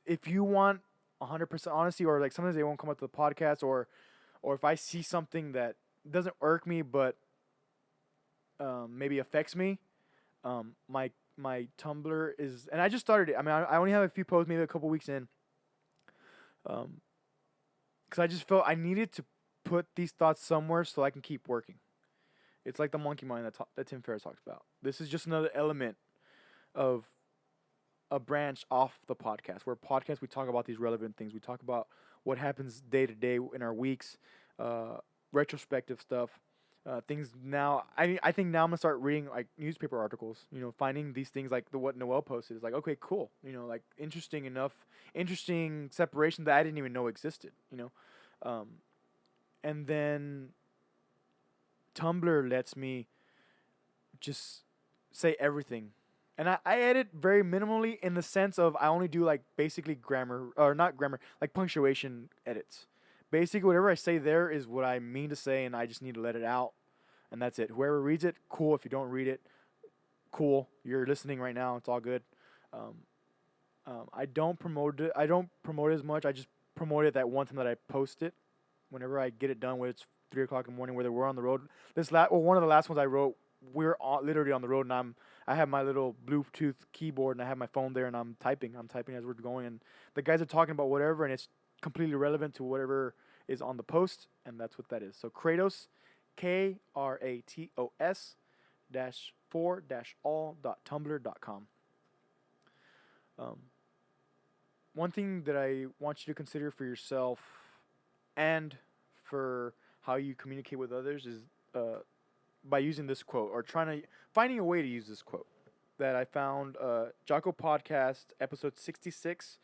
Speaker 1: If you want 100% honesty, or like sometimes they won't come up to the podcast, or if I see something that doesn't irk me but maybe affects me, my Tumblr is, and I just started it. I mean, I only have a few posts, maybe a couple weeks in. Because I just felt I needed to put these thoughts somewhere so I can keep working. It's like the monkey mind that Tim Ferriss talks about. This is just another element of a branch off the podcast. Where podcast, we talk about these relevant things. We talk about what happens day to day in our weeks, retrospective stuff, things. Now, I think now I'm gonna start reading like newspaper articles. Finding these things like what Noel posted is like, okay, cool. Like interesting separation that I didn't even know existed. And then Tumblr lets me just say everything. And I edit very minimally in the sense of I only do like basically grammar, or not grammar, like punctuation edits. Basically, whatever I say there is what I mean to say, and I just need to let it out, and that's it. Whoever reads it, cool. If you don't read it, cool. You're listening right now. It's all good. I don't promote it. I don't promote it as much. I just promote it that one time that I post it. Whenever I get it done, whether it's 3 o'clock in the morning, whether we're on the road. One of the last ones I wrote, we're literally on the road, and I have my little Bluetooth keyboard, and I have my phone there, and I'm typing. I'm typing as we're going, and the guys are talking about whatever, and it's completely relevant to whatever is on the post, and that's what that is. So Kratos, KRATOS -4-all.tumblr.com. One thing that I want you to consider for yourself and for how you communicate with others is by using this quote, or finding a way to use this quote. that I found Jocko podcast episode 66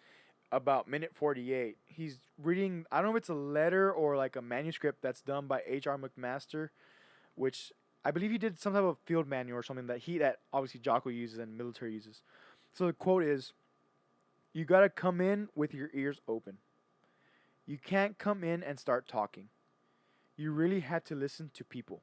Speaker 1: about minute 48. He's reading, I don't know if it's a letter or like a manuscript that's done by H.R. McMaster, which I believe he did some type of field manual or something that obviously Jocko uses and military uses. So the quote is, "You got to come in with your ears open. You can't come in and start talking. You really had to listen to people.